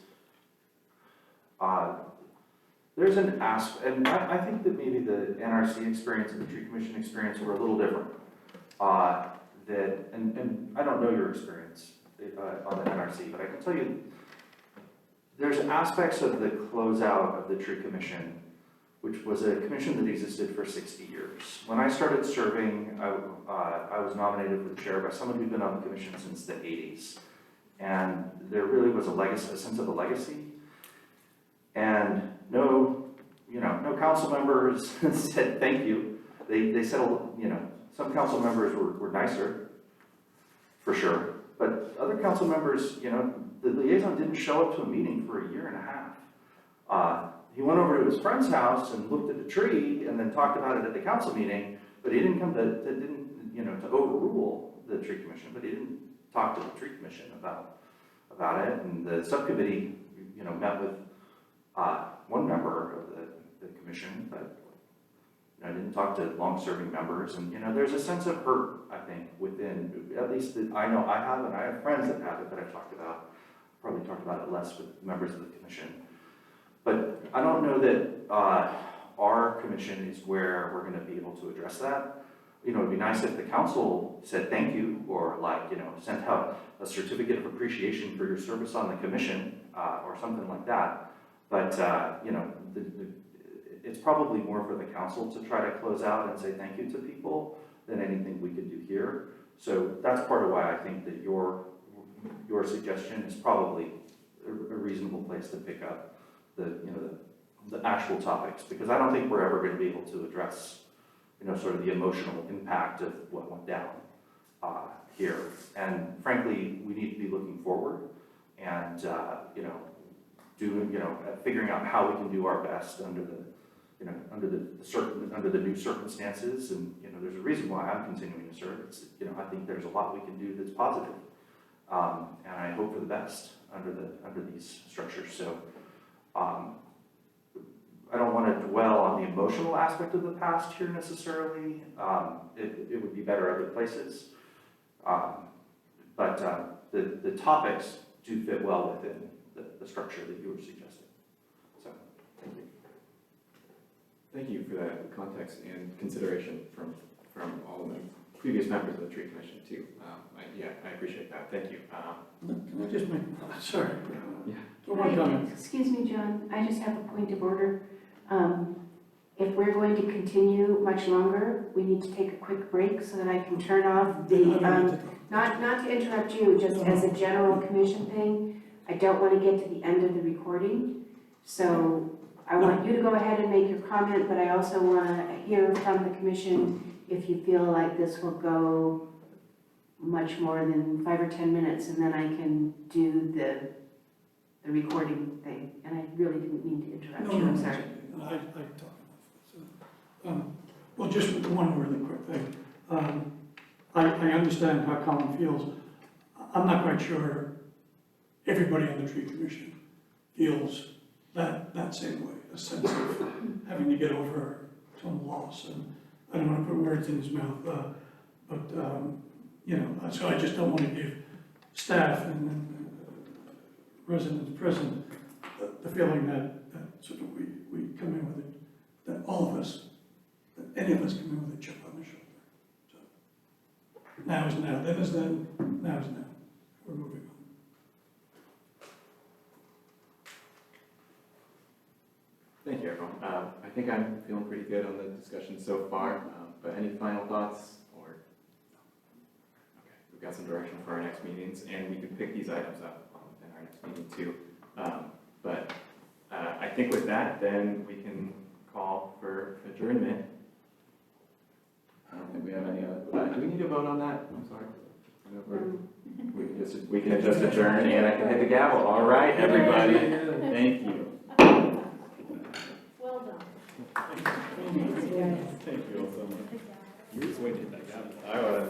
there's an aspect, and I think that maybe the NRC experience and the tree commission experience were a little different. And I don't know your experience on the NRC, but I can tell you there's aspects of the closeout of the tree commission, which was a commission that existed for 60 years. When I started serving, I was nominated for the chair by someone who'd been on the commission since the 80s. And there really was a sense of a legacy. And no council members said thank you. They said, some council members were nicer, for sure. But other council members, the liaison didn't show up to a meeting for a year and a half. He went over to his friend's house and looked at the tree and then talked about it at the council meeting, but he didn't come to overrule the tree commission, but he didn't talk to the tree commission about it. And the subcommittee, met with one member of the commission, but I didn't talk to long-serving members. And, there's a sense of hurt, I think, within, at least that I know I have, and I have friends that have it that I've talked about, probably talked about it less with members of the commission. But I don't know that our commission is where we're going to be able to address that. It'd be nice if the council said thank you, or sent out a certificate of appreciation for your service on the commission, or something like that. But, it's probably more for the council to try to close out and say thank you to people than anything we could do here. So that's part of why I think that your suggestion is probably a reasonable place to pick up the actual topics, because I don't think we're ever going to be able to address, sort of the emotional impact of what went down here. And frankly, we need to be looking forward and, doing, figuring out how we can do our best under the, under the new circumstances. And, there's a reason why I'm continuing to serve. It's, I think there's a lot we can do that's positive. And I hope for the best under these structures. So, I don't want to dwell on the emotional aspect of the past here necessarily. It would be better other places. But the topics do fit well within the structure that you were suggesting. So, thank you. Thank you for that context and consideration from all of the previous members of the tree commission too. I appreciate that. Thank you. Can I just make, sorry. Yeah. One comment. Excuse me, John, I just have a point of order. If we're going to continue much longer, we need to take a quick break so that I can turn off the, not to interrupt you, just as a general commission thing, I don't want to get to the end of the recording. So I want you to go ahead and make your comment, but I also want to hear from the commission if you feel like this will go much more than 5 or 10 minutes, and then I can do the recording thing. And I really didn't mean to interrupt you, I'm sorry. I talk enough. So, well, just one really quick thing. I understand how Colin feels. I'm not quite sure everybody on the tree commission feels that same way, a sense of having to get over some loss. And I don't want to put words in his mouth, but so I just don't want to give staff and residents present the feeling that sort of we come in with it, that all of us, that any of us come in with a chip on the shoulder. So now is now, then is then, now is now. We're moving on. Thank you, everyone. I think I'm feeling pretty good on the discussion so far, but any final thoughts? Okay, we've got some direction for our next meetings, and we can pick these items up in our next meeting too. But I think with that, then we can call for adjournment. I don't think we have any other, do we need to vote on that? I'm sorry. We can just adjourn, and I can hit the gavel. All right, everybody. Thank you. Well done. Thank you all so much. You just waited that gavel. I was.